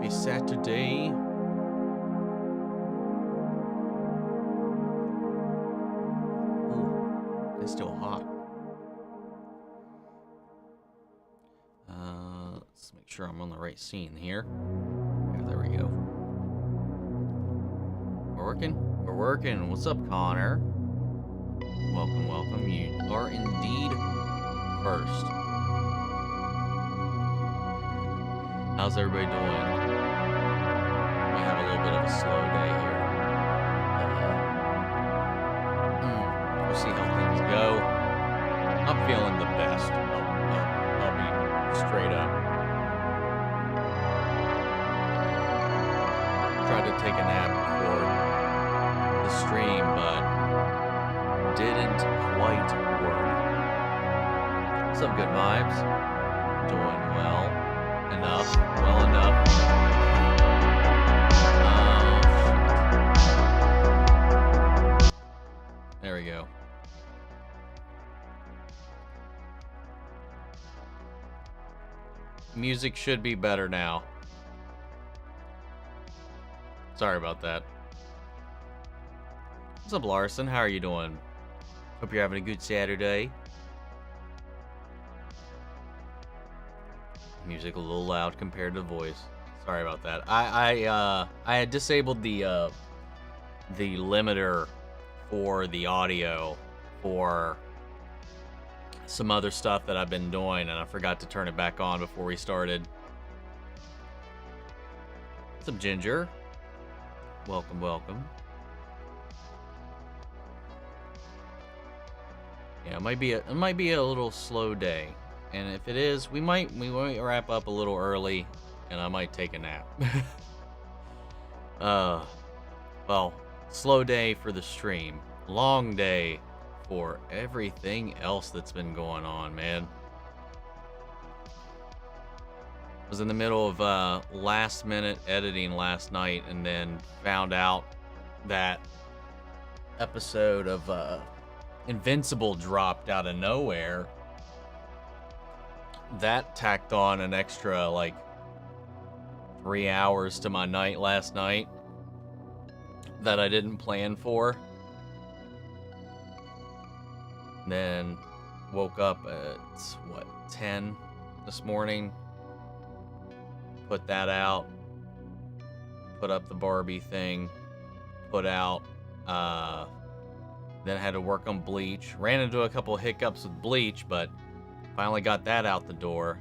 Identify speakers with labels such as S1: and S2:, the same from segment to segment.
S1: Happy Saturday. Ooh, it's still hot. Let's make sure I'm on the right scene here. Yeah, there we go. We're working? We're working. What's up, Connor? Welcome, welcome. You are indeed first. How's everybody doing? We have a little bit of a slow day here. We'll see how things go. I'm feeling the best. I'll be straight up. Tried to take a nap before the stream, but didn't quite work. Some good vibes. Doing well. Enough. Well enough. There we go. Music should be better now. Sorry about that. What's up, Larson? How are you doing? Hope you're having a good Saturday. Music a little loud compared to the voice. Sorry about that. I had disabled the limiter for the audio for some other stuff that I've been doing, and I forgot to turn it back on before we started. What's up, Ginger? Welcome, welcome. Yeah, it might be a little slow day. And if it is, we might wrap up a little early, and I might take a nap. Well, slow day for the stream, long day for everything else that's been going on, man. I was in the middle of last minute editing last night, and then found out that episode of Invincible dropped out of nowhere. That tacked on an extra, like, 3 hours to my night last night that I didn't plan for. Then woke up at, 10 this morning. Put that out. Put up the Barbie thing. Put out, then had to work on Bleach. Ran into a couple hiccups with Bleach, but finally got that out the door.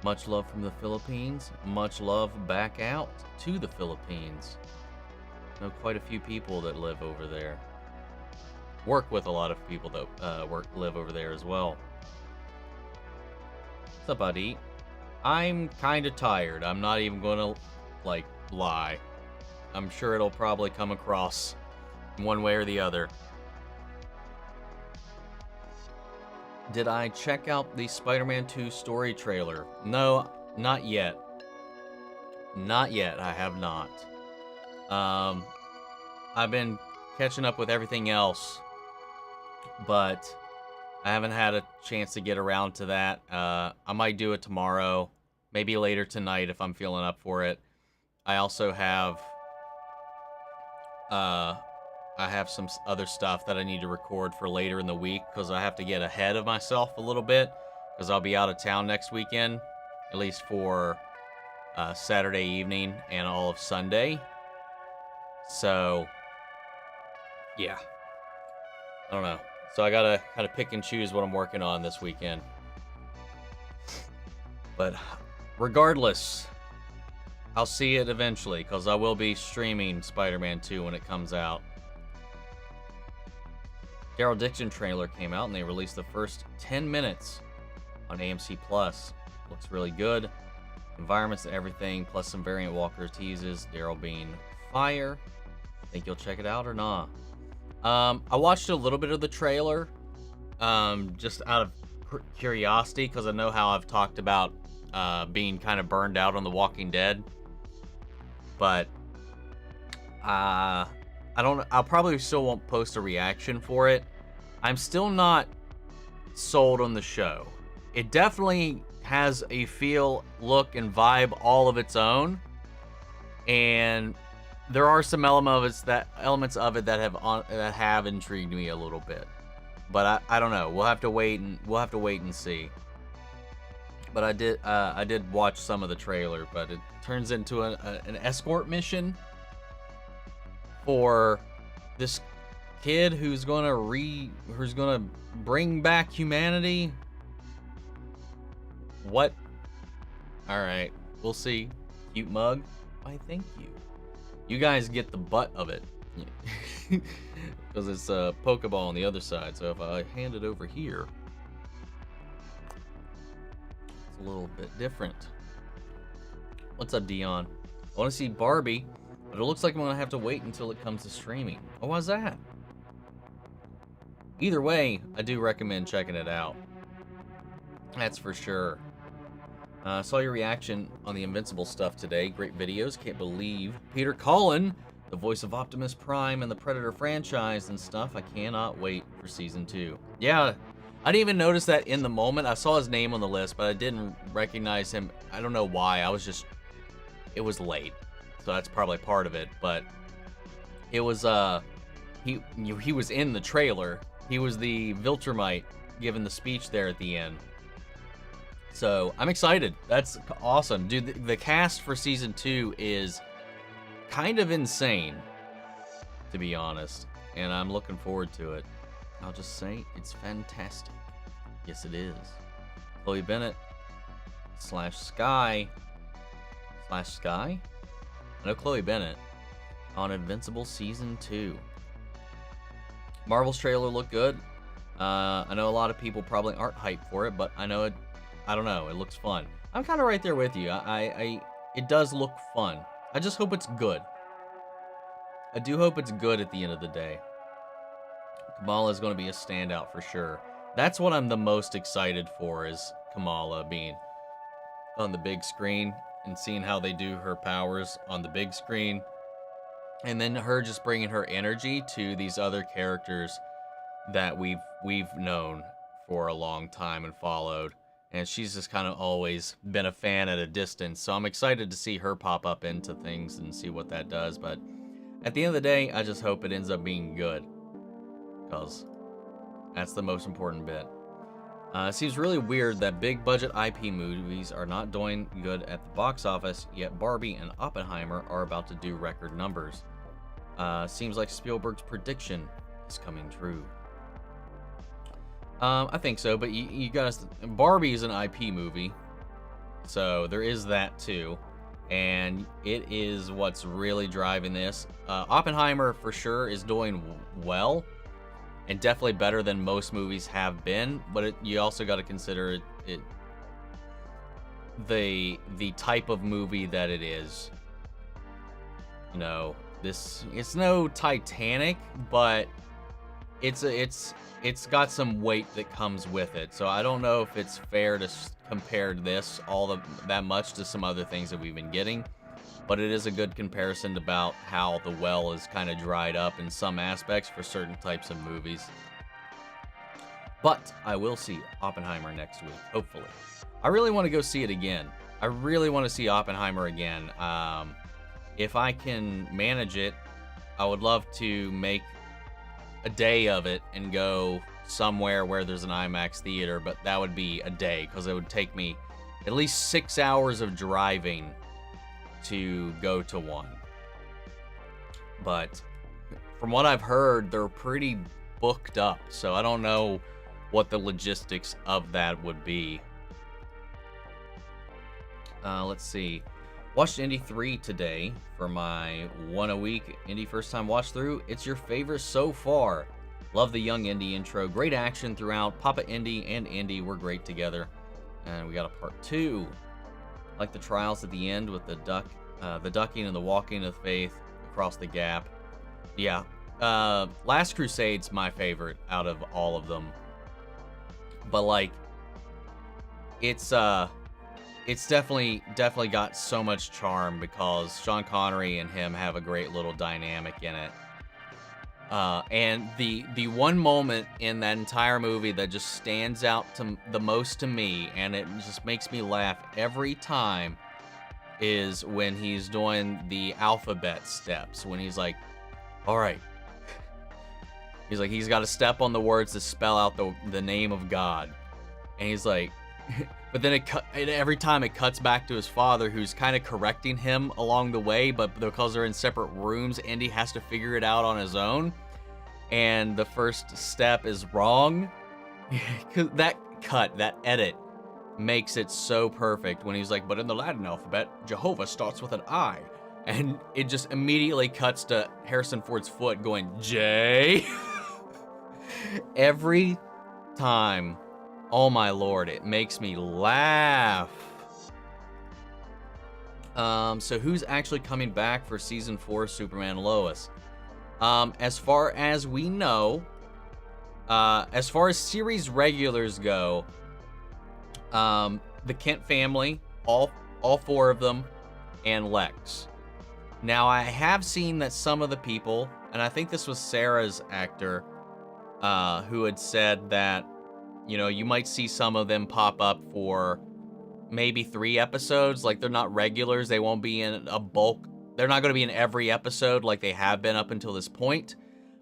S1: Much love from the Philippines. Much love back out to the Philippines. Know quite a few people that live over there. Work with a lot of people that live over there as well. What's up, buddy? I'm kind of tired. I'm not even gonna, lie. I'm sure it'll probably come across one way or the other. Did I check out the Spider-Man 2 story trailer? No, not yet. Not yet, I have not. I've been catching up with everything else, but I haven't had a chance to get around to that. I might do it tomorrow, maybe later tonight if I'm feeling up for it. I also have some other stuff that I need to record for later in the week, because I have to get ahead of myself a little bit, because I'll be out of town next weekend, at least for Saturday evening and all of Sunday. So, yeah. I don't know. So I gotta kind of pick and choose what I'm working on this weekend. But regardless, I'll see it eventually, because I will be streaming Spider-Man 2 when it comes out. Daryl Dixon trailer came out, and they released the first 10 minutes on AMC Plus. Looks really good. Environments and everything, plus some variant Walker teases. Daryl being fire. Think you'll check it out or not? I watched a little bit of the trailer, just out of curiosity, because I know how I've talked about being kind of burned out on The Walking Dead. But I probably still won't post a reaction for it. I'm still not sold on the show. It definitely has a feel, look, and vibe all of its own. And there are some elements of it that have intrigued me a little bit. But I don't know. We'll have to wait and see. But I did watch some of the trailer, but it turns into an escort mission for this kid who's gonna bring back humanity. What? All right, we'll see. Cute mug. Why, thank you. You guys get the butt of it because it's a Pokeball on the other side. So if I hand it over here, a little bit different. What's up, Dion? I want to see Barbie, but it looks like I'm gonna have to wait until it comes to streaming. Oh, why's that? Either way, I do recommend checking it out. That's for sure. Saw your reaction on the Invincible stuff today. Great videos. Can't believe Peter Cullen, the voice of Optimus Prime and the Predator franchise and stuff. I cannot wait for season 2. Yeah. I didn't even notice that in the moment. I saw his name on the list, but I didn't recognize him. I don't know why. It was late. So that's probably part of it, but it was he was in the trailer. He was the Viltrumite giving the speech there at the end. So I'm excited. That's awesome. Dude, the cast for season 2 is kind of insane, to be honest, and I'm looking forward to it. I'll just say it's fantastic. Yes, it is. Chloe Bennett / Sky. I know Chloe Bennett on Invincible season 2. Marvel's trailer looked good. I know a lot of people probably aren't hyped for it, but I know it. I don't know. It looks fun. I'm kind of right there with you. It does look fun. I just hope it's good. I do hope it's good at the end of the day. Kamala is going to be a standout for sure. That's what I'm the most excited for, is Kamala being on the big screen and seeing how they do her powers on the big screen. And then her just bringing her energy to these other characters that we've known for a long time and followed. And she's just kind of always been a fan at a distance. So I'm excited to see her pop up into things and see what that does. But at the end of the day, I just hope it ends up being good, because that's the most important bit. It seems really weird that big budget IP movies are not doing good at the box office, yet Barbie and Oppenheimer are about to do record numbers. Seems like Spielberg's prediction is coming true. I think so, but you guys, Barbie is an IP movie, so there is that too, and it is what's really driving this. Oppenheimer for sure is doing well, and definitely better than most movies have been, but you also got to consider the type of movie that it is. You know, it's no Titanic, but it's got some weight that comes with it. So I don't know if it's fair to compare this that much to some other things that we've been getting, but it is a good comparison about how the well is kind of dried up in some aspects for certain types of movies. But I will see Oppenheimer next week, hopefully. I really want to go see it again. I really want to see Oppenheimer again. If I can manage it, I would love to make a day of it and go somewhere where there's an IMAX theater, but that would be a day, because it would take me at least 6 hours of driving to go to one. But from what I've heard, they're pretty booked up, so I don't know what the logistics of that would be. Let's see. Watched Indy 3 today for my one a week Indy first time watch through. It's your favorite so far. Love the young Indy intro. Great action throughout. Papa Indy and Indy were great together. And we got a part 2. Like the trials at the end with the ducking and the walking of faith across the gap. Yeah. Last Crusade's my favorite out of all of them. But like, it's definitely got so much charm because Sean Connery and him have a great little dynamic in it. And the one moment in that entire movie that just stands out to the most to me, and it just makes me laugh every time, is when he's doing the alphabet steps. When he's like, all right. He's like, he's got to step on the words to spell out the name of God. And he's like, but then every time it cuts back to his father, who's kind of correcting him along the way, but because they're in separate rooms, Indy has to figure it out on his own. And the first step is wrong. That edit makes it so perfect when he's like, but in the Latin alphabet, Jehovah starts with an I. And it just immediately cuts to Harrison Ford's foot going, J. Every time. Oh my lord, it makes me laugh. So who's actually coming back for season 4 Superman Lois? As far as we know, as far as series regulars go, the Kent family, all 4 of them, and Lex. Now, I have seen that some of the people, and I think this was Sarah's actor, who had said that, you know, you might see some of them pop up for maybe 3 episodes. Like, they're not regulars. They won't be in a bulk. They're not going to be in every episode like they have been up until this point.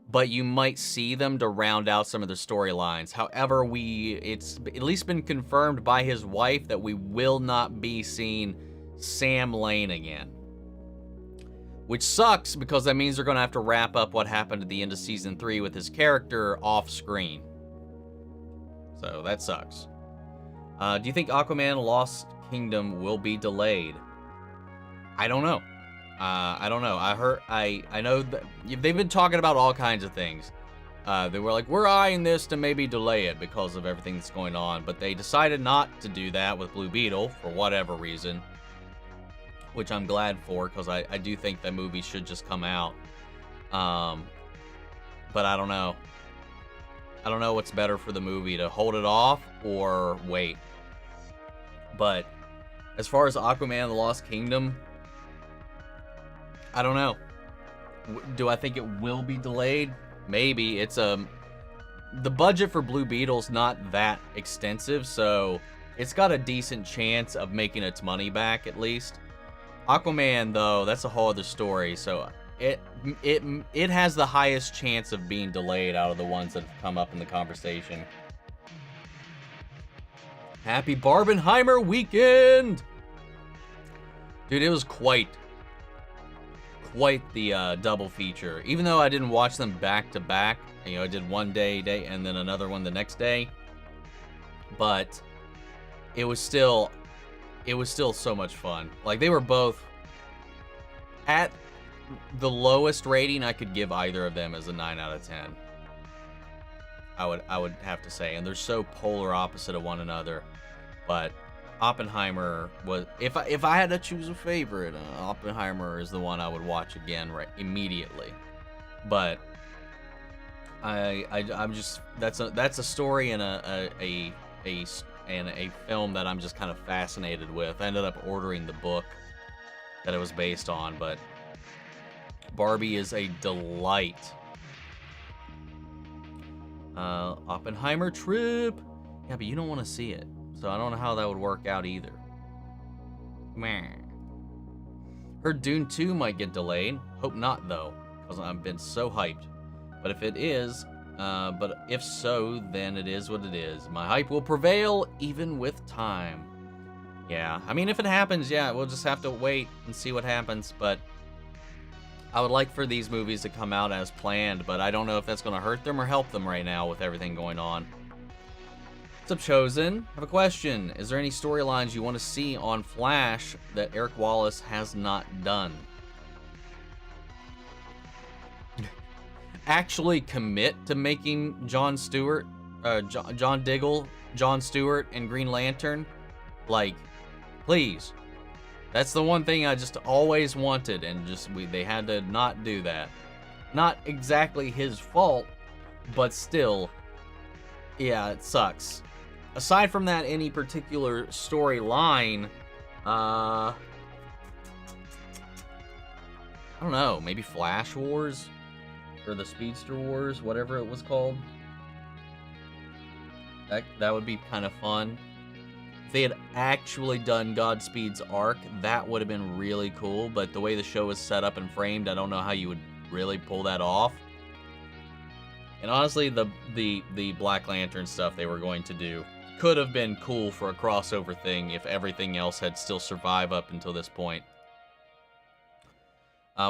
S1: But you might see them to round out some of the storylines. However, it's at least been confirmed by his wife that we will not be seeing Sam Lane again. Which sucks, because that means they're going to have to wrap up what happened at the end of season 3 with his character off screen. So that sucks. Do you think Aquaman Lost Kingdom will be delayed? I don't know. I don't know. I know that they've been talking about all kinds of things. They were like, we're eyeing this to maybe delay it because of everything that's going on, but they decided not to do that with Blue Beetle for whatever reason, which I'm glad for, because I do think that movie should just come out. But I don't know. I don't know what's better for the movie, to hold it off or wait. But as far as Aquaman the Lost Kingdom, I don't know. Do I think it will be delayed? Maybe. The budget for Blue Beetle's not that extensive, so it's got a decent chance of making its money back at least. Aquaman, though, that's a whole other story, so it has the highest chance of being delayed out of the ones that have come up in the conversation. Happy Barbenheimer weekend! Dude, it was quite the double feature. Even though I didn't watch them back to back, you know, I did one day and then another one the next day. But it was still so much fun. Like, they were both at the lowest rating I could give either of them as a 9 out of 10. I would have to say, and they're so polar opposite of one another. But Oppenheimer was, if I had to choose a favorite, Oppenheimer is the one I would watch again immediately. But I'm just, that's a story and a film that I'm just kind of fascinated with. I ended up ordering the book that it was based on, but Barbie is a delight. Oppenheimer trip. Yeah, but you don't want to see it, so I don't know how that would work out either. Meh. Heard Dune 2 might get delayed. Hope not, though, because I've been so hyped. But if it is, but if so, then it is what it is. My hype will prevail even with time. Yeah, I mean, if it happens, yeah, we'll just have to wait and see what happens. But I would like for these movies to come out as planned, but I don't know if that's going to hurt them or help them right now with everything going on. What's up, Chosen? I have a question. Is there any storylines you want to see on Flash that Eric Wallace has not done? Actually commit to making John Stewart, John Diggle, John Stewart, and Green Lantern? Like, please. That's the one thing I just always wanted, and they had to not do that. Not exactly his fault, but still, yeah, it sucks. Aside from that, any particular storyline, I don't know, maybe Flash Wars? or the Speedster Wars, whatever it was called. That would be kind of fun. If they had actually done Godspeed's arc, that would have been really cool, but the way the show is set up and framed, I don't know how you would really pull that off. And honestly, the Black Lantern stuff they were going to do could have been cool for a crossover thing if everything else had still survived up until this point.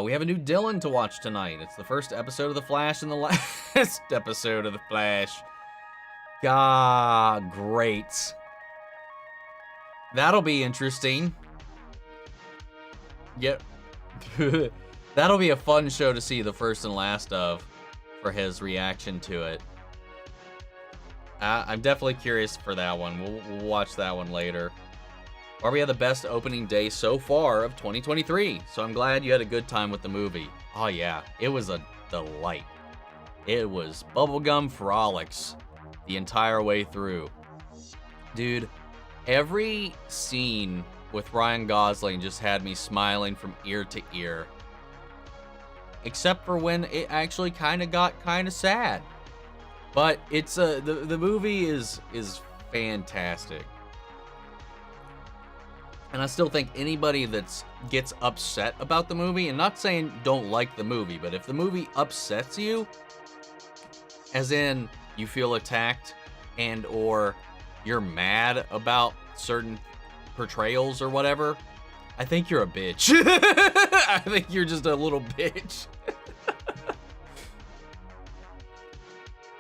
S1: We have a new Dylan to watch tonight. It's the first episode of The Flash and the last episode of The Flash. God, great. That'll be interesting. Yep. That'll be a fun show to see the first and last of for his reaction to it. I'm definitely curious for that one. We'll watch that one later. Barbie had the best opening day so far of 2023, so I'm glad you had a good time with the movie. Oh yeah, it was a delight. It was bubblegum frolics the entire way through. Dude, every scene with Ryan Gosling just had me smiling from ear to ear. Except for when it actually kind of got kind of sad. But it's the movie is fantastic. And I still think anybody that gets upset about the movie, and not saying don't like the movie, but if the movie upsets you, as in you feel attacked and or you're mad about certain portrayals or whatever, I think you're a bitch. I think you're just a little bitch.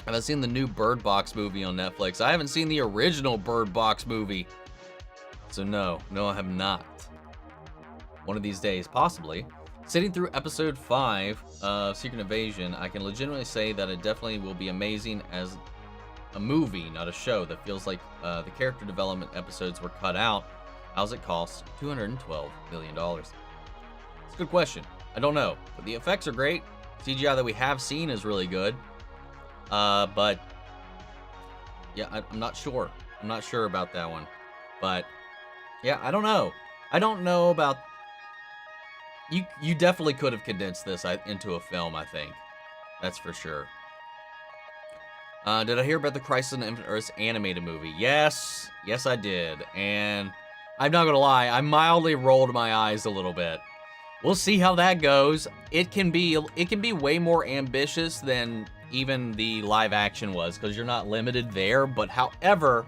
S1: And I've seen the new Bird Box movie on Netflix. I haven't seen the original Bird Box movie. So no, I have not. One of these days, possibly. Sitting through episode 5 of Secret Invasion, I can legitimately say that it definitely will be amazing as a movie, not a show, that feels like the character development episodes were cut out. How's it cost $212 million? It's a good question. I don't know, but the effects are great. CGI that we have seen is really good. But yeah, I'm not sure. I'm not sure about that one. But yeah, I don't know. I don't know about... You definitely could have condensed this into a film, I think. That's for sure. Did I hear about the Crisis on Infinite Earths animated movie? Yes. Yes, I did. And I'm not gonna lie, I mildly rolled my eyes a little bit. We'll see how that goes. It can be way more ambitious than even the live action was, because you're not limited there. But however,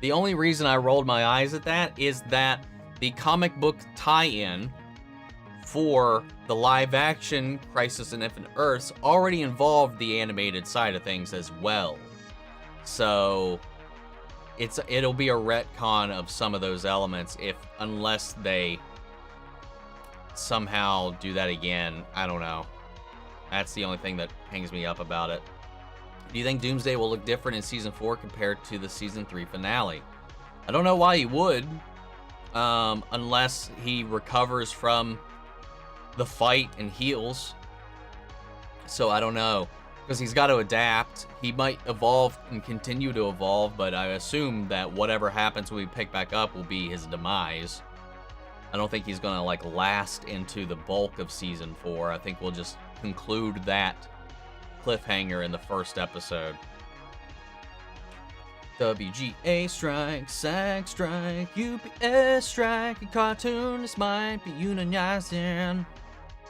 S1: the only reason I rolled my eyes at that is that the comic book tie-in for the live action Crisis on Infinite Earths already involved the animated side of things as well. So it'll be a retcon of some of those elements unless they somehow do that again. I don't know. That's the only thing that hangs me up about it. Do you think Doomsday will look different in Season 4 compared to the Season 3 finale? I don't know why he would, unless he recovers from the fight and heals. So I don't know, because he's got to adapt. He might evolve and continue to evolve, but I assume that whatever happens when we pick back up will be his demise. I don't think he's going to like last into the bulk of Season 4. I think we'll just conclude that cliffhanger in the first episode. WGA strike, SAG strike, UPS strike, and cartoonists might be unionizing.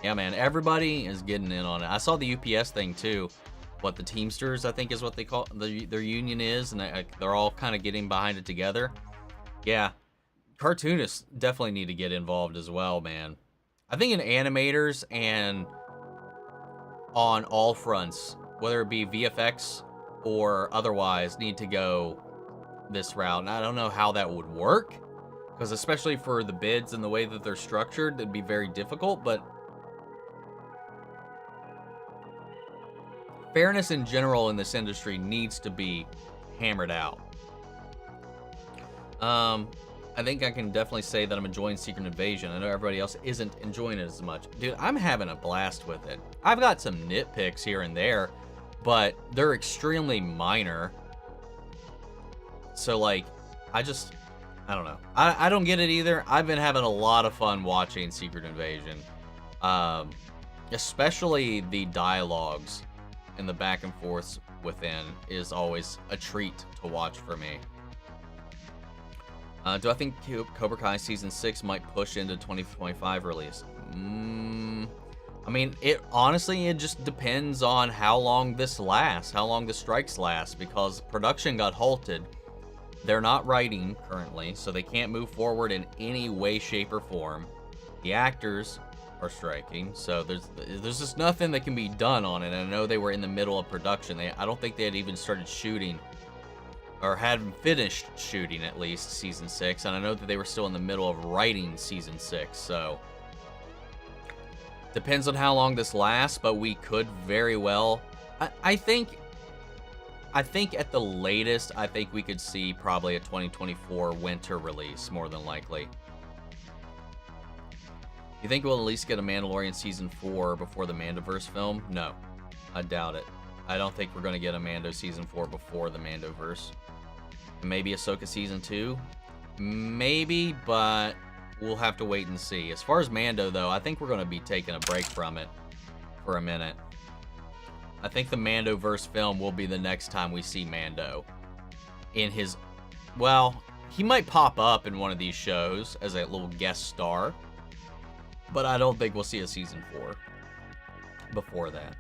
S1: Yeah, man, everybody is getting in on it. I saw the UPS thing too. What, the Teamsters, I think is what they call their union is, and they're all kind of getting behind it together. Yeah, cartoonists definitely need to get involved as well, man. I think in animators and on all fronts, whether it be VFX or otherwise, need to go this route. And I don't know how that would work, because especially for the bids and the way that they're structured, it'd be very difficult, but fairness in general in this industry needs to be hammered out. I think I can definitely say that I'm enjoying Secret Invasion. I know everybody else isn't enjoying it as much. Dude, I'm having a blast with it. I've got some nitpicks here and there, but they're extremely minor. So, like, I don't know. I don't get it either. I've been having a lot of fun watching Secret Invasion. Especially the dialogues and the back and forths within is always a treat to watch for me. Do I think Cobra Kai Season 6 might push into 2025 release? I mean, honestly, it just depends on how long this lasts, how long the strikes last, because production got halted. They're not writing currently, so they can't move forward in any way, shape, or form. The actors are striking, so there's just nothing that can be done on it. And I know they were in the middle of production. I don't think they had even started shooting, or hadn't finished shooting at least Season 6, and I know that they were still in the middle of writing Season 6, so depends on how long this lasts, but we could very well, I think at the latest, I think we could see probably a 2024 winter release, more than likely. You think we'll at least get a Mandalorian Season 4 before the Mandoverse film? No, I doubt it. I don't think we're going to get a Mando Season 4 before the Mandoverse. Maybe Ahsoka Season 2? Maybe, but we'll have to wait and see. As far as Mando, though, I think we're going to be taking a break from it for a minute. I think the Mandoverse film will be the next time we see Mando. In his... Well, he might pop up in one of these shows as a little guest star, but I don't think we'll see a Season 4 before that.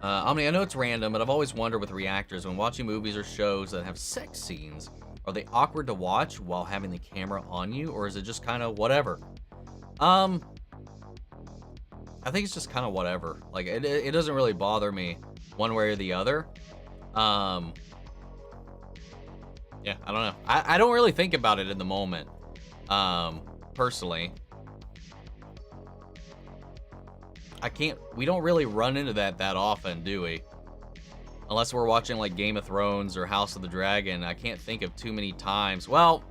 S1: Omni, I know it's random, but I've always wondered with reactors, when watching movies or shows that have sex scenes, are they awkward to watch while having the camera on you, or is it just kind of whatever? I think it's just kind of whatever. Like, it doesn't really bother me one way or the other. Yeah, I don't know. I don't really think about it in the moment, personally. We don't really run into that often, do we? Unless we're watching like Game of Thrones or House of the Dragon. I can't think of too many times. Well,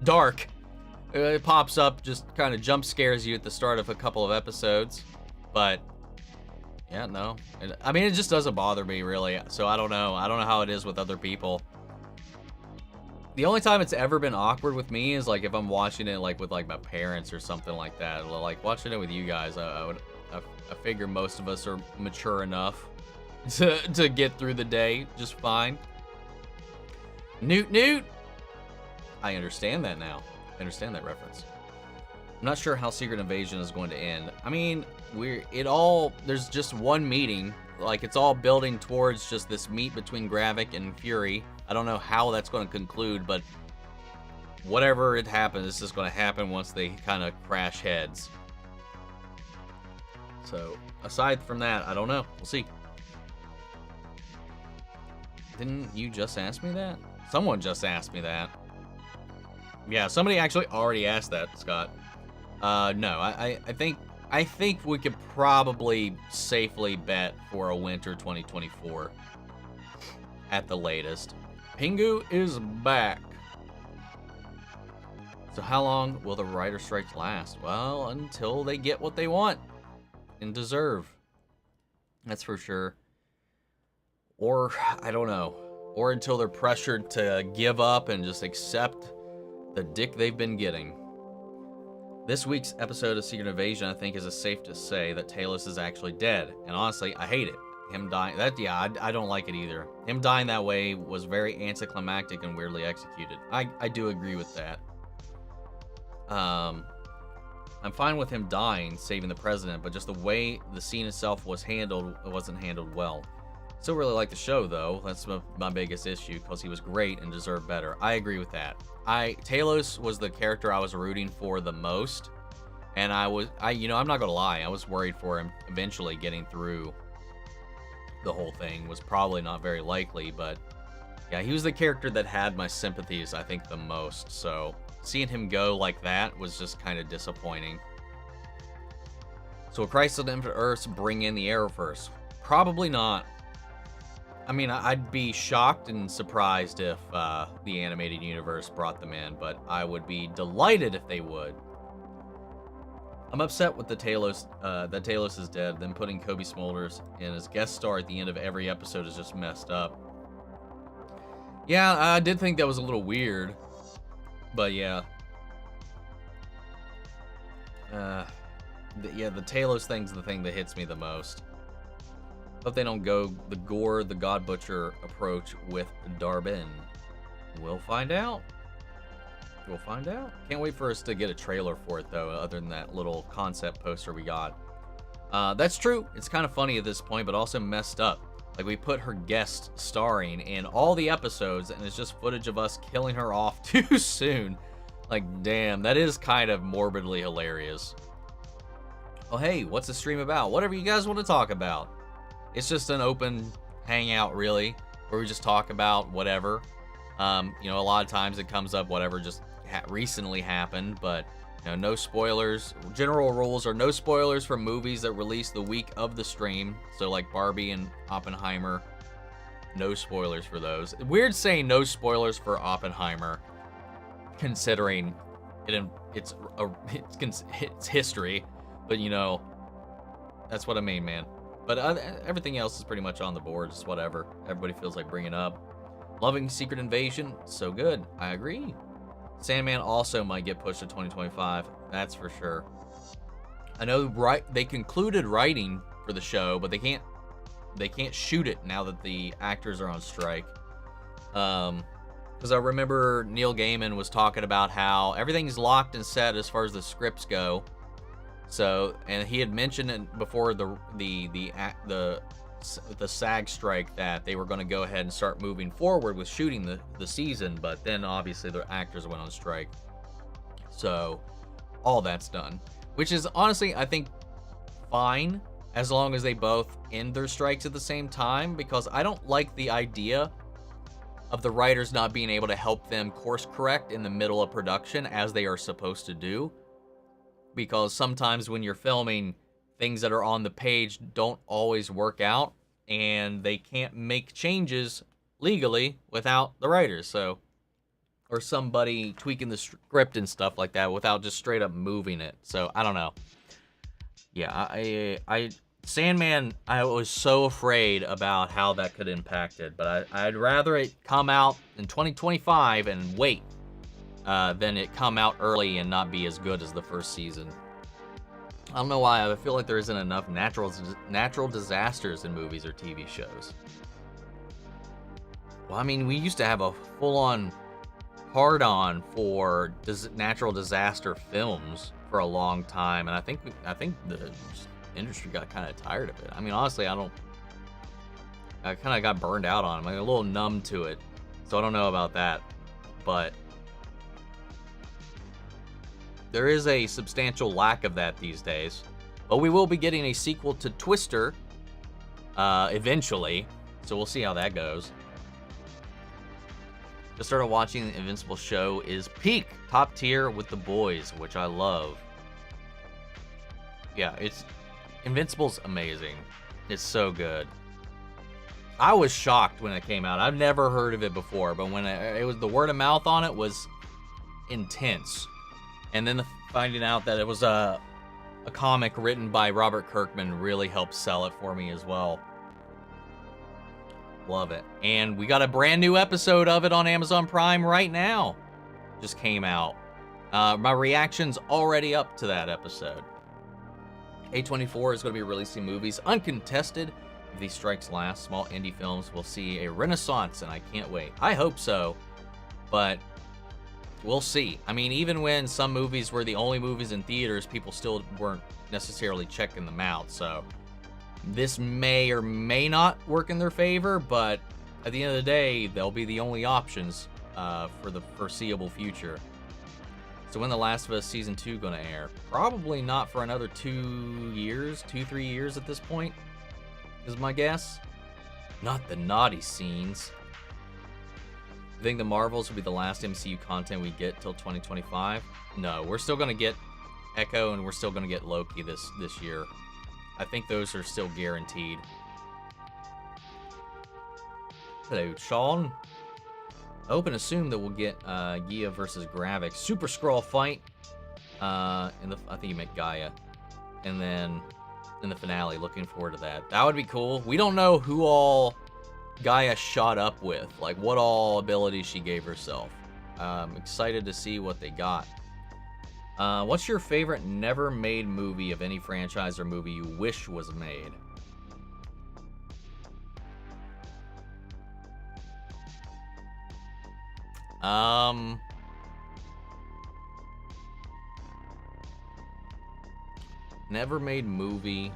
S1: Dark. It pops up, just kind of jump scares you at the start of a couple of episodes. But, yeah, no. I mean, it just doesn't bother me, really. So I don't know. I don't know how it is with other people. The only time it's ever been awkward with me is like if I'm watching it like with like my parents or something like that. Like watching it with you guys, I figure most of us are mature enough to get through the day just fine. Newt! I understand that now. I understand that reference. I'm not sure how Secret Invasion is going to end. I mean, there's just one meeting. Like, it's all building towards just this meet between Gravik and Fury. I don't know how that's going to conclude, but whatever it happens, it's just going to happen once they kind of crash heads. So, aside from that, I don't know. We'll see. Didn't you just ask me that? Someone just asked me that. Yeah, somebody actually already asked that, Scott. No, I think we could probably safely bet for a winter 2024 at the latest. Pingu is back. So how long will the writer strikes last? Well, until they get what they want and deserve. That's for sure. Or, I don't know. Or until they're pressured to give up and just accept the dick they've been getting. This week's episode of Secret Invasion, I think, is safe to say that Talos is actually dead. And honestly, I hate it. Him dying, I don't like it either. Him dying that way was very anticlimactic and weirdly executed. I do agree with that. I'm fine with him dying, saving the president, but just the way the scene itself was handled, it wasn't handled well. Still really like the show, though. That's my biggest issue, because he was great and deserved better. I agree with that. Talos was the character I was rooting for the most, and I'm not gonna lie, I was worried for him eventually getting through the whole thing. Was probably not very likely, but yeah, he was the character that had my sympathies, I think, the most. So seeing him go like that was just kind of disappointing. So will Crisis on Infinite Earths bring in the Arrowverse? Probably not. I mean, I'd be shocked and surprised if the animated universe brought them in, but I would be delighted if they would. I'm upset with that Talos is dead. Then putting Kobe Smulders in as guest star at the end of every episode is just messed up. Yeah, I did think that was a little weird, but yeah. The Talos thing's the thing that hits me the most. Hope they don't go the Gore the God Butcher approach with Darbin. We'll find out. We'll find out. Can't wait for us to get a trailer for it, though, other than that little concept poster we got. That's true. It's kind of funny at this point, but also messed up. Like, we put her guest starring in all the episodes, and it's just footage of us killing her off too soon. Like, damn, that is kind of morbidly hilarious. Oh, hey, what's the stream about? Whatever you guys want to talk about. It's just an open hangout, really, where we just talk about whatever. You know, a lot of times it comes up whatever just recently happened, but you know, no spoilers. General rules are no spoilers for movies that release the week of the stream. So like Barbie and Oppenheimer, no spoilers for those. Weird saying no spoilers for Oppenheimer, considering it's history, but you know, that's what I mean, man. But everything else is pretty much on the board. Just whatever everybody feels like bringing up. Loving Secret Invasion, so good. I agree. Sandman also might get pushed to 2025. That's for sure. I know they concluded writing for the show, but they can't shoot it now that the actors are on strike. Because I remember Neil Gaiman was talking about how everything's locked and set as far as the scripts go. So, and he had mentioned it before the SAG strike that they were going to go ahead and start moving forward with shooting the season, but then obviously the actors went on strike. So, all that's done, which is honestly, I think, fine as long as they both end their strikes at the same time, because I don't like the idea of the writers not being able to help them course correct in the middle of production as they are supposed to do. Because sometimes when you're filming, things that are on the page don't always work out, and they can't make changes legally without the writers, so, or somebody tweaking the script and stuff like that without just straight up moving it. So I don't know. Yeah, Sandman, I was so afraid about how that could impact it, but I'd rather it come out in 2025 and wait than it come out early and not be as good as the first season. I don't know why, I feel like there isn't enough natural disasters in movies or TV shows. Well, I mean, we used to have a full-on hard-on for natural disaster films for a long time, and I think the industry got kind of tired of it. I mean, honestly, I kind of got burned out on it. I'm like a little numb to it, so I don't know about that, but there is a substantial lack of that these days. But we will be getting a sequel to Twister eventually, so we'll see how that goes. Just started watching the Invincible show is peak, top tier with the boys, which I love. Yeah, Invincible's amazing. It's so good. I was shocked when it came out. I've never heard of it before, but when it was, the word of mouth on it was intense. And then finding out that it was a comic written by Robert Kirkman really helped sell it for me as well. Love it. And we got a brand new episode of it on Amazon Prime right now. Just came out. My reaction's already up to that episode. A24 is going to be releasing movies uncontested. If these strikes last, small indie films will see a renaissance, and I can't wait. I hope so, but we'll see. I mean, even when some movies were the only movies in theaters, people still weren't necessarily checking them out. So this may or may not work in their favor, but at the end of the day, they'll be the only options for the foreseeable future. So when The Last of Us Season 2 going to air? Probably not for another 3 years at this point, is my guess. Not the naughty scenes. I think the Marvels will be the last MCU content we get till 2025. No, we're still going to get Echo and we're still going to get Loki this year. I think those are still guaranteed. Hello, Sean. I hope and assume that we'll get Gia versus Gravik Super Skrull fight. I think you meant Gaia. And then in the finale, looking forward to that. That would be cool. We don't know who all Gaia shot up with, like what all abilities she gave herself. I'm excited to see what they got. What's your favorite never made movie of any franchise or movie you wish was made? Never made movie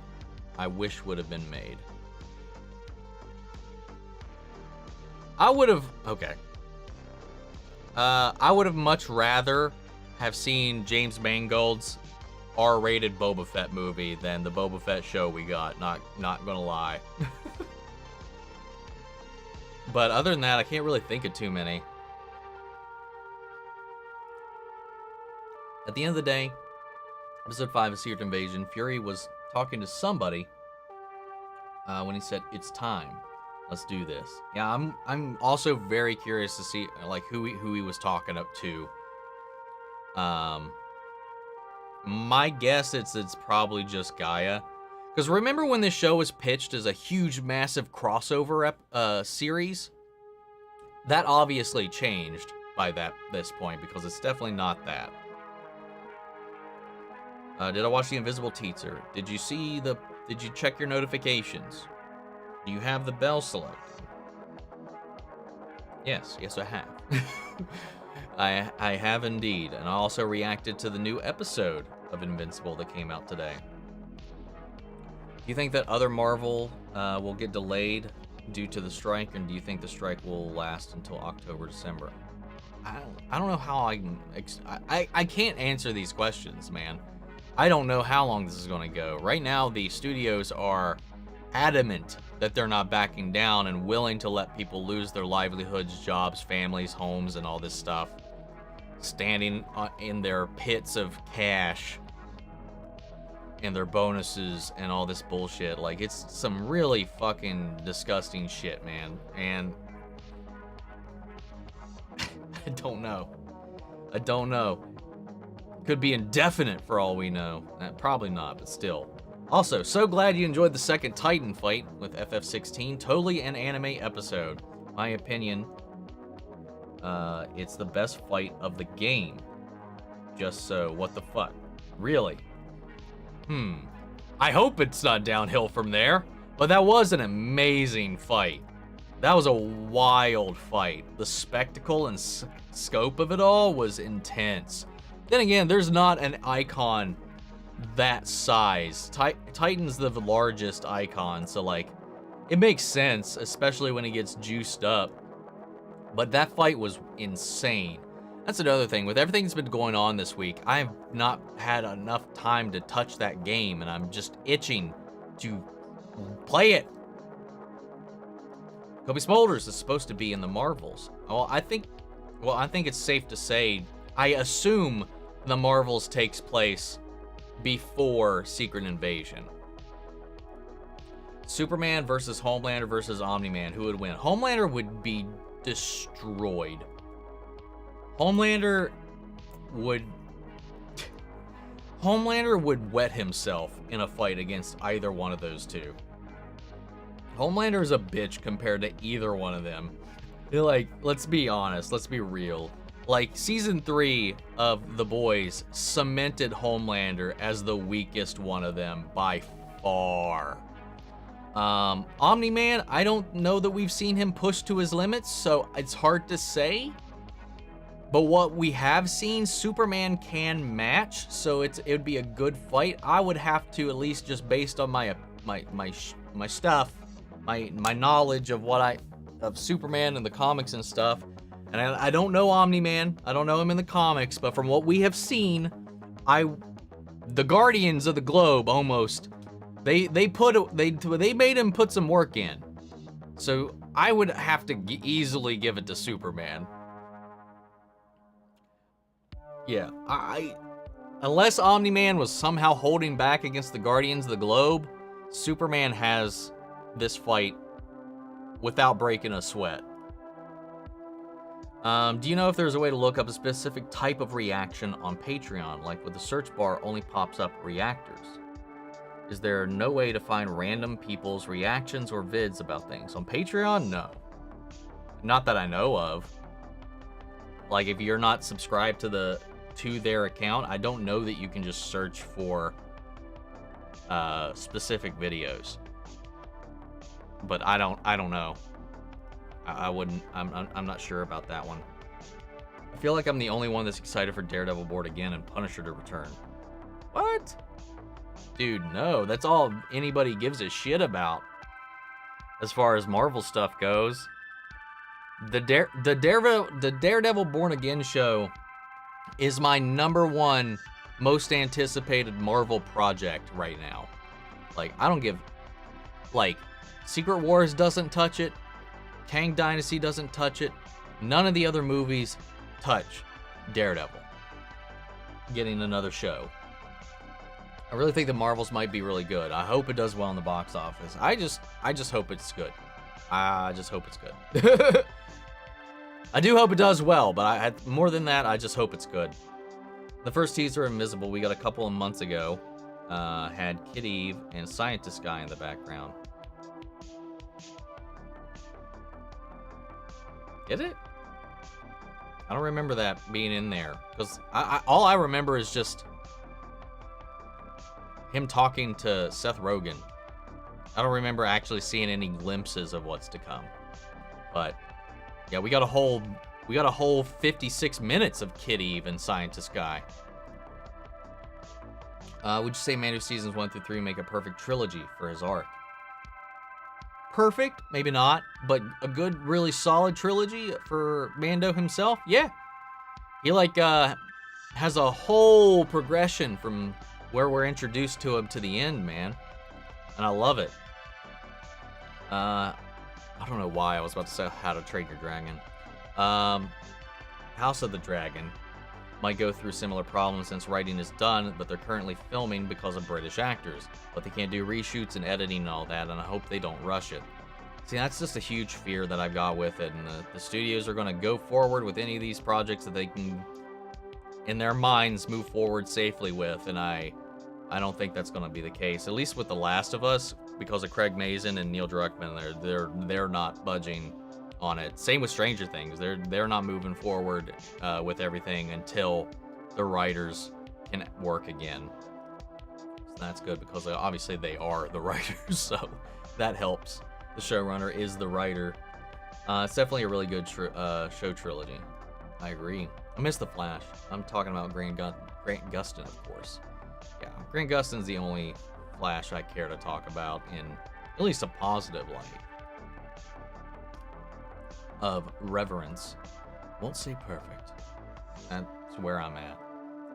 S1: I wish would have been made. I would have, okay. I would have much rather have seen James Mangold's R-rated Boba Fett movie than the Boba Fett show we got, not gonna lie. But other than that, I can't really think of too many. At the end of the day, Episode 5 of Secret Invasion, Fury was talking to somebody when he said, "It's time. Let's do this." Yeah, I'm also very curious to see like who he was talking up to. My guess it's probably just Gaia, because remember when this show was pitched as a huge, massive crossover series? That obviously changed by this point, because it's definitely not that. Did I watch the Invincible teaser? Did you check your notifications? Do you have the bell selected? Yes, I have. I have indeed, and I also reacted to the new episode of Invincible that came out today. Do you think that other Marvel will get delayed due to the strike, and do you think the strike will last until October, December? I don't know how I can't answer these questions, man. I don't know how long this is going to go. Right now, the studios are adamant that they're not backing down and willing to let people lose their livelihoods, jobs, families, homes, and all this stuff, standing in their pits of cash and their bonuses and all this bullshit. Like, it's some really fucking disgusting shit, man. And I don't know. Could be indefinite for all we know. Probably not, but still. Also, so glad you enjoyed the second Titan fight with FF16. Totally an anime episode. My opinion, it's the best fight of the game. Just so, what the fuck? Really? I hope it's not downhill from there. But that was an amazing fight. That was a wild fight. The spectacle and scope of it all was intense. Then again, there's not an icon that size. Titan's the largest icon, so like, it makes sense, especially when it gets juiced up. But that fight was insane. That's another thing. With everything that's been going on this week, I have not had enough time to touch that game, and I'm just itching to play it. Kobe Smulders is supposed to be in the Marvels. Well, I think it's safe to say, I assume the Marvels takes place before Secret Invasion. Superman versus Homelander versus Omni-Man. Who would win? Homelander would be destroyed. Homelander would wet himself in a fight against either one of those two. Homelander is a bitch compared to either one of them. Like, let's be honest, let's be real. Like, season 3 of The Boys cemented Homelander as the weakest one of them by far. Omni-Man, I don't know that we've seen him push to his limits, so it's hard to say. But what we have seen, Superman can match, so it would be a good fight. I would have to, at least just based on my stuff, my knowledge of Superman and the comics and stuff. And I don't know Omni-Man. I don't know him in the comics, but from what we have seen, the Guardians of the Globe almost they made him put some work in. So I would have to easily give it to Superman. Yeah, unless Omni-Man was somehow holding back against the Guardians of the Globe, Superman has this fight without breaking a sweat. Do you know if there's a way to look up a specific type of reaction on Patreon, like with the search bar only pops up reactors? Is there no way to find random people's reactions or vids about things? On Patreon, no. Not that I know of. Like, if you're not subscribed to their account, I don't know that you can just search for specific videos. But I don't know. I wouldn't. I'm not sure about that one. I feel like I'm the only one that's excited for Daredevil Born Again and Punisher to return. What? Dude, no. That's all anybody gives a shit about as far as Marvel stuff goes. The Daredevil Born Again show is my #1 most anticipated Marvel project right now. Like, I don't give... Like, Secret Wars doesn't touch it. Kang Dynasty doesn't touch it. None of the other movies touch Daredevil getting another show. I really think the Marvels might be really good. I hope it does well in the box office. I just hope it's good. I just hope it's good. I do hope it does well, but more than that, I just hope it's good. The first teaser, Invincible, we got a couple of months ago, had Kid Eve and Scientist Guy in the background. Get it? I don't remember that being in there, because all I remember is just him talking to Seth Rogen. I don't remember actually seeing any glimpses of what's to come. But yeah, we got a whole 56 minutes of Kid Eve and Scientist Guy. Would you say Mando seasons 1 through 3 make a perfect trilogy for his arc? Perfect, maybe not, but a good, really solid trilogy for Mando himself. Yeah, he has a whole progression from where we're introduced to him to the end, man, and I love it. I don't know why I was about to say How to Train Your Dragon. House of the Dragon might go through similar problems since writing is done, but they're currently filming because of British actors. But they can't do reshoots and editing and all that, and I hope they don't rush it. See, that's just a huge fear that I've got with it, and the studios are going to go forward with any of these projects that they can, in their minds, move forward safely with, and I don't think that's going to be the case. At least with The Last of Us, because of Craig Mazin and Neil Druckmann, they're not budging on it. Same with Stranger Things. They're not moving forward with everything until the writers can work again. So that's good, because obviously they are the writers, so that helps. The showrunner is the writer. It's definitely a really good show trilogy. I agree. I miss The Flash. I'm talking about Grant Gustin, of course. Yeah, Grant Gustin's the only Flash I care to talk about in at least a positive light of reverence. Won't say perfect. That's where I'm at.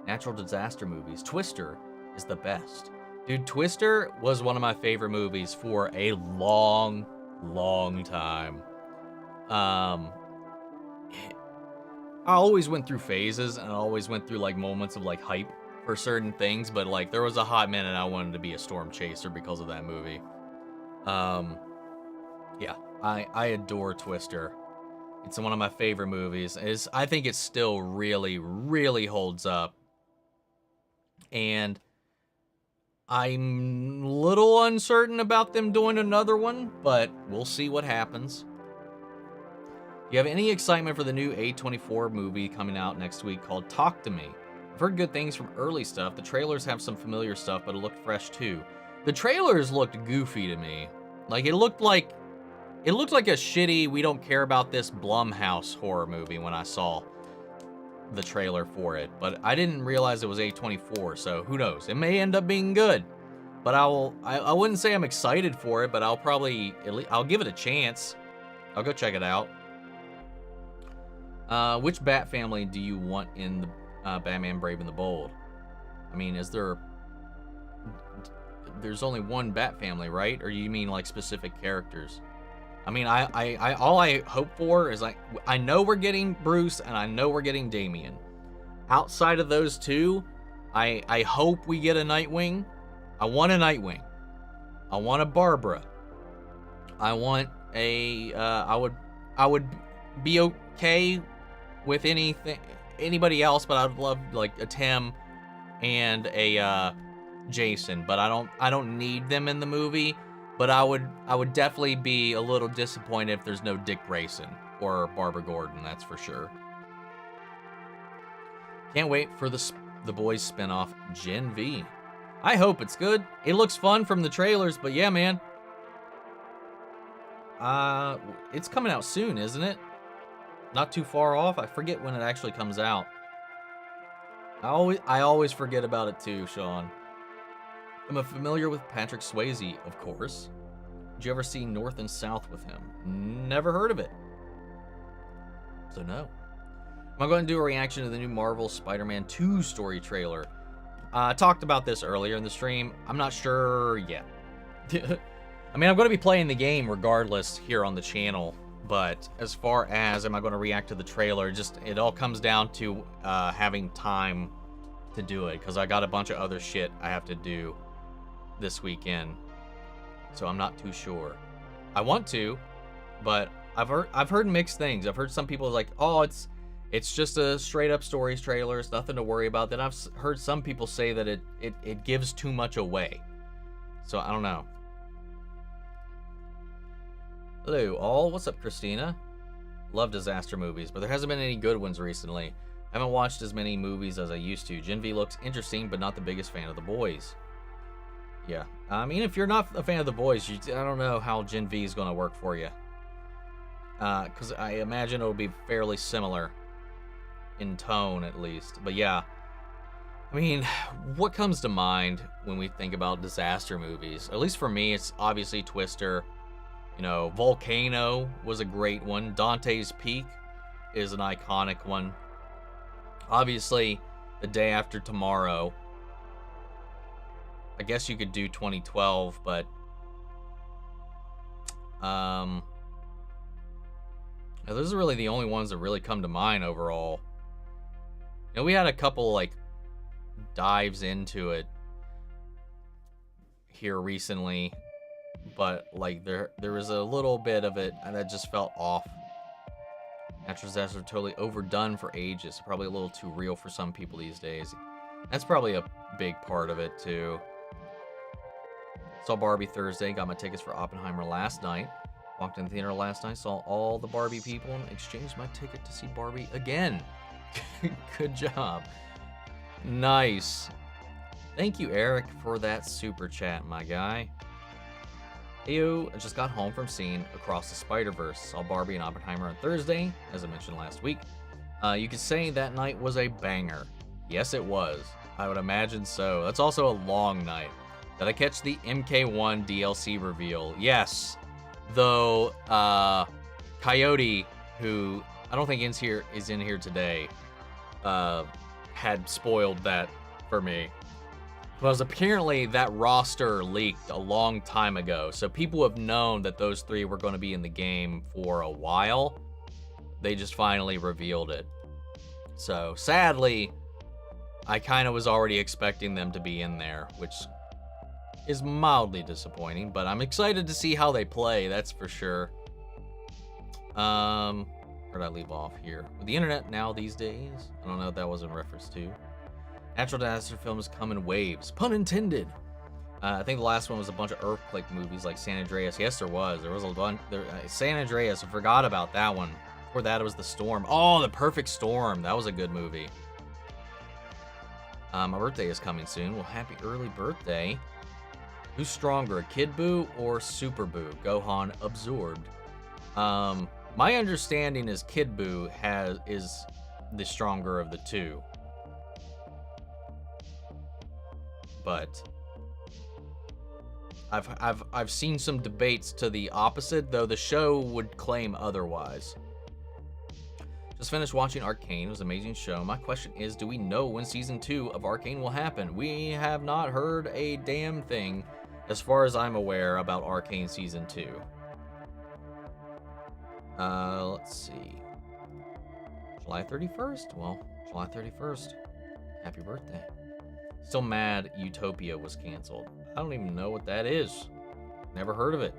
S1: Natural disaster movies. Twister is the best. Dude, Twister was one of my favorite movies for a long, long time. I always went through phases, and I always went through like moments of like hype for certain things, but like there was a hot minute I wanted to be a storm chaser because of that movie. Yeah, I adore Twister. It's one of my favorite movies. I think it still really, really holds up. And I'm a little uncertain about them doing another one, but we'll see what happens. Do you have any excitement for the new A24 movie coming out next week called Talk to Me? I've heard good things from early stuff. The trailers have some familiar stuff, but it looked fresh too. The trailers looked goofy to me. Like it looked like a shitty, we don't care about this Blumhouse horror movie when I saw the trailer for it. But I didn't realize it was A24, so who knows? It may end up being good. But I wouldn't say I'm excited for it, but I'll give it a chance. I'll go check it out. Which Bat family do you want in the Batman Brave and the Bold? I mean, there's only one Bat family, right? Or you mean like specific characters? I mean, all I hope for is I know we're getting Bruce and I know we're getting Damian. Outside of those two, I hope we get a Nightwing. I want a Nightwing. I want a Barbara. I want a I would be okay with anybody else, but I'd love like a Tim and a Jason, but I don't need them in the movie. But I would definitely be a little disappointed if there's no Dick Grayson or Barbara Gordon, that's for sure. Can't wait for the Boys spinoff, Gen V. I hope it's good. It looks fun from the trailers, but yeah, man. It's coming out soon, isn't it? Not too far off. I forget when it actually comes out. I always forget about it too, Sean. Am I familiar with Patrick Swayze? Of course. Did you ever see North and South with him? Never heard of it. So no. I'm going to do a reaction to the new Marvel Spider-Man 2 story trailer. I talked about this earlier in the stream. I'm not sure yet. I mean, I'm going to be playing the game regardless here on the channel. But as far as am I going to react to the trailer, just it all comes down to having time to do it. Because I got a bunch of other shit I have to do this weekend. So I'm not too sure. I want to, but I've heard mixed things. I've heard some people like, oh, it's just a straight up stories trailer. It's nothing to worry about. Then I've heard some people say that it gives too much away. So I don't know. Hello all. What's up, Christina? Love disaster movies, but there hasn't been any good ones recently. I haven't watched as many movies as I used to. Gen V looks interesting, but not the biggest fan of The Boys. Yeah, I mean, if you're not a fan of The Boys, I don't know how Gen V is going to work for you. Because I imagine it'll be fairly similar in tone, at least. But yeah, I mean, what comes to mind when we think about disaster movies? At least for me, it's obviously Twister. You know, Volcano was a great one. Dante's Peak is an iconic one. Obviously, The Day After Tomorrow. I guess you could do 2012, but those are really the only ones that really come to mind overall. You know, we had a couple like dives into it here recently, but like there was a little bit of it that just felt off. Natural disasters are totally overdone for ages, probably a little too real for some people these days. That's probably a big part of it too. Saw Barbie Thursday, got my tickets for Oppenheimer last night. Walked in the theater last night, saw all the Barbie people, and exchanged my ticket to see Barbie again. Good job. Nice. Thank you, Eric, for that super chat, my guy. Ew, I just got home from seeing Across the Spider-Verse. Saw Barbie and Oppenheimer on Thursday, as I mentioned last week. You could say that night was a banger. Yes, it was. I would imagine so. That's also a long night. Did I catch the MK1 DLC reveal? Yes. Though, Coyote, who I don't think is in here today, had spoiled that for me. Because apparently that roster leaked a long time ago. So people have known that those three were going to be in the game for a while. They just finally revealed it. So sadly, I kind of was already expecting them to be in there, which is mildly disappointing, but I'm excited to see how they play, that's for sure. Where did I leave off here? With the internet now these days, I don't know what that was in reference to. Natural disaster films come in waves, pun intended. I think the last one was a bunch of earthquake movies like San Andreas. Yes, there was a bunch. San Andreas, I forgot about that one. Before that, it was The Storm. Oh, The Perfect Storm. That was a good movie. My birthday is coming soon. Well, happy early birthday. Who's stronger, Kid Buu or Super Buu? Gohan absorbed. My understanding is Kid Buu is the stronger of the two. But I've seen some debates to the opposite, though the show would claim otherwise. Just finished watching Arcane. It was an amazing show. My question is, do we know when season 2 of Arcane will happen? We have not heard a damn thing, as far as I'm aware, about Arcane season 2. Let's see. July 31st? Well, July 31st. Happy birthday. Still mad Utopia was canceled. I don't even know what that is. Never heard of it.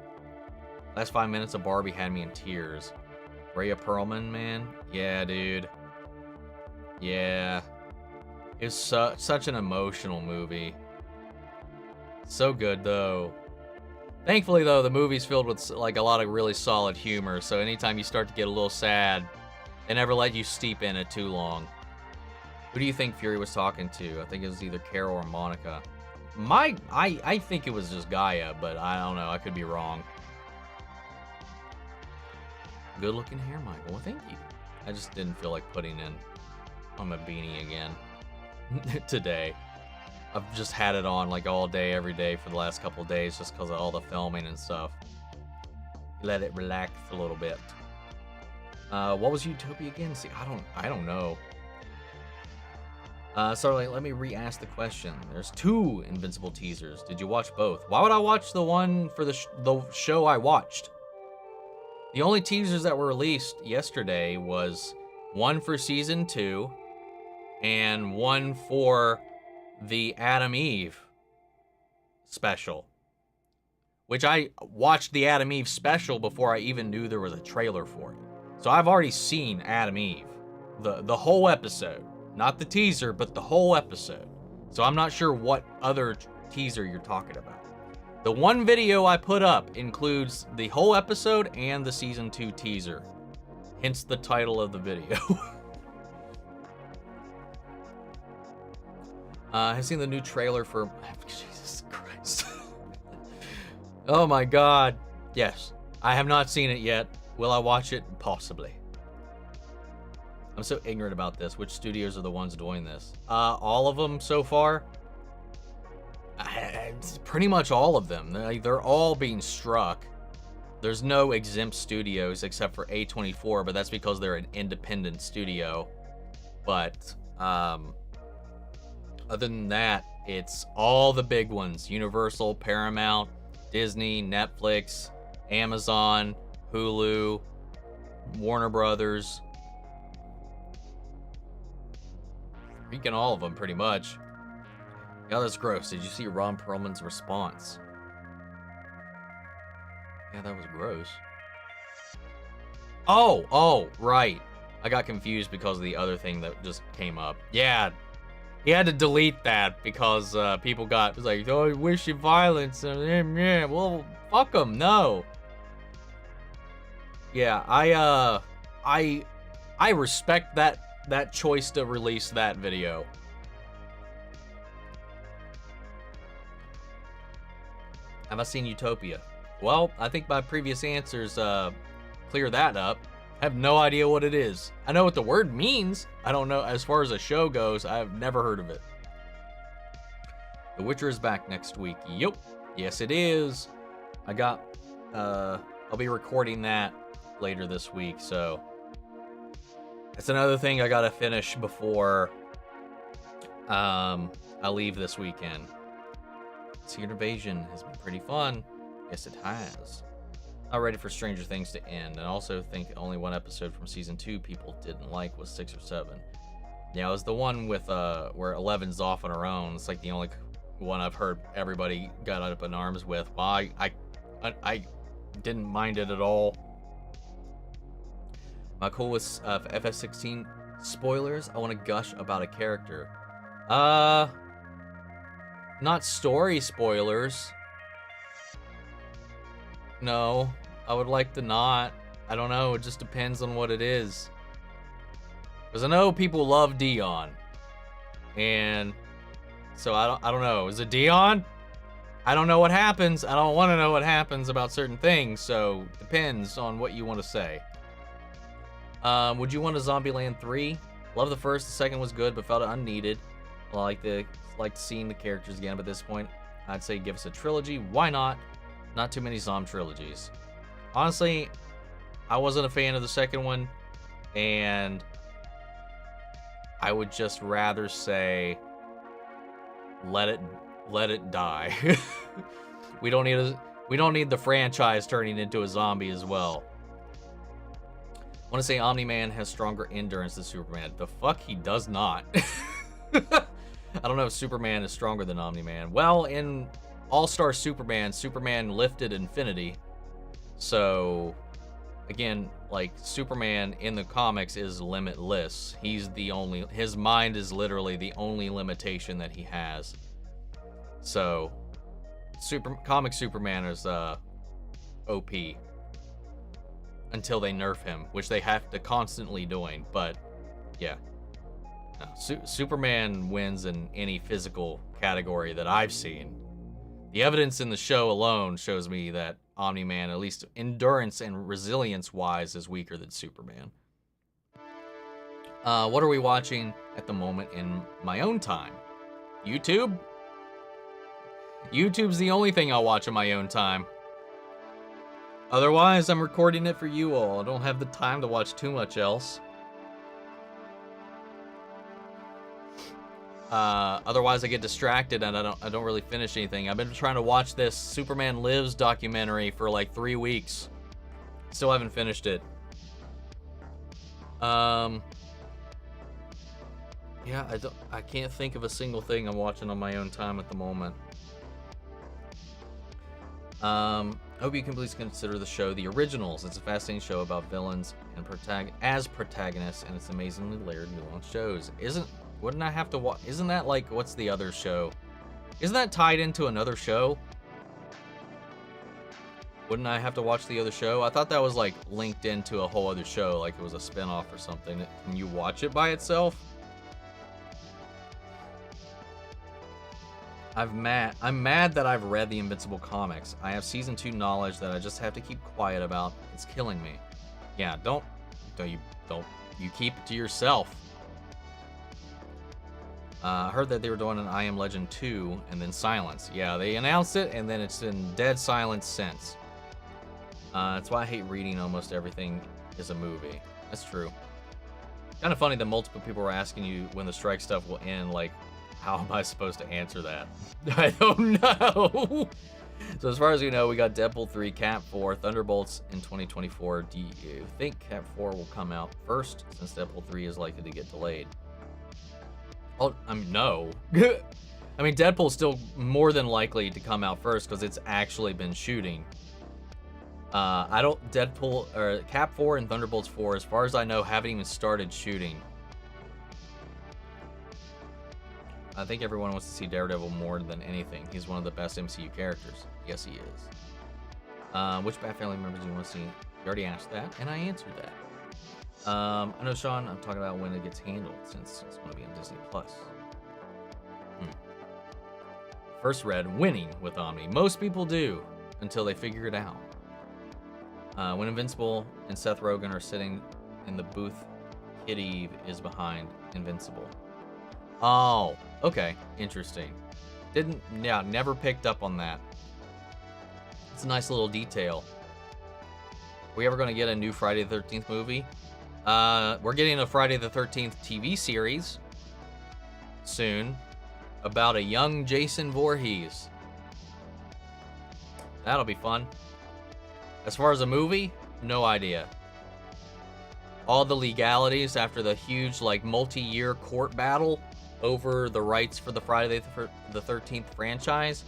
S1: Last 5 minutes of Barbie had me in tears. Rhea Perlman, man. Yeah, dude. Yeah. It's such an emotional movie. So good, though. Thankfully, though, the movie's filled with like a lot of really solid humor, so anytime you start to get a little sad, they never let you steep in it too long. Who do you think Fury was talking to? I think it was either Carol or Monica. I think it was just Gaia, but I don't know. I could be wrong. Good looking hair, Michael. Well, thank you. I just didn't feel like putting in on my beanie again today. I've just had it on like all day, every day for the last couple of days just because of all the filming and stuff. Let it relax a little bit. What was Utopia again? See, I don't know. So let me re-ask the question. There's 2 Invincible teasers. Did you watch both? Why would I watch the one for the show I watched? The only teasers that were released yesterday was one for season 2 and one for the Adam Eve special, which I watched the Adam Eve special before I even knew there was a trailer for it. So I've already seen Adam Eve, the whole episode, not the teaser, but the whole episode. So I'm not sure what other teaser you're talking about. The one video I put up includes the whole episode and the season 2 teaser, hence the title of the video. I've seen the new trailer for... Jesus Christ. Oh my god. Yes, I have not seen it yet. Will I watch it? Possibly. I'm so ignorant about this. Which studios are the ones doing this? All of them so far. Pretty much all of them. They're all being struck. There's no exempt studios except for A24, but that's because they're an independent studio. But other than that, it's all the big ones. Universal, Paramount, Disney, Netflix, Amazon, Hulu, Warner Brothers. Freaking all of them, pretty much. Yeah, that's gross. Did you see Ron Perlman's response? Yeah, that was gross. Oh, right. I got confused because of the other thing that just came up. Yeah, he had to delete that because people got, it was like, oh, wishy violence. Yeah, well, fuck them. No. Yeah, I respect that choice to release that video. Have I seen Utopia? Well, I think my previous answers clear that up. I have no idea what it is. I know what the word means. I don't know, as far as a show goes, I've never heard of it. The Witcher is back next week. Yup. Yes, it is. I'll be recording that later this week, so that's another thing I gotta finish before I leave this weekend. Secret Invasion has been pretty fun. Yes, it has. Not ready for Stranger Things to end, and also think only one episode from season 2 people didn't like was 6 or 7. Yeah, it was the one with where Eleven's off on her own. It's like the only one I've heard everybody got up in arms with. Well, I didn't mind it at all. My cool with FF16 spoilers. I want to gush about a character. Not story spoilers. No, I would like to not. I don't know, it just depends on what it is. Because I know people love Dion. And so I don't know. Is it Dion? I don't know what happens. I don't want to know what happens about certain things, so depends on what you want to say. Would you want a Zombieland 3? Love the first, the second was good, but felt unneeded. I like seeing the characters again, but at this point, I'd say give us a trilogy. Why not? Not too many Zom trilogies. Honestly, I wasn't a fan of the second one, and I would just rather say let it die. we don't need the franchise turning into a zombie as well. I want to say Omni-Man has stronger endurance than Superman. The fuck, he does not. I don't know if Superman is stronger than Omni-Man. Well, in All-Star Superman, Superman lifted infinity. So, again, like, Superman in the comics is limitless. His mind is literally the only limitation that he has. So, comic Superman is OP. Until they nerf him, which they have to constantly doing, but yeah. No, Superman wins in any physical category that I've seen. The evidence in the show alone shows me that Omni-Man, at least endurance and resilience-wise, is weaker than Superman. What are we watching at the moment in my own time? YouTube? YouTube's the only thing I'll watch in my own time. Otherwise, I'm recording it for you all. I don't have the time to watch too much else. Otherwise, I get distracted and I don't really finish anything. I've been trying to watch this Superman Lives documentary for like 3 weeks. Still haven't finished it. Yeah, I can't think of a single thing I'm watching on my own time at the moment. I hope you can please consider the show The Originals. It's a fascinating show about villains and protagonists, and it's amazingly layered, nuanced shows. Wouldn't I have to watch? Isn't that like, what's the other show? Isn't that tied into another show? Wouldn't I have to watch the other show? I thought that was like linked into a whole other show, like it was a spinoff or something. Can you watch it by itself? I'm mad that I've read the Invincible comics. I have season 2 knowledge that I just have to keep quiet about. It's killing me. Yeah, don't you keep it to yourself. I heard that they were doing an I Am Legend 2 and then silence. Yeah, they announced it and then it's been dead silence since. That's why I hate reading almost everything is a movie. That's true. Kind of funny that multiple people were asking you when the strike stuff will end, like, how am I supposed to answer that? I don't know. So as far as we know, we got Deadpool 3, Cap 4, Thunderbolts in 2024. Do you think Cap 4 will come out first, since Deadpool 3 is likely to get delayed? Oh, no. I mean, Deadpool's still more than likely to come out first because it's actually been shooting. Deadpool, or Cap 4 and Thunderbolts 4, as far as I know, haven't even started shooting. I think everyone wants to see Daredevil more than anything. He's one of the best MCU characters. Yes, he is. Which Bat family members do you want to see? You already asked that, and I answered that. I know, Sean, I'm talking about when it gets handled, since it's going to be on Disney+. First read, winning with Omni. Most people do, until they figure it out. When Invincible and Seth Rogen are sitting in the booth, Kid Eve is behind Invincible. Oh, okay, interesting. Never picked up on that. It's a nice little detail. Are we ever going to get a new Friday the 13th movie? We're getting a Friday the 13th TV series soon about a young Jason Voorhees. That'll be fun. As far as a movie, no idea. All the legalities after the huge, like, multi-year court battle over the rights for the Friday the 13th franchise,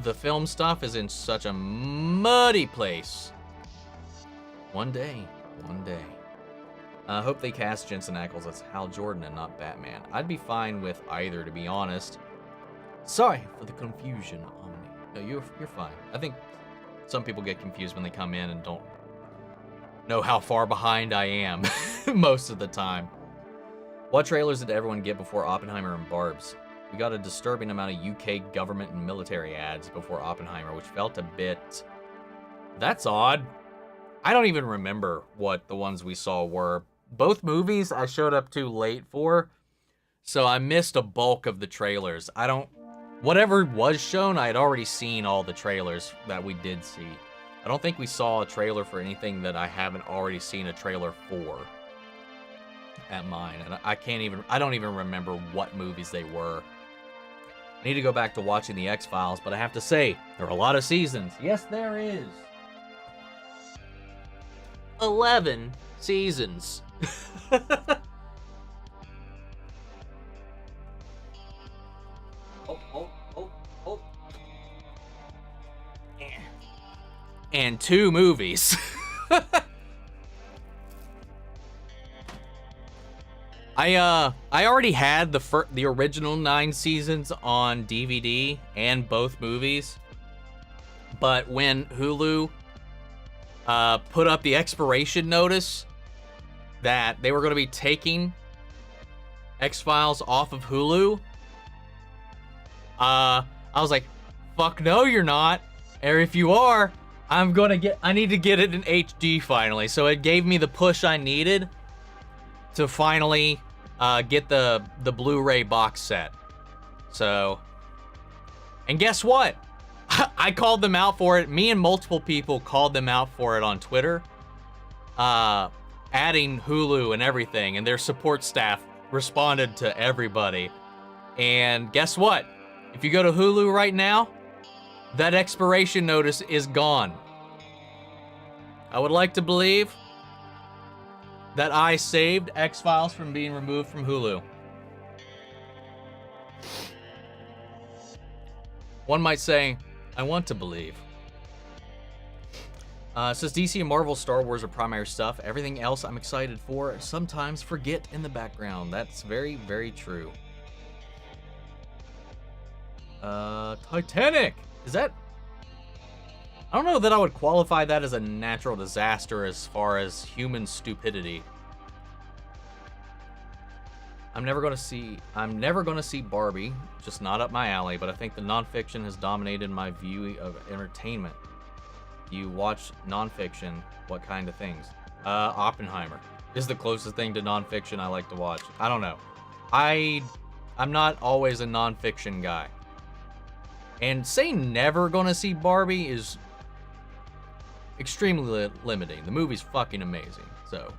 S1: the film stuff is in such a muddy place. One day. I hope they cast Jensen Ackles as Hal Jordan and not Batman. I'd be fine with either, to be honest. Sorry for the confusion, Omni. No, you're fine. I think some people get confused when they come in and don't know how far behind I am most of the time. What trailers did everyone get before Oppenheimer and Barbs? We got a disturbing amount of UK government and military ads before Oppenheimer, which felt a bit... That's odd. I don't even remember what the ones we saw were. Both movies I showed up too late for, so I missed a bulk of the trailers. Whatever was shown, I had already seen all the trailers that we did see. I don't think we saw a trailer for anything that I haven't already seen a trailer for at mine. And I don't even remember what movies they were. I need to go back to watching the X-Files, but I have to say, there are a lot of seasons. Yes, there is. 11 seasons. And 2 movies. I already had the original 9 seasons on DVD and both movies, but when Hulu put up the expiration notice that they were going to be taking X-Files off of Hulu, I was like, fuck no, you're not. Or if you are, I need to get it in HD finally. So it gave me the push I needed.
S2: to finally get the Blu-ray box set. So, and guess what? I called them out for it. Me and multiple people called them out for it on Twitter, adding Hulu and everything, and their support staff responded to everybody. And guess what? If you go to Hulu right now, that expiration notice is gone. I would like to believe that I saved X-Files from being removed from Hulu. One might say, I want to believe. It says DC and Marvel, Star Wars are primary stuff. Everything else I'm excited for, sometimes forget in the background. That's very, very true. Titanic! Is that... I don't know that I would qualify that as a natural disaster as far as human stupidity. I'm never gonna see Barbie, just not up my alley, but I think the nonfiction has dominated my view of entertainment. You watch nonfiction, what kind of things? Oppenheimer is the closest thing to nonfiction I like to watch. I don't know. I'm not always a nonfiction guy. And saying never gonna see Barbie is extremely limiting. The movie's fucking amazing, so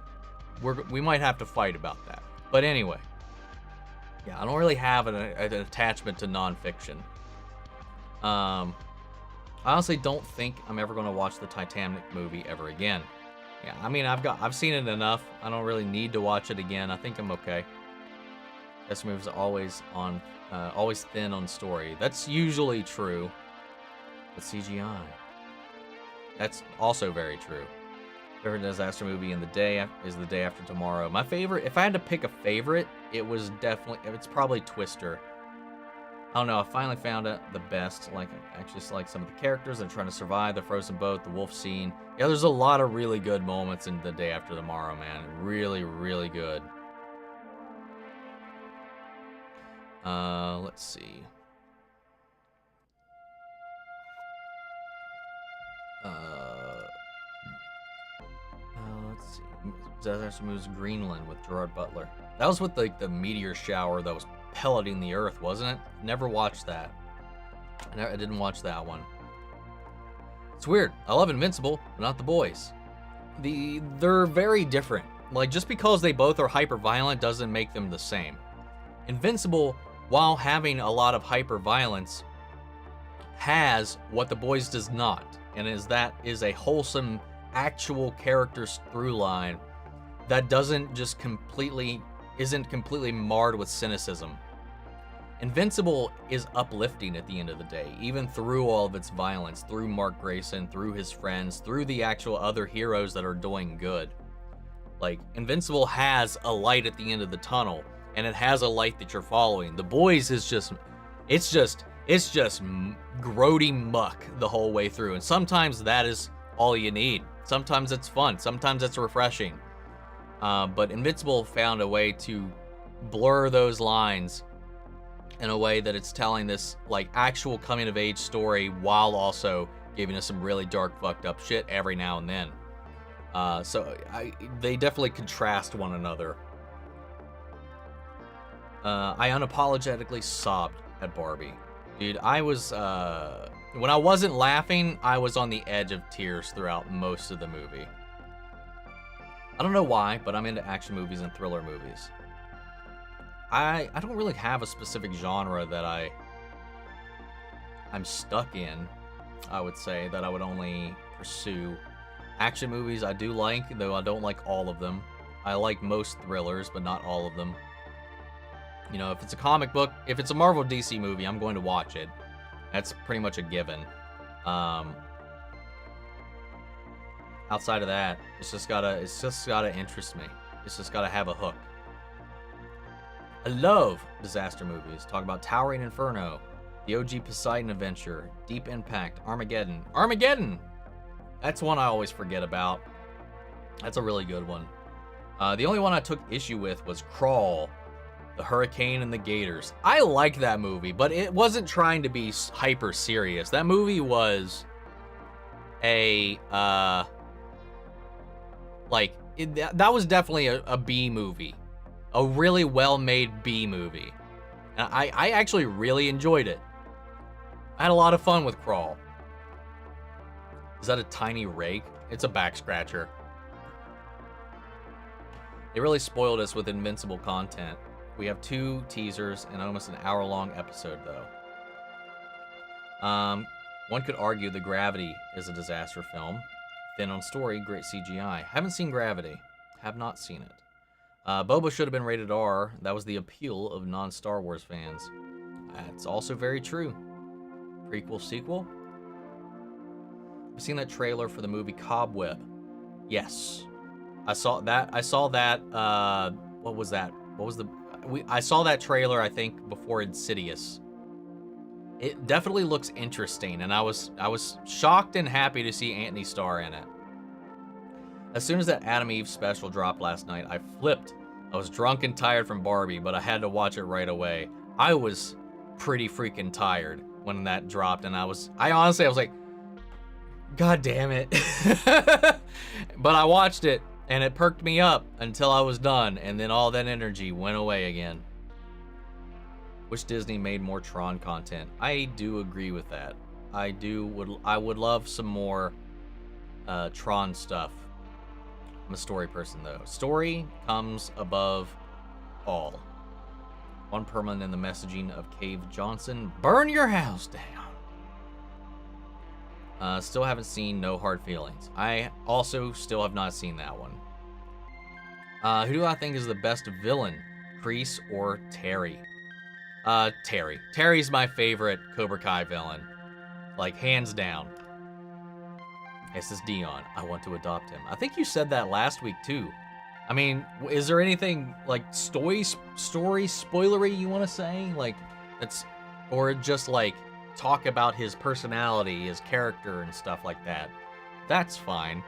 S2: we might have to fight about that. But anyway, yeah, I don't really have an attachment to nonfiction. I honestly don't think I'm ever going to watch the Titanic movie ever again. Yeah, I mean, I've seen it enough. I don't really need to watch it again. I think I'm okay. This movie's always thin on story. That's usually true. But CGI. That's also very true. Favorite disaster movie is The Day After Tomorrow. My favorite, if I had to pick a favorite, it's probably Twister. I don't know, I finally found it the best. I actually like some of the characters. They're trying to survive the frozen boat, the wolf scene. Yeah, there's a lot of really good moments in The Day After Tomorrow, man. Really, really good. Let's see. Let's see. Disaster Moves Greenland with Gerard Butler. That was with the meteor shower that was pelleting the earth, wasn't it? Never watched that. I didn't watch that one. It's weird. I love Invincible, but not The Boys. They're very different. Like, just because they both are hyper violent doesn't make them the same. Invincible, while having a lot of hyper violence, has what The Boys does not, and is a wholesome, actual character's through line that isn't completely marred with cynicism. Invincible is uplifting at the end of the day, even through all of its violence, through Mark Grayson, through his friends, through the actual other heroes that are doing good. Like, Invincible has a light at the end of the tunnel, and it has a light that you're following. The Boys is just grody muck the whole way through, and sometimes that is all you need. Sometimes it's fun, sometimes it's refreshing. But Invincible found a way to blur those lines in a way that it's telling this like actual coming of age story while also giving us some really dark, fucked up shit every now and then. So they definitely contrast one another. I unapologetically sobbed at Barbie. Dude, I was, when I wasn't laughing, I was on the edge of tears throughout most of the movie. I don't know why, but I'm into action movies and thriller movies. I don't really have a specific genre that I'm stuck in, I would say, that I would only pursue. Action movies I do like, though I don't like all of them. I like most thrillers, but not all of them. You know, if it's a comic book, if it's a Marvel DC movie, I'm going to watch it. That's pretty much a given. Outside of that, it's just gotta interest me. It's just gotta have a hook. I love disaster movies. Talk about Towering Inferno, the OG Poseidon Adventure, Deep Impact, Armageddon. Armageddon! That's one I always forget about. That's a really good one. The only one I took issue with was Crawl, The Hurricane and the Gators. I like that movie, but it wasn't trying to be hyper serious. That movie was that was definitely a B movie. A really well-made B movie. And I actually really enjoyed it. I had a lot of fun with Crawl. Is that a tiny rake? It's a back scratcher. They really spoiled us with Invincible content. We have 2 teasers and almost an hour-long episode, though. One could argue that Gravity is a disaster film. Thin on story, great CGI. Haven't seen Gravity. Have not seen it. Boba should have been rated R. That was the appeal of non-Star Wars fans. That's also very true. Prequel, sequel? I've seen that trailer for the movie Cobweb. Yes. I saw that. What was that? I saw that trailer, I think, before Insidious. It definitely looks interesting, and I was shocked and happy to see Anthony Starr in it. As soon as that Adam Eve special dropped last night, I flipped. I was drunk and tired from Barbie, but I had to watch it right away. I was pretty freaking tired when that dropped, and I honestly was like, God damn it. But I watched it, and it perked me up until I was done, and then all that energy went away again. Wish Disney made more Tron content. I do agree with that. I would love some more Tron stuff. I'm a story person, though. Story comes above all. One permanent in the messaging of Cave Johnson. Burn your house down. Still haven't seen No Hard Feelings. I also still have not seen that one. Who do I think is the best villain? Kreese or Terry? Terry. Terry's my favorite Cobra Kai villain. Like, hands down. This is Dion. I want to adopt him. I think you said that last week, too. I mean, is there anything, like, story spoilery you want to say? Like, or just, like, talk about his personality, his character, and stuff like that. That's fine.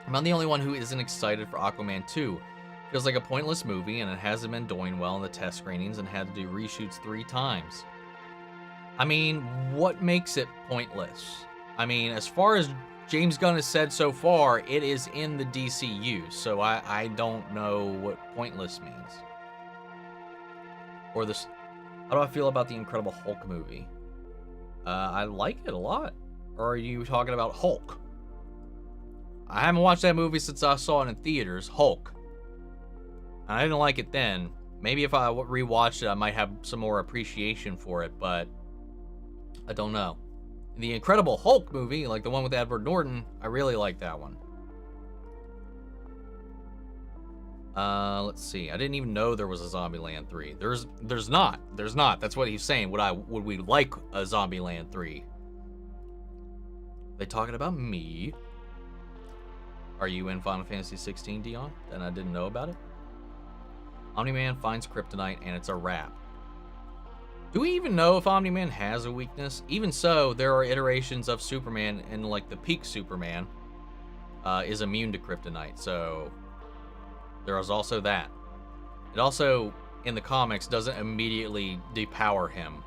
S2: I'm not the only one who isn't excited for Aquaman 2. Feels like a pointless movie, and it hasn't been doing well in the test screenings and had to do reshoots 3 times. I mean, what makes it pointless? I mean, as far as James Gunn has said so far, it is in the DCU, so I don't know what pointless means. Or this, how do I feel about the Incredible Hulk movie? I like it a lot. Or are you talking about Hulk? I haven't watched that movie since I saw it in theaters, Hulk. I didn't like it then. Maybe if I rewatched it, I might have some more appreciation for it, but I don't know. The Incredible Hulk movie, like the one with Edward Norton, I really like that one. Let's see. I didn't even know there was a Zombieland 3. There's not. That's what he's saying. Would we like a Zombieland 3? They talking about me? Are you in Final Fantasy 16, Dion? And I didn't know about it? Omni-Man finds kryptonite and it's a wrap. Do we even know if Omni-Man has a weakness? Even so, there are iterations of Superman, and like the peak Superman is immune to kryptonite, so there is also that. It also, in the comics, doesn't immediately depower him.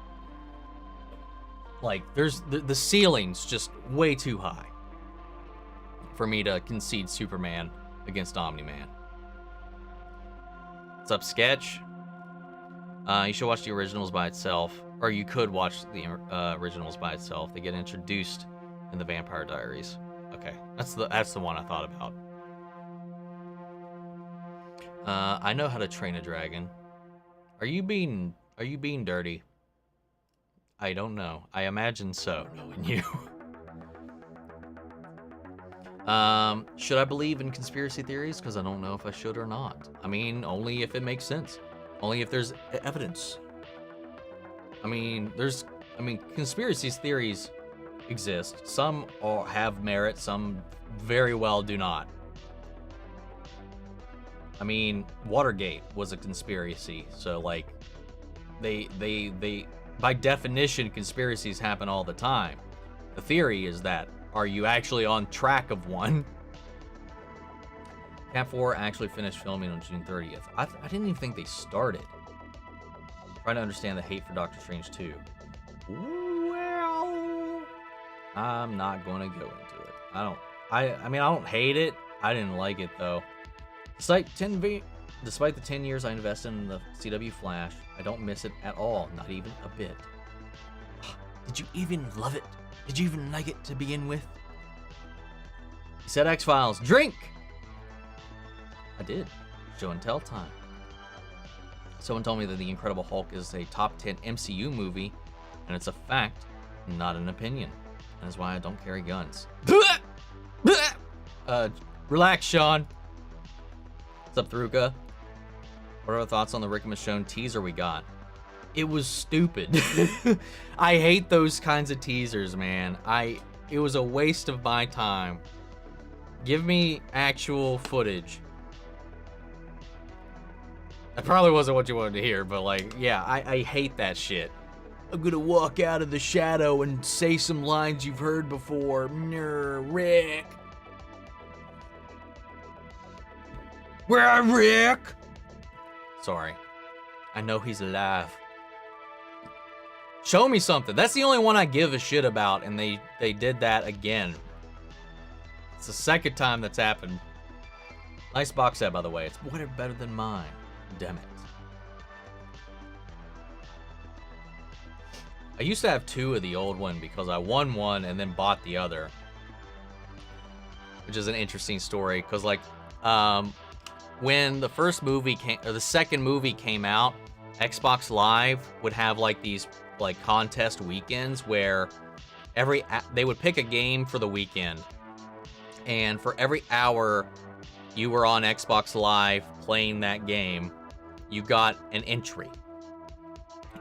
S2: Like, there's the ceiling's just way too high for me to concede Superman against Omni-Man. What's up, Sketch? You should watch the originals by itself, or you could watch the originals by itself. They get introduced in the Vampire Diaries. Okay, that's the one I thought about. I know how to train a dragon. Are you being dirty? I don't know. I imagine so, knowing you. Should I believe in conspiracy theories? Because I don't know if I should or not. I mean, only if it makes sense. Only if there's evidence. I mean, conspiracy theories exist. Some have merit, some very well do not. I mean, Watergate was a conspiracy, so like, they by definition, conspiracies happen all the time. The theory is that, are you actually on track of one? Cat 4 actually finished filming on June 30th. I didn't even think they started. Trying to understand the hate for Doctor Strange 2. Well, I'm not gonna go into it. I mean, I don't hate it. I didn't like it though. Site 10 Despite the 10 years I invested in the CW Flash, I don't miss it at all, not even a bit. Did you even love it? Did you even like it to begin with? He said X-Files, drink! I did. Show and tell time. Someone told me that The Incredible Hulk is a top 10 MCU movie, and it's a fact, not an opinion. That is why I don't carry guns. Relax, Sean. What's up, Thruka? What are our thoughts on the Rick and Michonne teaser we got? It was stupid. I hate those kinds of teasers, man. It was a waste of my time. Give me actual footage. That probably wasn't what you wanted to hear, but like, yeah, I hate that shit. I'm gonna walk out of the shadow and say some lines you've heard before. Rick. Where, Rick? Sorry. I know he's alive. Show me something. That's the only one I give a shit about, and they did that again. It's the second time that's happened. Nice box set, by the way. It's better than mine. Damn it. I used to have 2 of the old one because I won one and then bought the other. Which is an interesting story, because like, when the first movie came, or the second movie came out, Xbox Live would have like these like contest weekends where they would pick a game for the weekend, and for every hour you were on Xbox Live playing that game, you got an entry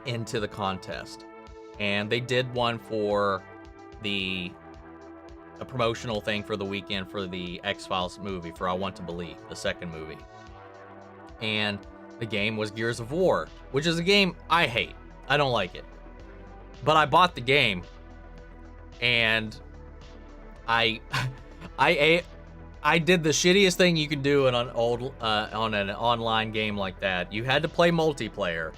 S2: into the contest. And they did one for a promotional thing for the weekend for the X-Files movie, for I Want to Believe, the second movie. And the game was Gears of War, which is a game I hate. I don't like it. But I bought the game, and I did the shittiest thing you can do on an online game like that. You had to play multiplayer.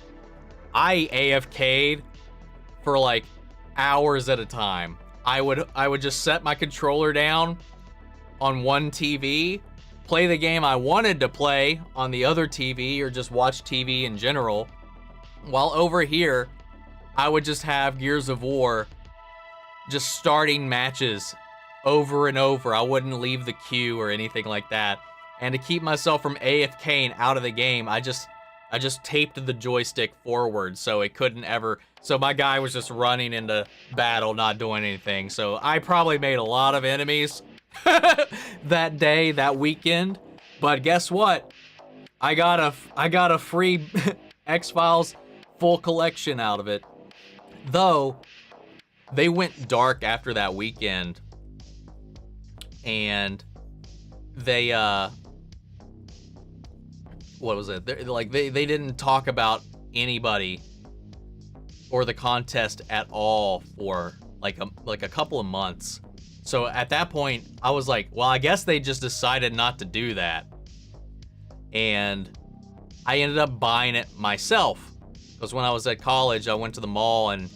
S2: I AFK'd for like hours at a time. I would just set my controller down on one TV, play the game I wanted to play on the other TV, or just watch TV in general, while over here I would just have Gears of War just starting matches over and over. I wouldn't leave the queue or anything like that. And to keep myself from AFKing out of the game, I just taped the joystick forward so it couldn't ever. So my guy was just running into battle, not doing anything. So I probably made a lot of enemies that day, that weekend. But guess what? I got a free X-Files full collection out of it. Though they went dark after that weekend, and they what was it? They didn't talk about anybody or the contest at all for like a couple of months. So at that point, I was like, well, I guess they just decided not to do that. And I ended up buying it myself, because when I was at college, I went to the mall and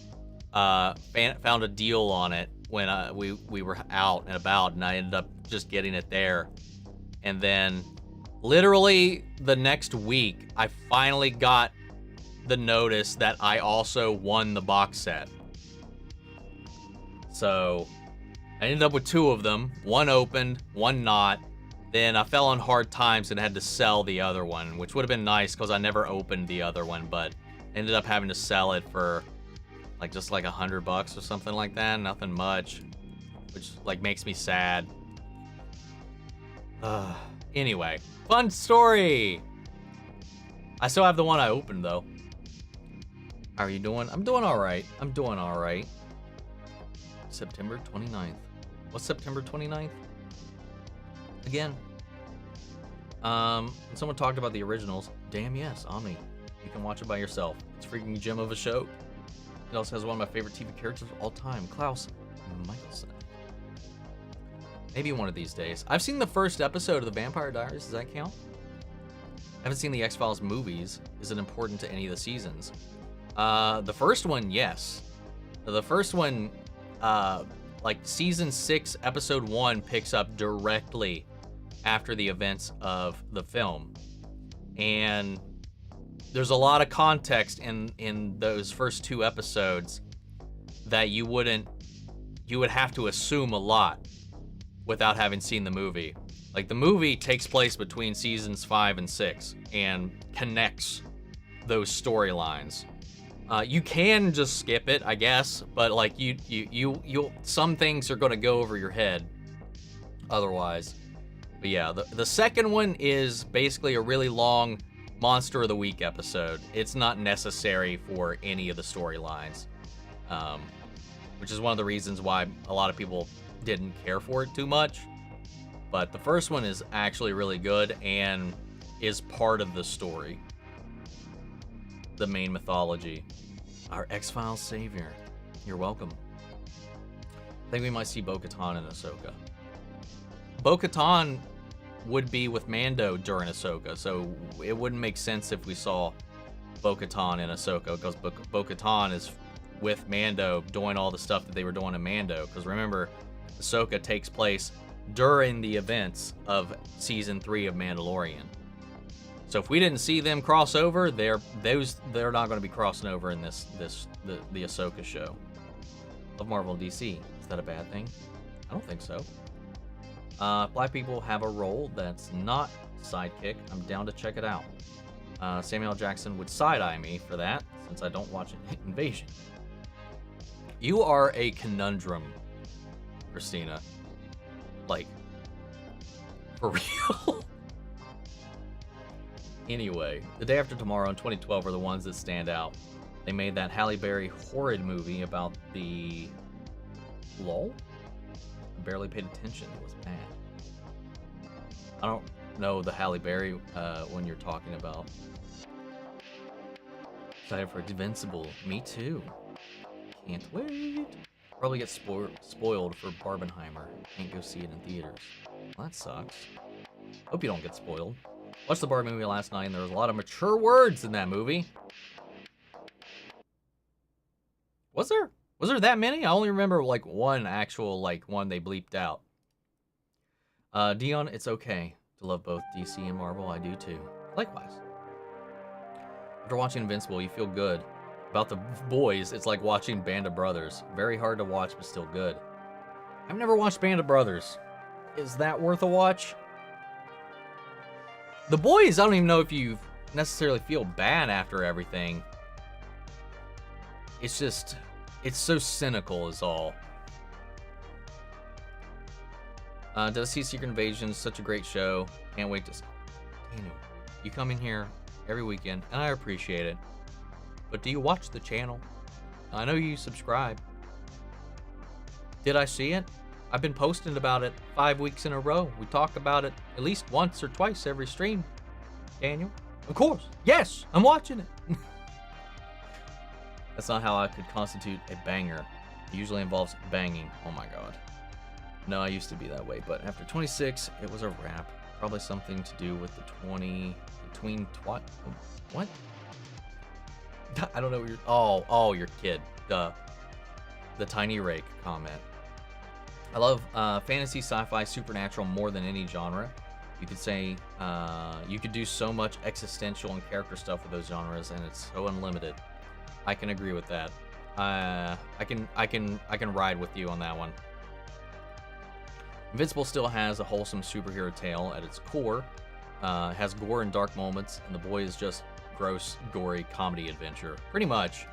S2: found a deal on it when we were out and about, and I ended up just getting it there. And then literally the next week, I finally got the notice that I also won the box set. So I ended up with 2 of them, one opened, one not. Then I fell on hard times and had to sell the other one, which would have been nice because I never opened the other one, but ended up having to sell it for like just like $100 or something like that. Nothing much, which like makes me sad. Anyway, fun story. I still have the one I opened though. How are you doing? I'm doing all right. I'm doing all right. September 29th. What's September 29th? Again. Someone talked about the originals. Damn yes, Omni. You can watch it by yourself. It's a freaking gem of a show. It also has one of my favorite TV characters of all time, Klaus Michelson. Maybe one of these days. I've seen the first episode of The Vampire Diaries. Does that count? I haven't seen the X-Files movies. Is it important to any of the seasons? The first one, yes. The first one, like season 6, episode 1 picks up directly after the events of the film. and there's a lot of context in those first 2 episodes that you would have to assume a lot without having seen the movie. Like, the movie takes place between seasons 5 and 6 and connects those storylines. You can just skip it, I guess, but like you some things are gonna go over your head otherwise. But yeah, the second one is basically a really long Monster of the Week episode. It's not necessary for any of the storylines, which is one of the reasons why a lot of people didn't care for it too much. But the first one is actually really good and is part of the story. The main mythology. Our X-Files savior. You're welcome. I think we might see Bo-Katan and Ahsoka. Bo-Katan would be with Mando during Ahsoka, so it wouldn't make sense if we saw Bo-Katan and Ahsoka, because Bo-Katan is with Mando doing all the stuff that they were doing in Mando. Because remember, Ahsoka takes place during the events of season 3 of Mandalorian. So if we didn't see them cross over, they're not going to be crossing over in the Ahsoka show. Love Marvel and DC. Is that a bad thing? I don't think so. Black people have a role that's not sidekick. I'm down to check it out. Samuel L. Jackson would side-eye me for that, since I don't watch Invasion. You are a conundrum, Christina. Like, for real? Anyway, The Day After Tomorrow and 2012 are the ones that stand out. They made that Halle Berry horrid movie about the... LOL? I barely paid attention. It was bad. I don't know the Halle Berry one you're talking about. Excited for Invincible. Me too. Can't wait. Probably get spoiled for Barbenheimer. Can't go see it in theaters. Well, that sucks. Hope you don't get spoiled. Watched the Barbie movie last night, and there was a lot of mature words in that movie. Was there? Was there that many? I only remember like one actual one they bleeped out. Dion, it's okay to love both DC and Marvel. I do too. Likewise. After watching Invincible, you feel good. About the boys, it's like watching Band of Brothers. Very hard to watch, but still good. I've never watched Band of Brothers. Is that worth a watch? The boys, I don't even know if you necessarily feel bad after everything. It's just, it's so cynical is all. Did I see Secret Invasion? Such a great show. Can't wait to... Daniel, you come in here every weekend, and I appreciate it. But do you watch the channel? I know you subscribe. Did I see it? I've been posting about it 5 weeks in a row. We talk about it at least once or twice every stream. Daniel? Of course. Yes, I'm watching it. That's not how I could constitute a banger. It usually involves banging. Oh my god. No, I used to be that way, but after 26, it was a wrap. Probably something to do with the 20... Between... What? What? I don't know what you're... Oh, your kid. Duh. The Tiny Rake comment. I love fantasy, sci-fi, supernatural more than any genre. You could say you could do so much existential and character stuff with those genres, and it's so unlimited. I can agree with that. I can ride with you on that one. Invincible still has a wholesome superhero tale at its core. Has gore and dark moments, and the boy is just gross, gory comedy adventure. Pretty much.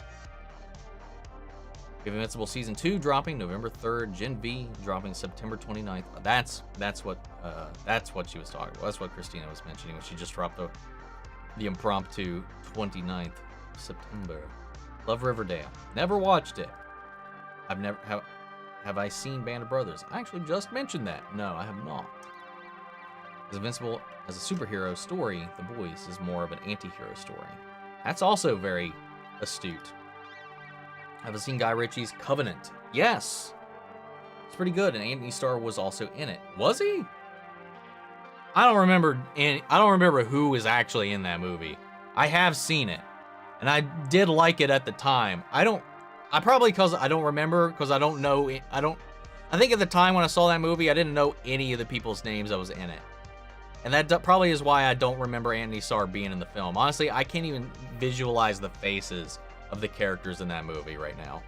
S2: We have Invincible Season 2 dropping November 3rd, Gen V dropping September 29th. That's what she was talking about. That's what Christina was mentioning when she just dropped the impromptu 29th of September. Love Riverdale. Never watched it. Have I seen Band of Brothers? I actually just mentioned that. No, I have not. As Invincible as a superhero story, The Boys is more of an anti-hero story. That's also very astute. Have you seen Guy Ritchie's Covenant? Yes! It's pretty good, and Anthony Starr was also in it. Was he? I don't remember who was actually in that movie. I have seen it, and I did like it at the time. Because I don't remember, because I don't know, I think at the time when I saw that movie, I didn't know any of the people's names that was in it. And that probably is why I don't remember Anthony Starr being in the film. Honestly, I can't even visualize the faces of the characters in that movie right now.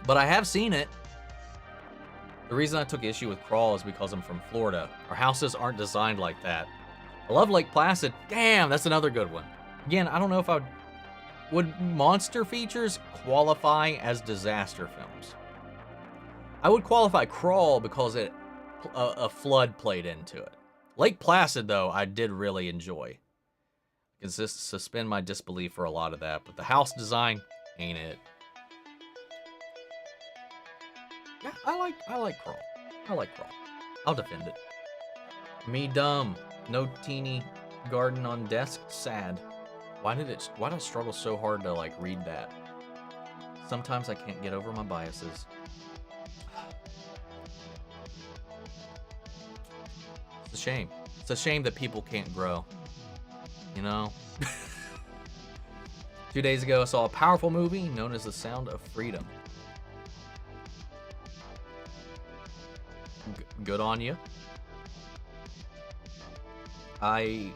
S2: But I have seen it. The reason I took issue with Crawl is because I'm from Florida. Our houses aren't designed like that. I love Lake Placid. Damn, that's another good one. Again, I don't know if I would monster features qualify as disaster films. I would qualify Crawl because a flood played into it. Lake Placid, though, I did really enjoy. I can suspend my disbelief for a lot of that, but the house design ain't it. Yeah, I like Crawl. I like Crawl. I'll defend it. Me dumb. No teeny garden on desk. Sad. Why did I struggle so hard to like read that? Sometimes I can't get over my biases. It's a shame. It's a shame that people can't grow. You know? 2 days ago, I saw a powerful movie known as The Sound of Freedom. Good on you. I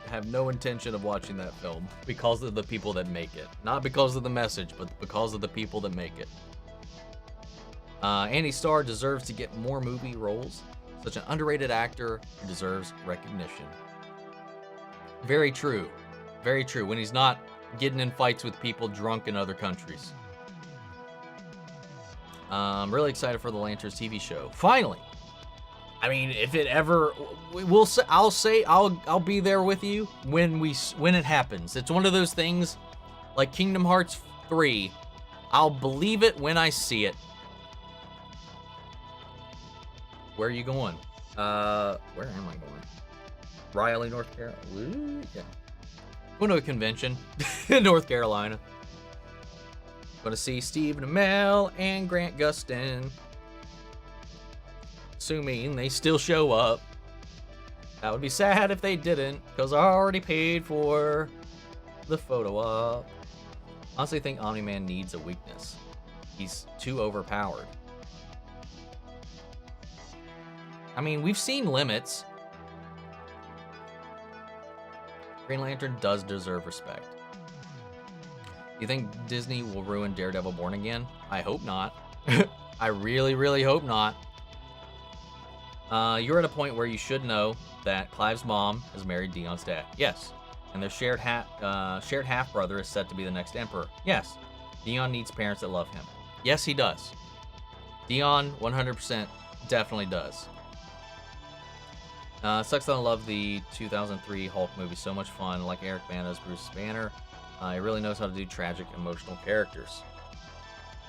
S2: have no intention of watching that film because of the people that make it. Not because of the message, but because of the people that make it. Andy Starr deserves to get more movie roles. Such an underrated actor who deserves recognition. Very true. Very true. When he's not getting in fights with people drunk in other countries. I'm really excited for the Lanterns TV show. Finally! I mean, if it ever, I'll be there with you when it happens. It's one of those things, like Kingdom Hearts 3. I'll believe it when I see it. Where are you going? Where am I going? Raleigh, North Carolina. Yeah. Going to a convention in North Carolina. Going to see Stephen Amell and Grant Gustin. Assuming they still show up. That would be sad if they didn't, because I already paid for the photo op. Honestly, think Omni-Man needs a weakness. He's too overpowered. I mean, we've seen limits. Green Lantern does deserve respect. You think Disney will ruin Daredevil Born Again? I hope not. I really, really hope not. You're at a point where you should know that Clive's mom has married Dion's dad. Yes. And their shared half-brother is set to be the next emperor. Yes. Dion needs parents that love him. Yes, he does. Dion, 100%, definitely does. Sucks that I love the 2003 Hulk movie. So much fun. Like Eric Bana's Bruce Banner. He really knows how to do tragic, emotional characters.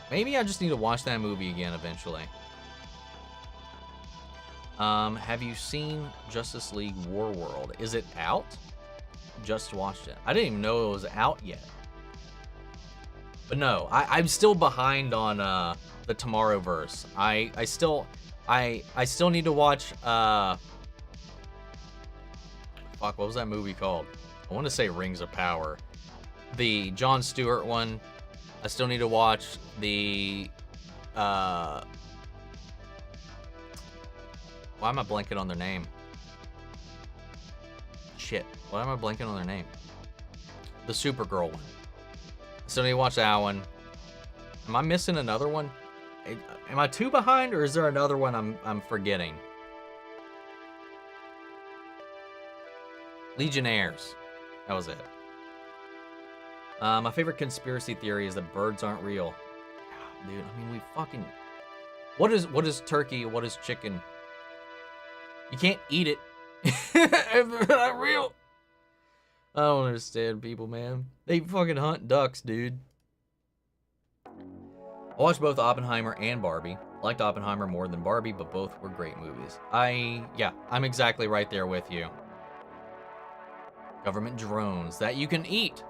S2: Maybe I just need to watch that movie again eventually. Have you seen Justice League War World? Is it out? Just watched it. I didn't even know it was out yet. But no, I'm still behind on the Tomorrowverse. I still need to watch fuck, what was that movie called? I want to say Rings of Power. The Jon Stewart one. I still need to watch the why am I blanking on their name? Shit. Why am I blanking on their name? The Supergirl one. Still need to watch that one. Am I missing another one? Am I too behind, or is there another one I'm forgetting? Legionnaires. That was it. My favorite conspiracy theory is that birds aren't real. Dude, I mean, we fucking... What is turkey? What is chicken? You can't eat it. If they're not real. I don't understand people, man. They fucking hunt ducks, dude. I watched both Oppenheimer and Barbie. Liked Oppenheimer more than Barbie, but both were great movies. I'm exactly right there with you. Government drones that you can eat,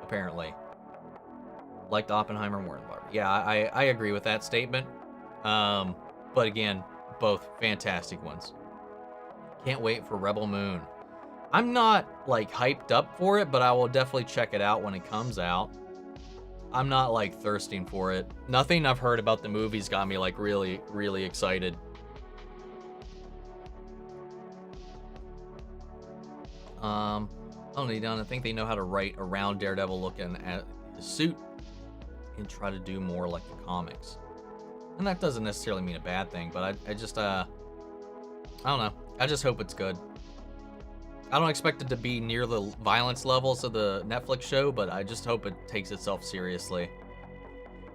S2: apparently. Liked Oppenheimer more than Barbie. Yeah, I agree with that statement. But again, both fantastic ones. Can't wait for Rebel Moon. I'm not, like, hyped up for it, but I will definitely check it out when it comes out. I'm not, like, thirsting for it. Nothing I've heard about the movies got me, like, really, really excited. Only done. I think they know how to write around Daredevil looking at his suit and try to do more like the comics. And that doesn't necessarily mean a bad thing, but I just, I don't know. I just hope it's good. I don't expect it to be near the violence levels of the Netflix show, but I just hope it takes itself seriously.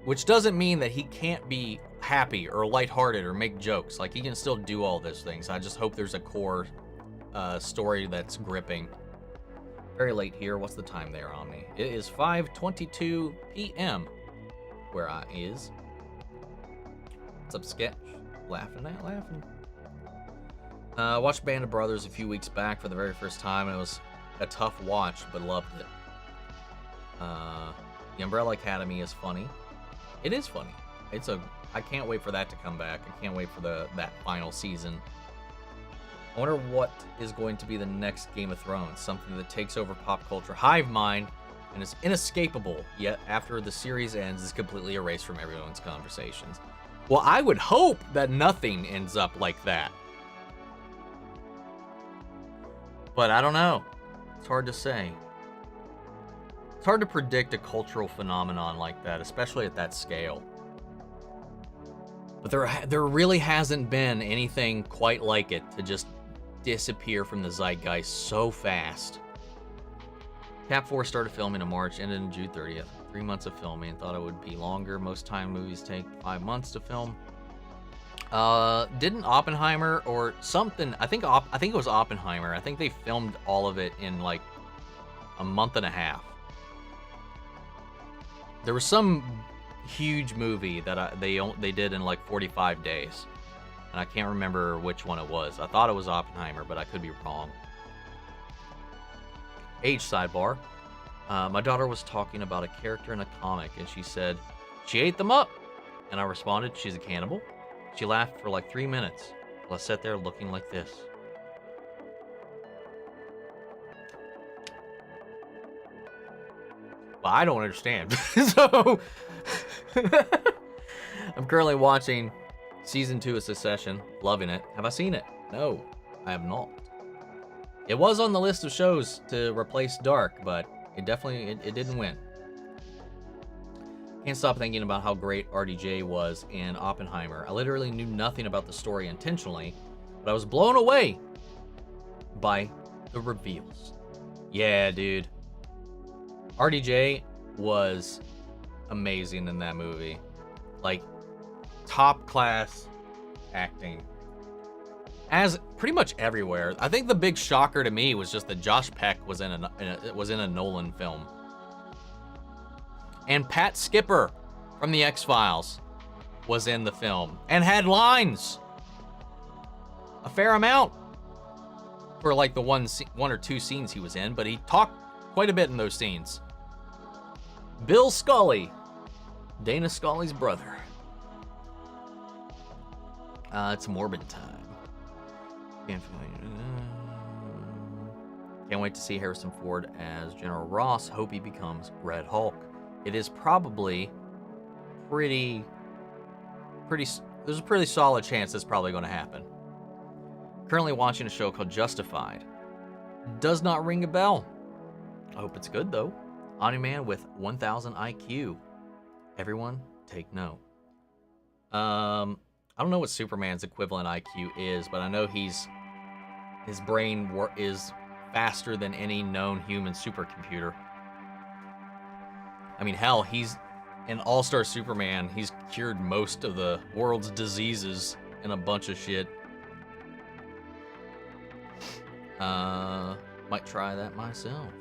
S2: Which doesn't mean that he can't be happy or lighthearted or make jokes. Like, he can still do all those things. I just hope there's a core story that's gripping. Very late here. What's the time there on me? It is 5:22 p.m. where I is. What's up, Sketch? Laughing. Watched Band of Brothers a few weeks back for the very first time, and it was a tough watch, but loved it. The Umbrella Academy is funny. It is funny. I can't wait for that to come back. I can't wait for that final season. I wonder what is going to be the next Game of Thrones, something that takes over pop culture hive mind and is inescapable, yet after the series ends is completely erased from everyone's conversations. Well, I would hope that nothing ends up like that. But I don't know. It's hard to say. It's hard to predict a cultural phenomenon like that, especially at that scale. But there really hasn't been anything quite like it to just disappear from the zeitgeist so fast. Cap 4 started filming in March, ended in June 30th. 3 months of filming. Thought it would be longer. Most time movies take 5 months to film. Didn't Oppenheimer or something? I think it was Oppenheimer. I think they filmed all of it in like a month and a half. There was some huge movie that they did in like 45 days, and I can't remember which one it was. I thought it was Oppenheimer, but I could be wrong. Age sidebar. My daughter was talking about a character in a comic, and she said she ate them up, and I responded, "She's a cannibal." She laughed for like 3 minutes while I sat there looking like this. Well, I don't understand. So, I'm currently watching season 2 of Succession. Loving it. Have I seen it? No, I have not. It was on the list of shows to replace Dark, but it definitely it didn't win. Can't stop thinking about how great RDJ was in Oppenheimer. I literally knew nothing about the story intentionally, but I was blown away by the reveals. Yeah, dude. RDJ was amazing in that movie. Like, top class acting. As pretty much everywhere. I think the big shocker to me was just that Josh Peck was in a Nolan film. And Pat Skipper from the X-Files was in the film and had lines. A fair amount for like the one or two scenes he was in, but he talked quite a bit in those scenes. Bill Scully, Dana Scully's brother. It's morbid time. Can't wait to see Harrison Ford as General Ross. Hope he becomes Red Hulk. It is probably there's a pretty solid chance that's probably going to happen. Currently watching a show called Justified. Does not ring a bell. I hope it's good though. Omn1 with 1000 IQ. Everyone take note. I don't know what Superman's equivalent IQ is, but I know his brain is faster than any known human supercomputer. I mean, hell, he's an all-star Superman. He's cured most of the world's diseases and a bunch of shit. Might try that myself.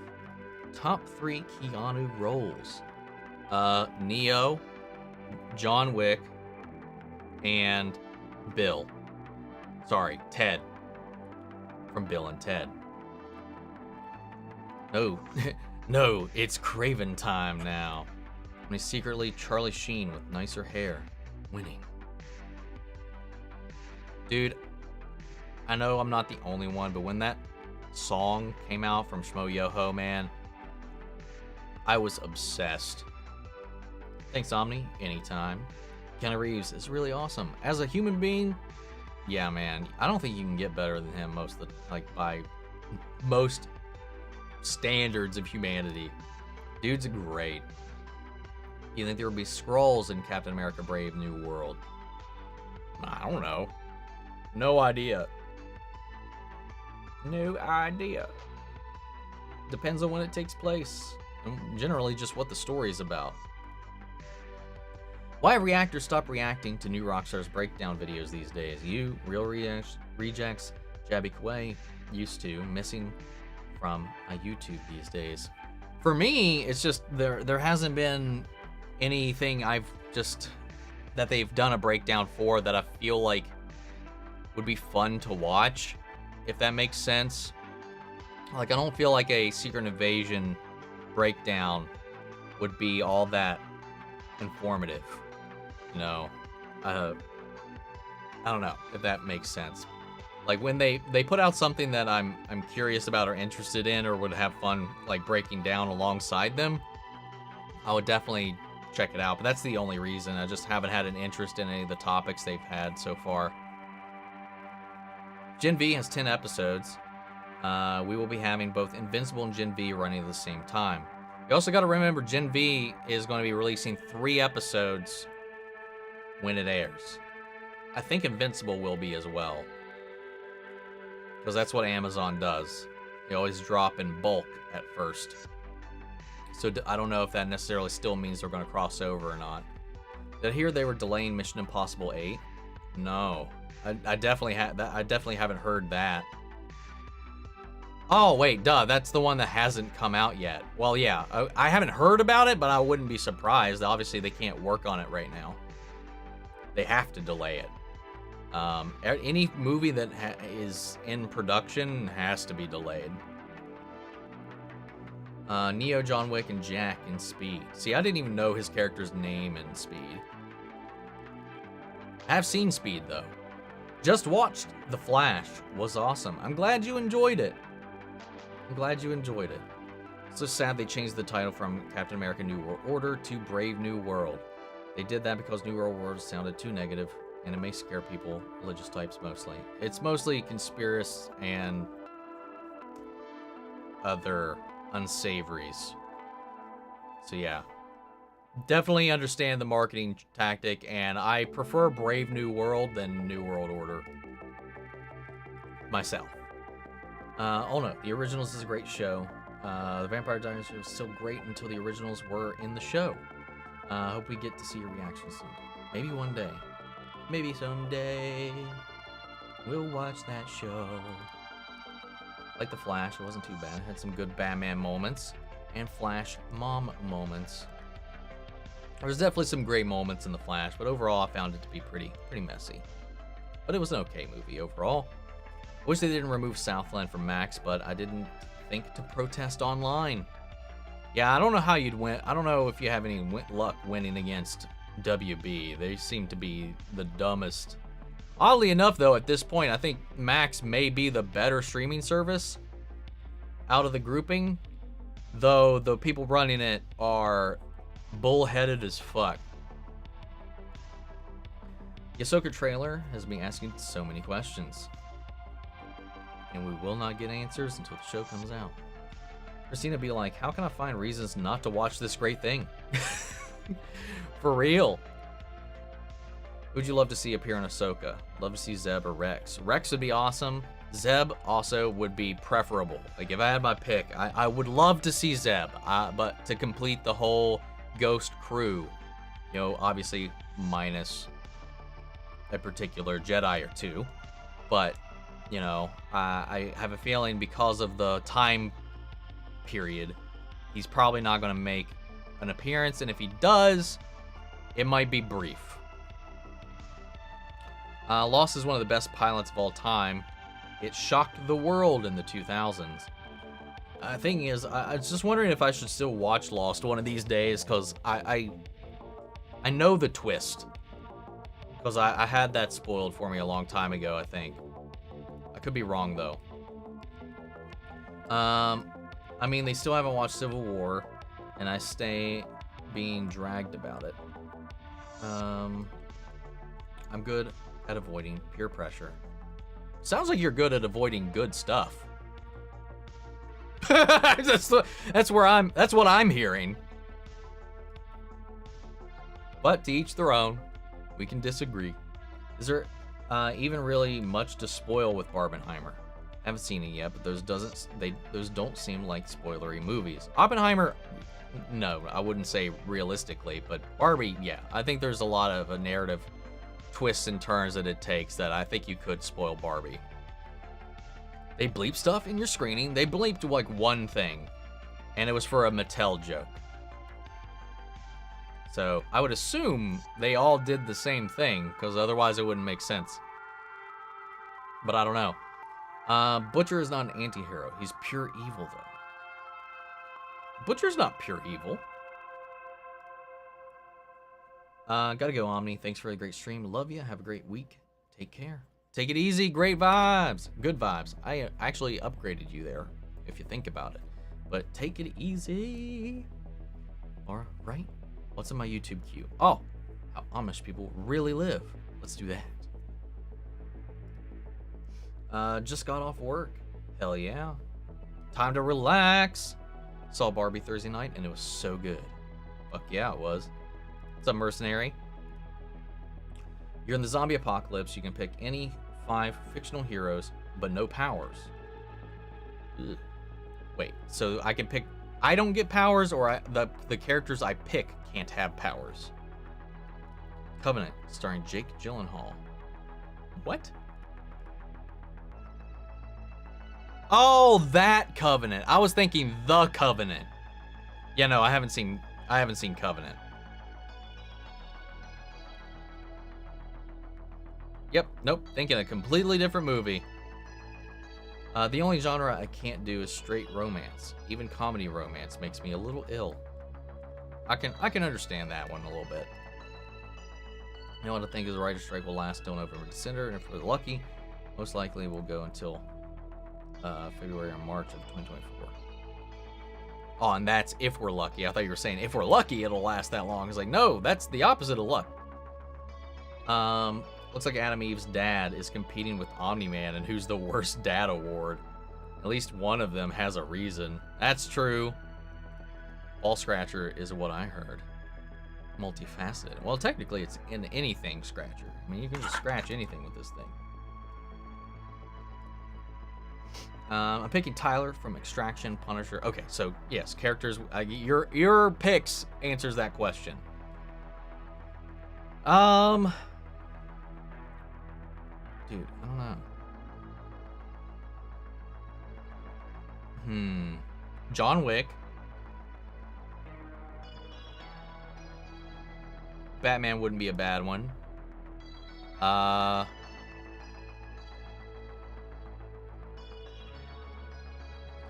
S2: Top 3 Keanu roles. Neo, John Wick, and Bill. Sorry, Ted. From Bill and Ted. No. No, it's Craven time now. When he's secretly Charlie Sheen with nicer hair, winning. Dude, I know I'm not the only one, but when that song came out from Shmo Yoho, man, I was obsessed. Thanks, Omni. Anytime. Keanu Reeves is really awesome. As a human being, yeah, man, I don't think you can get better than him by most standards of humanity. Dude's great. You think there would be Skrulls in Captain America Brave New World? I don't know. No idea. No idea. Depends on when it takes place. And generally just what the story is about. Why have reactors stopped reacting to new Rockstar's breakdown videos these days? You, Real Rejects, Jabby Kway, used to, missing from a YouTube these days. For me, it's just there hasn't been anything that they've done a breakdown for that I feel like would be fun to watch, if that makes sense. Like, I don't feel like a Secret Invasion breakdown would be all that informative. You know, I don't know if that makes sense. Like, when they put out something that I'm curious about or interested in or would have fun like breaking down alongside them, I would definitely check it out. But that's the only reason. I just haven't had an interest in any of the topics they've had so far. Gen V has 10 episodes. We will be having both Invincible and Gen V running at the same time. You also got to remember Gen V is going to be releasing 3 episodes when it airs. I think Invincible will be as well, because that's what Amazon does. They always drop in bulk at first. So I don't know if that necessarily still means they're going to cross over or not. Did I hear they were delaying Mission Impossible 8? No. I definitely haven't heard that. Oh, wait, duh, that's the one that hasn't come out yet. Well, yeah, I haven't heard about it, but I wouldn't be surprised. Obviously, they can't work on it right now. They have to delay it. Any movie that is in production has to be delayed. Neo, John Wick, and Jack in Speed. See, I didn't even know his character's name in Speed. I have seen Speed, though. Just watched The Flash. Was awesome. I'm glad you enjoyed it. I'm glad you enjoyed it. It's so sad they changed the title from Captain America New World Order to Brave New World. They did that because New World Order sounded too negative, and it may scare people, religious types mostly. It's mostly conspiracists and other unsavories. So yeah, definitely understand the marketing tactic, and I prefer Brave New World than New World Order myself. Oh no, the Originals is a great show. The Vampire Diaries was still great until the Originals were in the show. Hope we get to see your reactions soon. Maybe one day. Maybe someday we'll watch that show. Like The Flash, it wasn't too bad. It had some good Batman moments and Flash mom moments. There was definitely some great moments in The Flash, but overall I found it to be pretty messy. But it was an okay movie overall. I wish they didn't remove Southland from Max, but I didn't think to protest online. Yeah, I don't know how you'd win. I don't know if you have any luck winning against WB. They seem to be the dumbest. Oddly enough, though, at this point, I think Max may be the better streaming service out of the grouping, though the people running it are bullheaded as fuck. Ahsoka trailer has been asking so many questions, and we will not get answers until the show comes out. Christina be like, how can I find reasons not to watch this great thing? For real. Who'd you love to see appear in Ahsoka? Love to see Zeb or Rex. Rex would be awesome. Zeb also would be preferable. Like, if I had my pick, I would love to see Zeb, but to complete the whole Ghost crew, you know, obviously minus a particular Jedi or two, but, you know, I have a feeling because of the time period, he's probably not going to make an appearance, and if he does, it might be brief. Lost is one of the best pilots of all time. It shocked the world in the 2000s. Thing is, I was just wondering if I should still watch Lost one of these days, because I know the twist. Because I had that spoiled for me a long time ago, I think. I could be wrong, though. I mean, they still haven't watched Civil War, and I stay being dragged about it. I'm good at avoiding peer pressure. Sounds like you're good at avoiding good stuff. That's what I'm hearing. But to each their own. We can disagree. Is there even really much to spoil with Barbenheimer? I haven't seen it yet, but those don't seem like spoilery movies. Oppenheimer, no, I wouldn't say realistically, but Barbie, yeah. I think there's a lot of narrative twists and turns that it takes that I think you could spoil Barbie. They bleep stuff in your screening. They bleeped like one thing, and it was for a Mattel joke. So I would assume they all did the same thing, because otherwise it wouldn't make sense. But I don't know. Butcher is not an anti-hero. He's pure evil, though. Butcher's not pure evil. Gotta go, Omni. Thanks for a great stream. Love you. Have a great week. Take care. Take it easy. Great vibes. Good vibes. I actually upgraded you there, if you think about it. But take it easy. All right. What's in my YouTube queue? Oh, how Amish people really live. Let's do that. Just got off work. Hell yeah. Time to relax. Saw Barbie Thursday night and it was so good. Fuck yeah, it was. What's up, mercenary? You're in the zombie apocalypse. You can pick any 5 fictional heroes, but no powers. Ugh. Wait, so I can pick... I don't get powers, or the characters I pick can't have powers. Covenant, starring Jake Gyllenhaal. What? Oh, that Covenant. I was thinking The Covenant. Yeah, no, I haven't seen Covenant. Yep, nope, thinking a completely different movie. The only genre I can't do is straight romance. Even comedy romance makes me a little ill. I can understand that one a little bit. You know what I think is the writer's strike will last till November, December, and if we're lucky, most likely will go until February or March of 2024. Oh, and that's if we're lucky. I thought you were saying if we're lucky, it'll last that long. It's like, no, that's the opposite of luck. Looks like Adam Eve's dad is competing with Omni-Man and who's the worst dad award. At least one of them has a reason. That's true. Ball Scratcher is what I heard. Multifaceted. Well, technically it's in anything Scratcher. I mean, you can just scratch anything with this thing. I'm picking Tyler from Extraction, Punisher. Okay, so yes, characters. Your picks answers that question. Dude, I don't know. John Wick. Batman wouldn't be a bad one.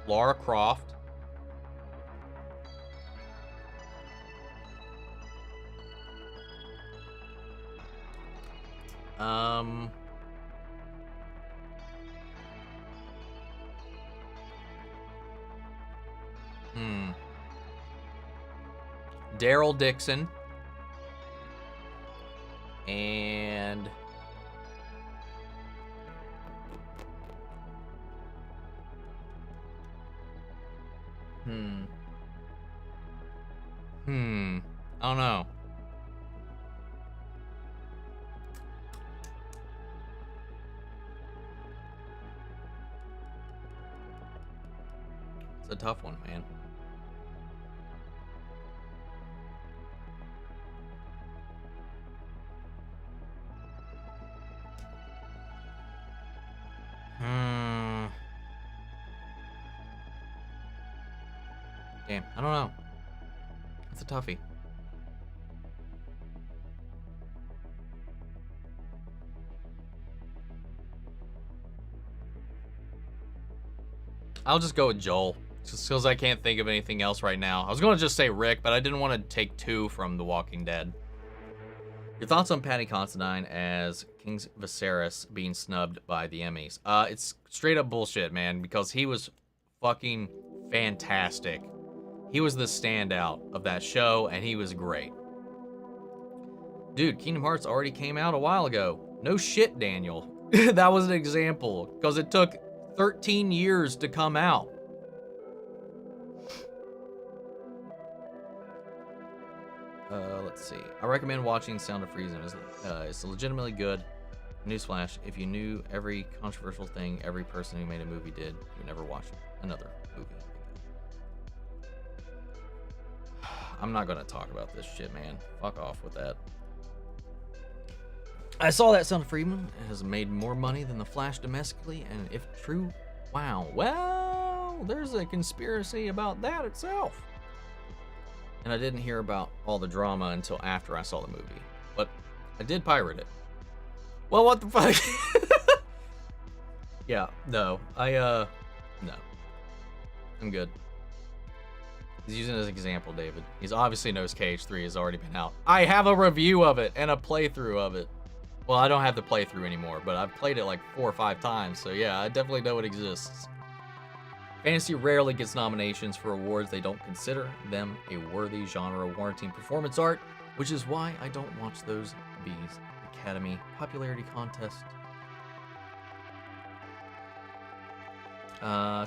S2: Lara Croft. Daryl Dixon. And I don't know. It's a tough one, man. Damn, I don't know. It's a toughie. I'll just go with Joel, just because I can't think of anything else right now. I was going to just say Rick, but I didn't want to take 2 from The Walking Dead. Your thoughts on Patty Considine as King Viserys being snubbed by the Emmys? It's straight up bullshit, man, because he was fucking fantastic. He was the standout of that show, and he was great. Dude, Kingdom Hearts already came out a while ago. No shit, Daniel. That was an example, because it took 13 years to come out. Let's see. I recommend watching Sound of Freezing. It's legitimately good. Newsflash, if you knew every controversial thing every person who made a movie did, you would never watch another movie. I'm not gonna talk about this shit, man. Fuck off with that. I saw that Sound of Freeman has made more money than The Flash domestically, and if true, wow. Well, there's a conspiracy about that itself. And I didn't hear about all the drama until after I saw the movie. But I did pirate it. Well, what the fuck? Yeah, no. No. I'm good. He's using it as an example, David. He's obviously knows KH3 has already been out. I have a review of it and a playthrough of it. Well, I don't have the playthrough anymore, but I've played it like 4 or 5 times, so yeah, I definitely know it exists. Fantasy rarely gets nominations for awards they don't consider them a worthy genre warranting performance art, which is why I don't watch those B's Academy popularity contest.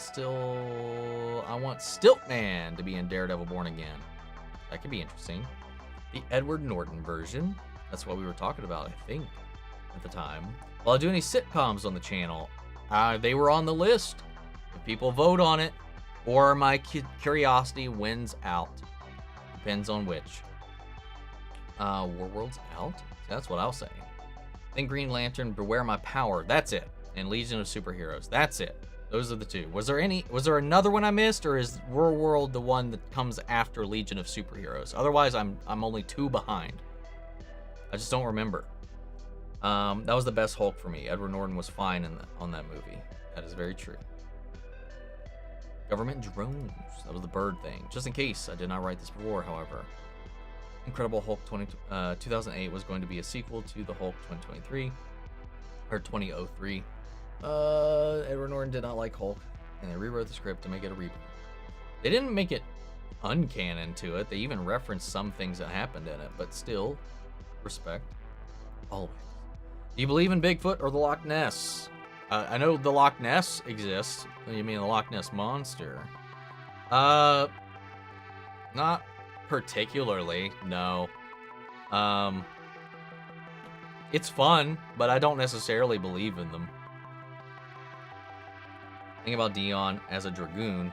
S2: Still, I want Stiltman to be in Daredevil Born Again. That could be interesting. The Edward Norton version. That's what we were talking about, I think, at the time. Will I do any sitcoms on the channel? They were on the list. If people vote on it, or my curiosity wins out. Depends on which. Warworld's out? That's what I'll say. Then Green Lantern, Beware My Power. That's it. And Legion of Superheroes. That's it. Those are the 2. Was there another one I missed, or is Warworld the one that comes after Legion of Superheroes? Otherwise, I'm only 2 behind. I just don't remember. That was the best Hulk for me. Edward Norton was fine on that movie. That is very true. Government drones. That was the bird thing. Just in case, I did not write this before, however. Incredible Hulk 2008 was going to be a sequel to the Hulk 2023, or 2003. Edward Norton did not like Hulk, and they rewrote the script to make it a reboot. They didn't make it uncanon to it. They even referenced some things that happened in it, but still, respect. Always. Do you believe in Bigfoot or the Loch Ness? I know the Loch Ness exists. You mean the Loch Ness Monster? Not particularly, no. It's fun, but I don't necessarily believe in them. Thing about Dion as a Dragoon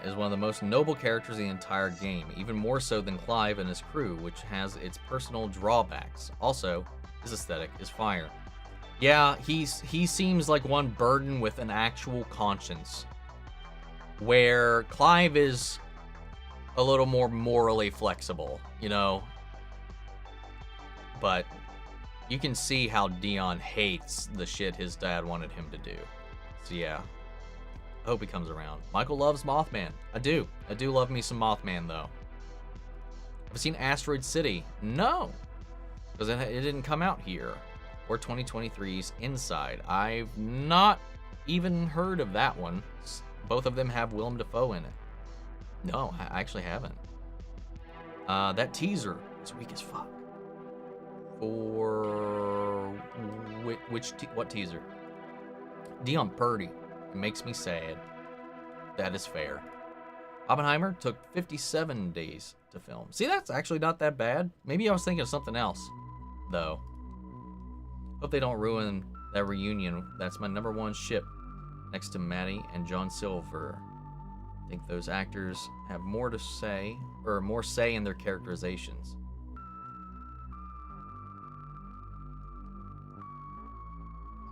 S2: is one of the most noble characters in the entire game, even more so than Clive and his crew, which has its personal drawbacks. Also, his aesthetic is fire. Yeah, he seems like one burdened with an actual conscience, where Clive is a little more morally flexible, you know? But you can see how Dion hates the shit his dad wanted him to do. So yeah, I hope he comes around. Michael loves Mothman. I do love me some Mothman, though. Have you seen Asteroid City? No, because it didn't come out here. Or 2023's Inside. I've not even heard of that one. Both of them have Willem Dafoe in it. No, I actually haven't. That teaser is weak as fuck. For what teaser? Dion Purdy. It makes me sad. That is fair. Oppenheimer took 57 days to film. See, that's actually not that bad. Maybe I was thinking of something else, though. Hope they don't ruin that reunion. That's my #1 ship, next to Maddie and John Silver. I think those actors have more to say, or more say in their characterizations.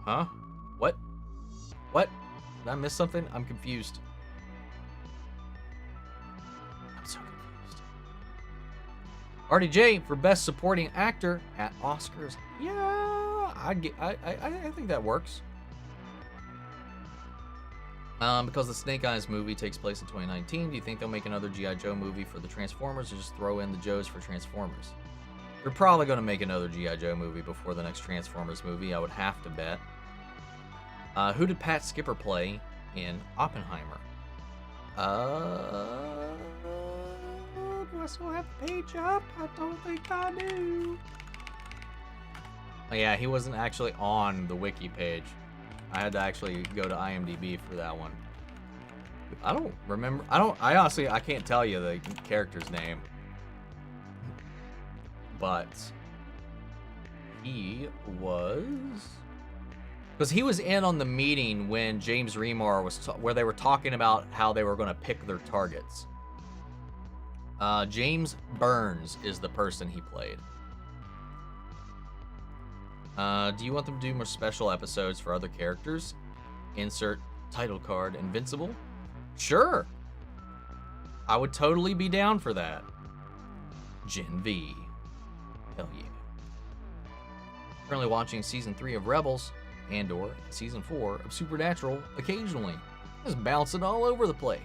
S2: Huh? What? What? Did I miss something? I'm confused. I'm so confused. RDJ for Best Supporting Actor at Oscars. Yeah, I think that works. Because the Snake Eyes movie takes place in 2019, do you think they'll make another G.I. Joe movie for the Transformers, or just throw in the Joes for Transformers? They're probably going to make another G.I. Joe movie before the next Transformers movie, I would have to bet. Who did Pat Skipper play in Oppenheimer? Do I still have the page up? I don't think I do. Oh yeah, he wasn't actually on the wiki page. I had to actually go to IMDb for that one. I don't remember. I honestly, I can't tell you the character's name.
S1: but he was... Because he was in on the meeting when James Remar was... where they were talking about how they were going to pick their targets. James Burns is the person he played. Do you want them to do more special episodes for other characters? Insert title card, Invincible? Sure. I would totally be down for that. Gen V. Hell yeah. Currently watching Season 3 of Rebels, and/or Season 4 of Supernatural occasionally. Just bouncing all over the place.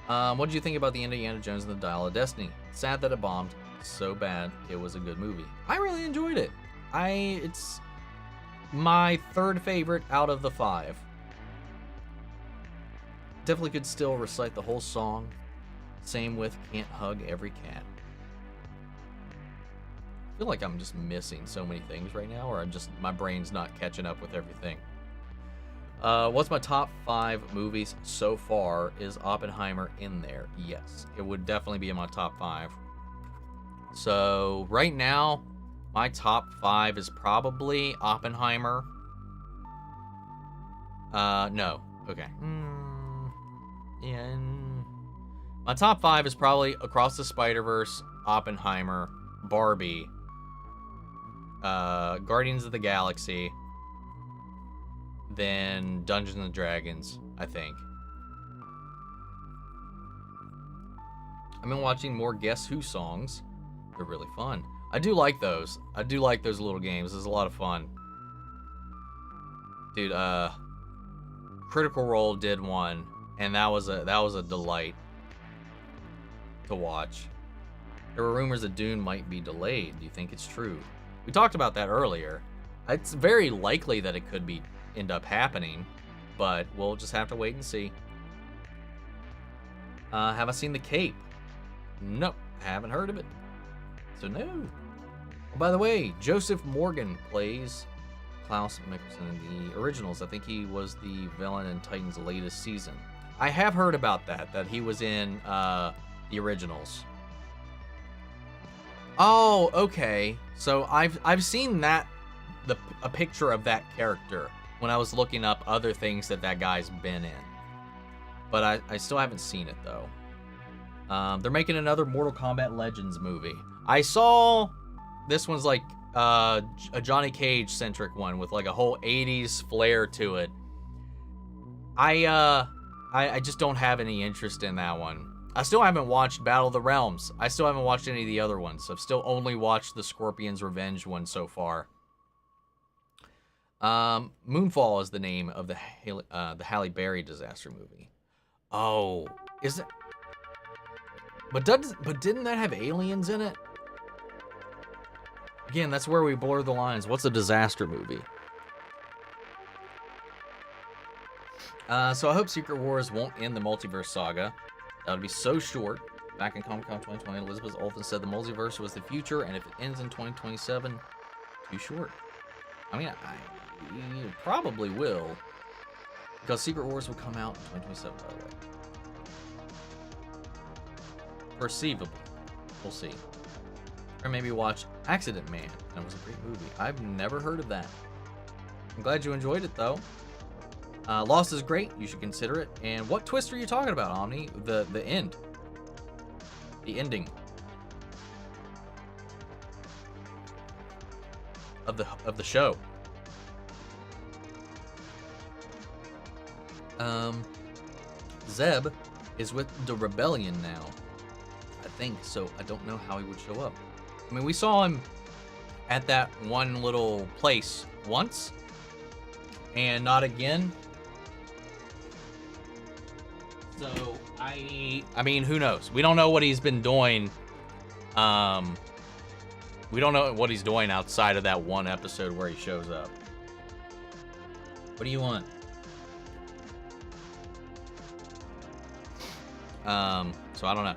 S1: What did you think about the Indiana Jones and the Dial of Destiny? Sad that it bombed. So bad it was a good movie. I really enjoyed it. It's my third favorite out of the 5. Definitely could still recite the whole song. Same with Can't Hug Every Cat. I feel like I'm just missing so many things right now, or my brain's not catching up with everything. What's my top 5 movies so far? Is Oppenheimer in there? Yes, it would definitely be in my top 5. So right now, my top 5 is probably Oppenheimer. No. Okay. And my top 5 is probably Across the Spider-Verse, Oppenheimer, Barbie, Guardians of the Galaxy, then Dungeons and Dragons, I think. I've been watching more Guess Who songs. They're really fun. I do like those. I do like those little games. It's a lot of fun. Dude, Critical Role did one, and that was a delight to watch. There were rumors that Dune might be delayed. Do you think it's true? We talked about that earlier. It's very likely that it could end up happening, but we'll just have to wait and see. Have I seen The Cape? Nope, haven't heard of it. So no. Oh, by the way, Joseph Morgan plays Klaus Mickelson in the originals. I think he was the villain in Titan's latest season. I have heard about that he was in the originals. Oh, okay. So I've seen that a picture of that character when I was looking up other things that guy's been in. But I still haven't seen it though. They're making another Mortal Kombat Legends movie. I saw this one's like a Johnny Cage centric one with like a whole 80s flair to it. I just don't have any interest in that one. I still haven't watched Battle of the Realms. I still haven't watched any of the other ones. I've still only watched the Scorpion's Revenge one so far. Moonfall is the name of the Halle Berry disaster movie. Oh, is it? But didn't that have aliens in it? Again, that's where we blur the lines. What's a disaster movie? So I hope Secret Wars won't end the multiverse saga. That would be so short. Back in Comic-Con 2020, Elizabeth Olsen said the multiverse was the future, and if it ends in 2027, too short. I mean, it probably will, because Secret Wars will come out in 2027, by the way. Perceivable. We'll see. Or maybe watch Accident Man. That was a great movie. I've never heard of that. I'm glad you enjoyed it, though. Lost is great. You should consider it. And what twist are you talking about, Omni? The end. The ending. Of the show. Zeb is with the Rebellion now. I think so. I don't know how he would show up. I mean, we saw him at that one little place once, and not again. So I mean, who knows? We don't know what he's been doing. We don't know what he's doing outside of that one episode where he shows up. What do you want? So I don't know.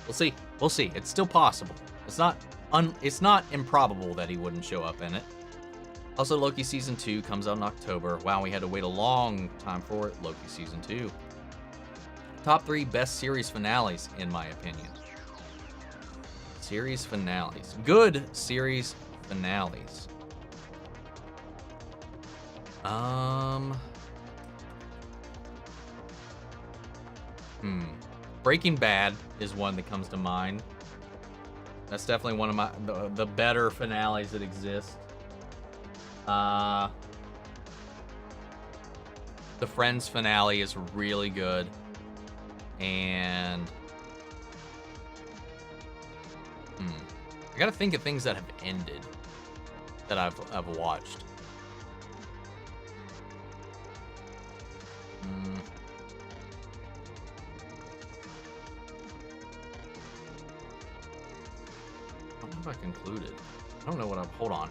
S1: We'll see. We'll see. It's still possible. It's not improbable that he wouldn't show up in it. Also, Loki Season 2 comes out in October. Wow, we had to wait a long time for it. Loki Season 2.
S2: Top 3 best series finales, in my opinion. Series finales. Good series finales. Breaking Bad is one that comes to mind. That's definitely one of the better finales that exist. The Friends finale is really good. And I gotta think of things that have ended that I've watched. What have I concluded? I don't know what hold on.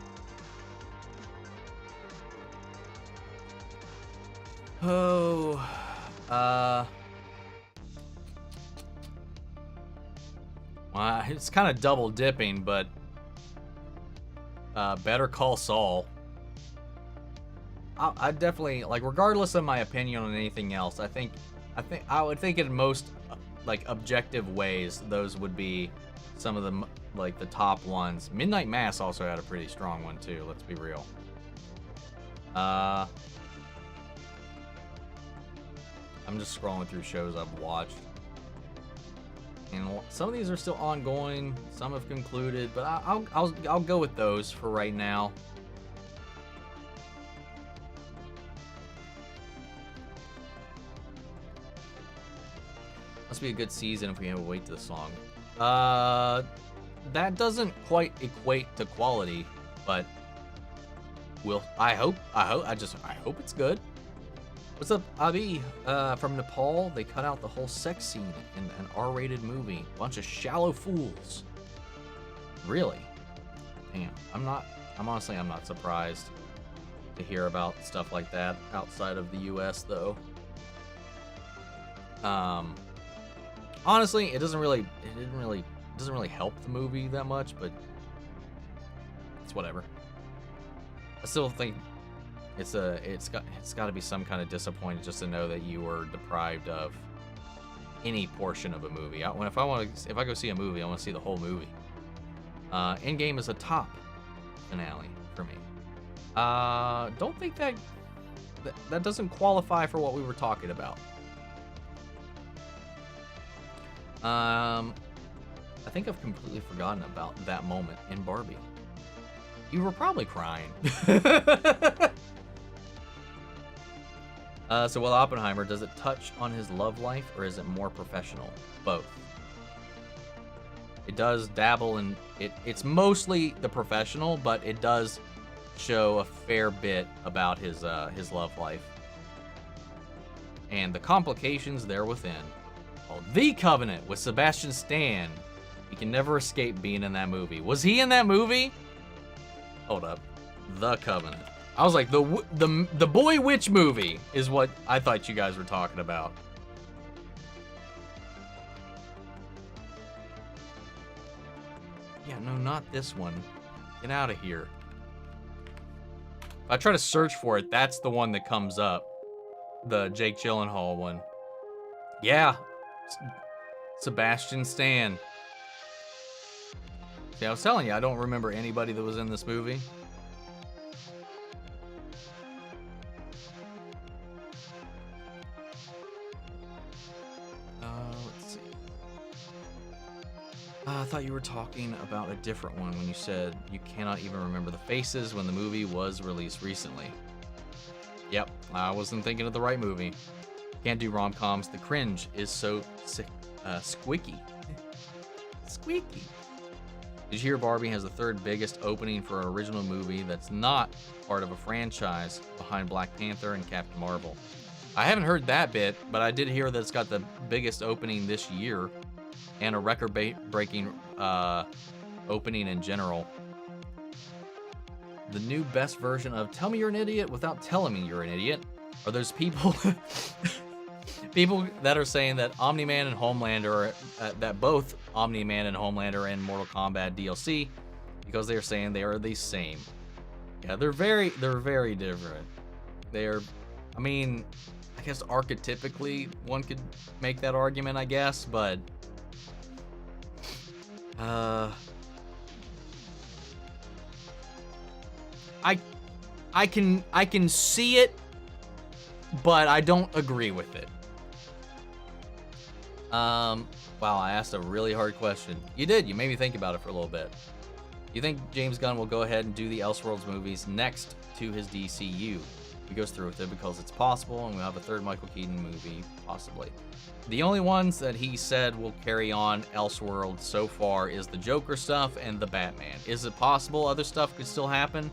S2: Well, it's kind of double dipping, but Better Call Saul. I definitely, like, regardless of my opinion on anything else, I would think in most like objective ways those would be some of the like the top ones. Midnight Mass also had a pretty strong one too. Let's be real. I'm just scrolling through shows I've watched. And some of these are still ongoing, some have concluded, but I'll go with those for right now. Must be a good season if we have to wait to the song. That doesn't quite equate to quality, but I hope it's good. What's up, Abi? From Nepal, they cut out the whole sex scene in an R-rated movie. Bunch of shallow fools. Really? Damn. I'm honestly not surprised to hear about stuff like that outside of the US though. Honestly, it doesn't really help the movie that much, but it's whatever. I still think it's got to be some kind of disappointment just to know that you were deprived of any portion of a movie. If I go see a movie, I want to see the whole movie. Endgame is a top finale for me. Don't think that doesn't qualify for what we were talking about. I think I've completely forgotten about that moment in Barbie. You were probably crying. So while Oppenheimer, does it touch on his love life or is it more professional? Both. It does dabble in it. It's mostly the professional, but it does show a fair bit about his love life and the complications there within. Called The Covenant with Sebastian Stan. He can never escape being in that movie. Was he in that movie? Hold up. The Covenant. I was like, the Boy Witch movie is what I thought you guys were talking about. Yeah, no, not this one. Get out of here. If I try to search for it, that's the one that comes up. The Jake Gyllenhaal one. Yeah. Sebastian Stan. See, I was telling you, I don't remember anybody that was in this movie. Let's see. I thought you were talking about a different one when you said you cannot even remember the faces when the movie was released recently. Yep, I wasn't thinking of the right movie. Can't do rom-coms. The cringe is so sick, squeaky. Squeaky. Did you hear Barbie has the third biggest opening for an original movie that's not part of a franchise behind Black Panther and Captain Marvel? I haven't heard that bit, but I did hear that it's got the biggest opening this year and a record-breaking opening in general. The new best version of Tell Me You're an Idiot Without Telling Me You're an Idiot are those people people that are saying that Omni-Man and Homelander are, that both Omni-Man and Homelander are in Mortal Kombat DLC because they're saying they are the same. Yeah, they're very different. I mean, I guess archetypically one could make that argument, I guess, but I can see it, but I don't agree with it. Wow, I asked a really hard question. You did. You made me think about it for a little bit. You think James Gunn will go ahead and do the Elseworlds movies next to his DCU? He goes through with it because it's possible, and we'll have a third Michael Keaton movie, possibly. The only ones that he said will carry on Elseworlds so far is the Joker stuff and the Batman. Is it possible other stuff could still happen?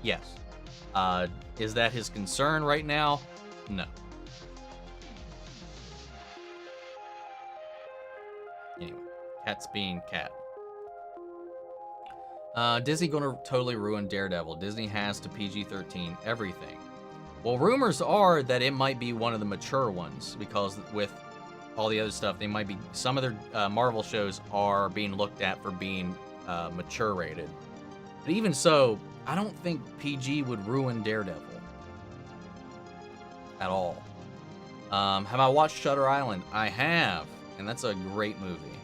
S2: Yes. Is that his concern right now? No. Anyway, Cat's being Cat. Disney gonna totally ruin Daredevil. Disney has to PG-13 everything. Well, rumors are that it might be one of the mature ones because with all the other stuff, they might be. Some of their Marvel shows are being looked at for being mature rated. But even so, I don't think PG would ruin Daredevil at all. Have I watched Shutter Island? I have, and that's a great movie.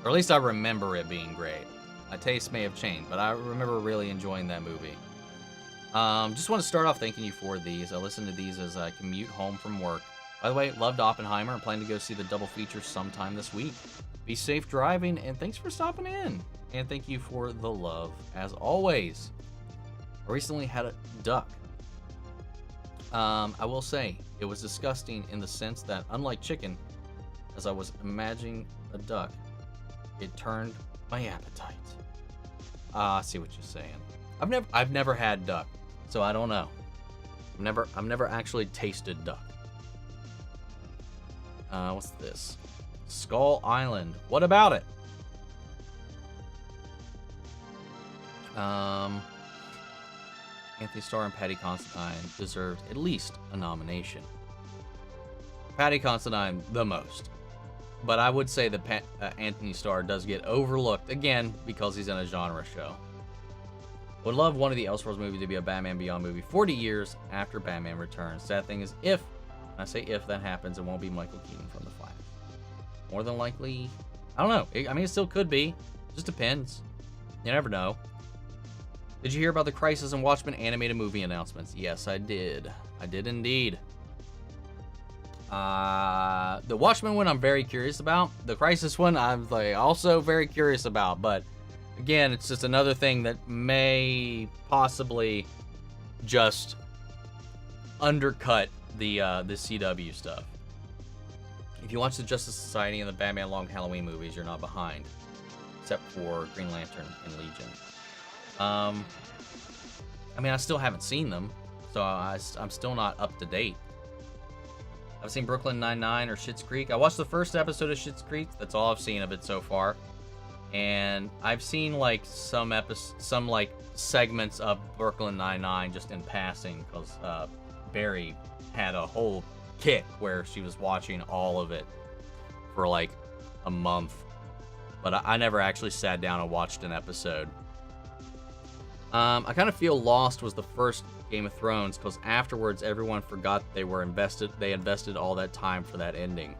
S2: Or at least I remember it being great. My taste may have changed, but I remember really enjoying that movie. Just want to start off thanking you for these. I listen to these as I commute home from work. By the way, loved Oppenheimer. I'm planning to go see the double feature sometime this week. Be safe driving, and thanks for stopping in. And thank you for the love, as always. I recently had a duck. I will say, it was disgusting in the sense that, unlike chicken, as I was imagining a duck, it turned my appetite. I see what you're saying. I've never had duck, so I don't know. I've never actually tasted duck. What's this? Skull Island. What about it? Anthony Starr and Patty Considine deserved at least a nomination. Patty Considine the most. But I would say that Anthony Starr does get overlooked, again, because he's in a genre show. Would love one of the Elseworlds movies to be a Batman Beyond movie 40 years after Batman Returns. Sad thing is, if, and I say if that happens, it won't be Michael Keaton from The Flash. More than likely, I don't know. It still could be. Just depends. You never know. Did you hear about the Crisis and Watchmen animated movie announcements? Yes, I did. I did indeed. The Watchmen one I'm very curious about. The Crisis one I'm also very curious about. But again, it's just another thing that may possibly just undercut the CW stuff. If you watch the Justice Society and the Batman Long Halloween movies, you're not behind, except for Green Lantern and Legion. I mean, I still haven't seen them, so I'm still not up to date. I've seen Brooklyn Nine-Nine or Schitt's Creek. I watched the first episode of Schitt's Creek. That's all I've seen of it so far. And I've seen like some segments of Brooklyn Nine-Nine just in passing because Barry had a whole kick where she was watching all of it for like a month. But I never actually sat down and watched an episode. I kind of feel Lost was the first Game of Thrones because afterwards everyone forgot they invested all that time for that ending.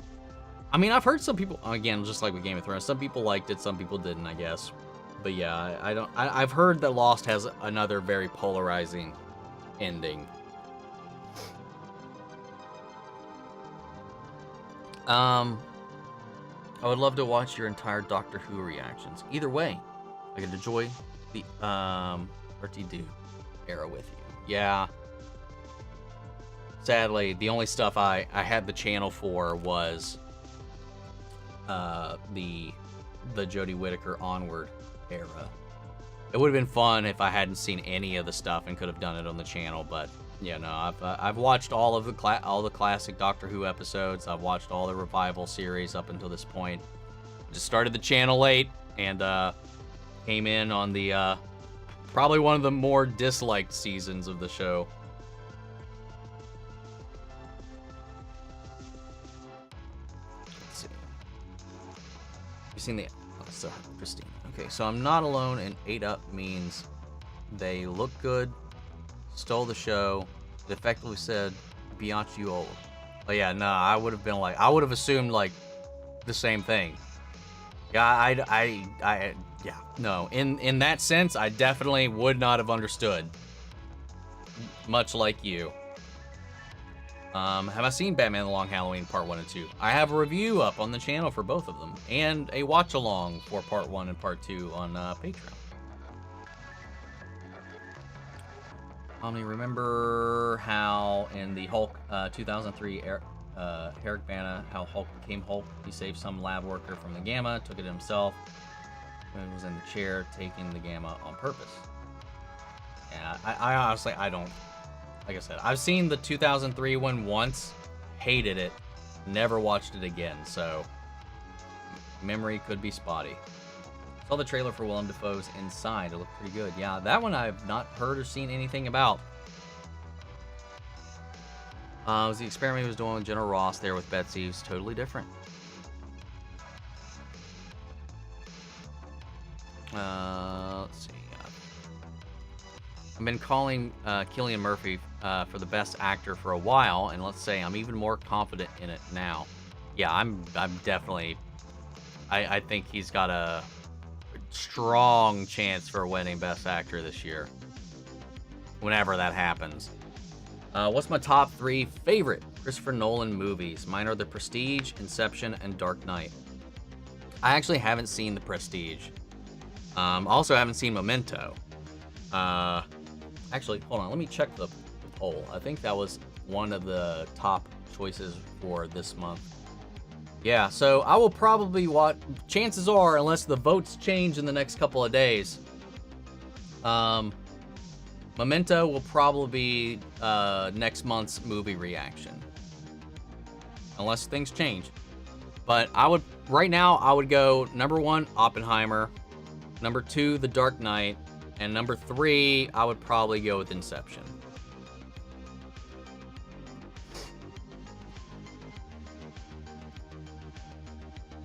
S2: I mean, I've heard some people, again, just like with Game of Thrones, some people liked it, some people didn't, I guess. But yeah, I've heard that Lost has another very polarizing ending. I would love to watch your entire Doctor Who reactions. Either way, I could enjoy the RTD era with you. Yeah. Sadly, the only stuff I had the channel for was the Jodie Whittaker Onward era. It would have been fun if I hadn't seen any of the stuff and could have done it on the channel, but yeah, no, I've watched all of the classic Doctor Who episodes. I've watched all the revival series up until this point. Just started the channel late and came in on the probably one of the more disliked seasons of the show. Let's see. You seen the so Christine? Okay, so I'm not alone, and 8 Up means they look good, stole the show. It effectively said, "Biatch, you old." But yeah, no, I would have been like, I would have assumed like the same thing. Yeah, yeah, no. In that sense, I definitely would not have understood. Much like you. Have I seen Batman The Long Halloween Part 1 and 2? I have a review up on the channel for both of them, and a watch-along for Part 1 and Part 2 on Patreon. Remember how in the Hulk 2003 Eric Bana, how Hulk became Hulk? He saved some lab worker from the Gamma, took it himself, and was in the chair taking the Gamma on purpose. Yeah, I honestly, I don't... Like I said, I've seen the 2003 one once, hated it, never watched it again, so memory could be spotty. Saw the trailer for Willem Dafoe's Inside. It looked pretty good. Yeah, that one I've not heard or seen anything about. It was the experiment he was doing with General Ross there with Betsy. It was totally different. Let's see. I've been calling Cillian Murphy for the best actor for a while, and let's say I'm even more confident in it now. Yeah, I'm definitely... I think he's got a strong chance for winning Best Actor this year. Whenever that happens. What's my top 3 favorite Christopher Nolan movies? Mine are The Prestige, Inception, and Dark Knight. I actually haven't seen The Prestige. Also haven't seen Memento. Actually, hold on. Let me check the poll. I think that was one of the top choices for this month. Yeah, so I will probably watch... Chances are, unless the votes change in the next couple of days, Memento will probably be next month's movie reaction. Unless things change. But I would... Right now, I would go number 1, Oppenheimer. Number 2, The Dark Knight. And number 3, I would probably go with Inception.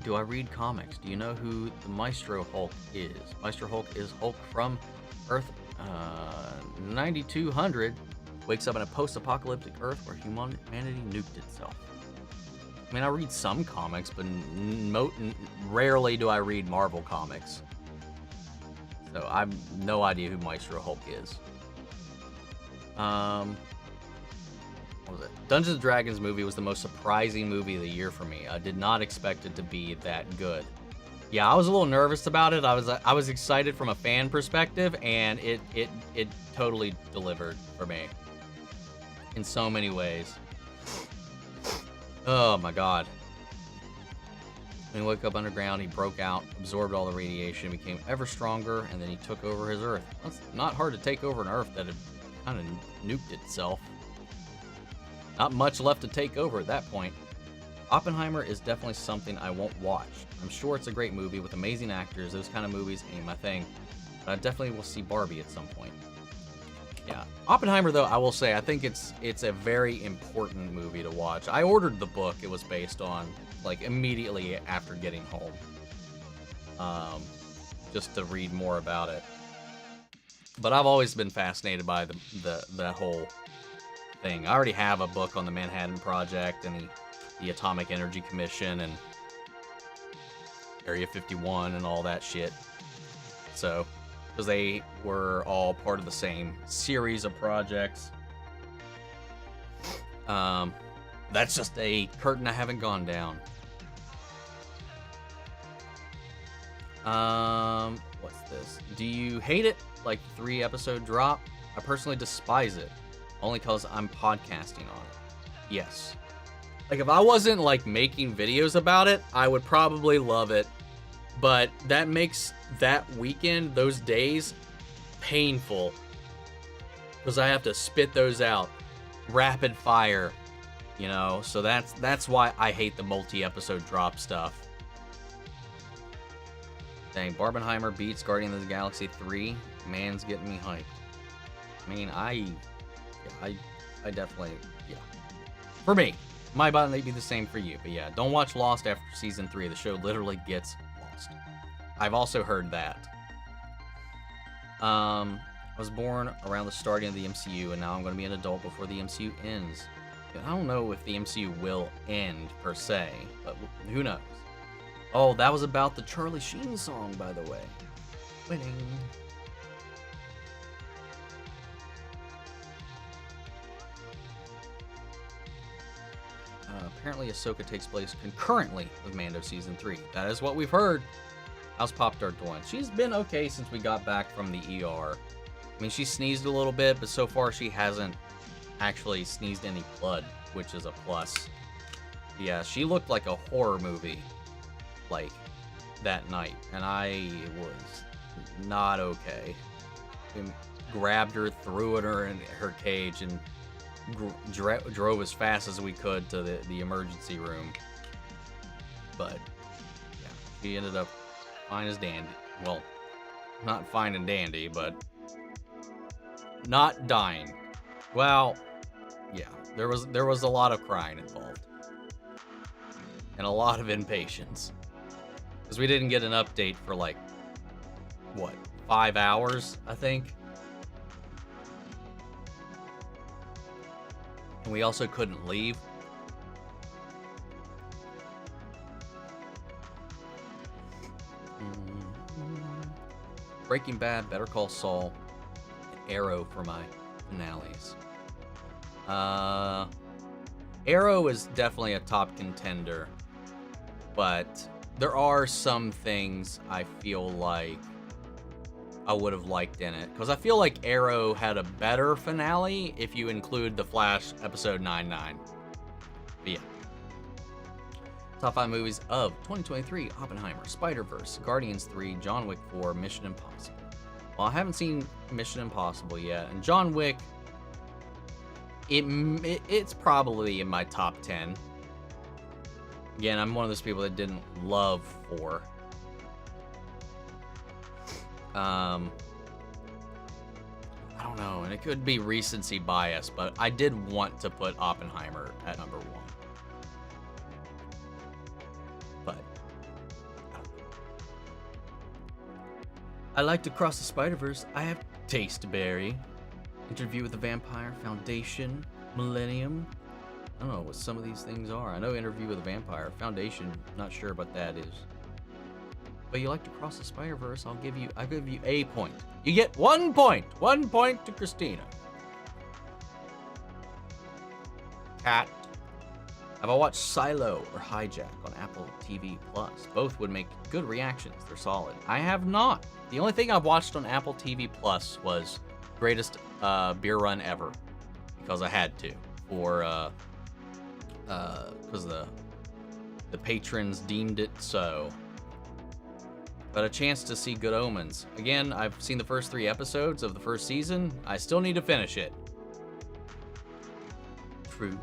S2: Do I read comics? Do you know who the Maestro Hulk is? Maestro Hulk is Hulk from Earth 9200. Wakes up in a post-apocalyptic Earth where humanity nuked itself. I mean, I read some comics, but rarely do I read Marvel comics. So I have no idea who Maestro Hulk is. What was it? Dungeons & Dragons movie was the most surprising movie of the year for me. I did not expect it to be that good. Yeah, I was a little nervous about it. I was excited from a fan perspective, and it totally delivered for me in so many ways. Oh my god. When he woke up underground, he broke out, absorbed all the radiation, became ever stronger, and then he took over his Earth. It's not hard to take over an Earth that had kind of nuked itself. Not much left to take over at that point. Oppenheimer is definitely something I won't watch. I'm sure it's a great movie with amazing actors. Those kind of movies ain't my thing. But I definitely will see Barbie at some point. Yeah. Oppenheimer, though, I will say, I think it's a very important movie to watch. I ordered the book it was based on, like, immediately after getting home. Just to read more about it. But I've always been fascinated by that whole thing. I already have a book on the Manhattan Project and the Atomic Energy Commission and Area 51 and all that shit. So, because they were all part of the same series of projects. That's just a curtain I haven't gone down. What's this? Do you hate it? Like the 3-episode drop? I personally despise it. Only because I'm podcasting on it. Yes. Like, if I wasn't, like, making videos about it, I would probably love it. But that makes that weekend, those days, painful. Because I have to spit those out. Rapid fire. You know? So that's why I hate the multi-episode drop stuff. Dang, Barbenheimer beats Guardians of the Galaxy 3. Man's getting me hyped. I mean, I definitely, yeah. For me. Might may be the same for you, but yeah, don't watch Lost after season 3. The show literally gets lost. I've also heard that. I was born around the starting of the MCU, and now I'm going to be an adult before the MCU ends.
S1: I don't know if the MCU will end per se, but who knows? Oh, that was about the Charlie Sheen song, by the way. Winning. Apparently, Ahsoka takes place concurrently with Mando Season 3. That is what we've heard. How's Pop Tart doing? She's been okay since we got back from the ER. I mean, she sneezed a little bit, but so far she hasn't actually sneezed any blood, which is a plus. Yeah, she looked like a horror movie, like, that night, and I was not okay. We grabbed her, threw her in her cage, and drove as fast as we could to the emergency room. But yeah, she ended up fine as dandy. Well, not fine and dandy, but not dying. Well, yeah, there was a lot of crying involved and a lot of impatience because we didn't get an update for like what, 5 hours, I think. And we also couldn't leave. Breaking Bad, Better Call Saul, and Arrow for my finales. Arrow is definitely a top contender, but there are some things I feel like I would have liked in it, because I feel like Arrow had a better finale if you include The Flash episode 9/9. But yeah. Top 5 movies of 2023: Oppenheimer, Spider-Verse, Guardians 3, John Wick 4, Mission Impossible. Well, I haven't seen Mission Impossible yet, and John Wick, it's probably in my top 10. Again, I'm one of those people that didn't love 4. I don't know, and it could be recency bias, but I did want to put Oppenheimer at number 1. But I like to cross the Spider-Verse. I have Tasteberry, Interview with the Vampire, Foundation, Millennium. I don't know what some of these things are. I know Interview with the Vampire. Foundation, not sure what that is. But you like to cross the Spider-Verse, I'll give you a point. You get 1 point. 1 point to Christina. Cat. Have I watched Silo or Hijack on Apple TV Plus? Both would make good reactions. They're solid. I have not. The only thing I've watched on Apple TV Plus was Greatest Beer Run Ever, because I had to, for because the patrons deemed it so. But a chance to see Good Omens. Again, I've seen the first 3 episodes of the first season. I still need to finish it. True.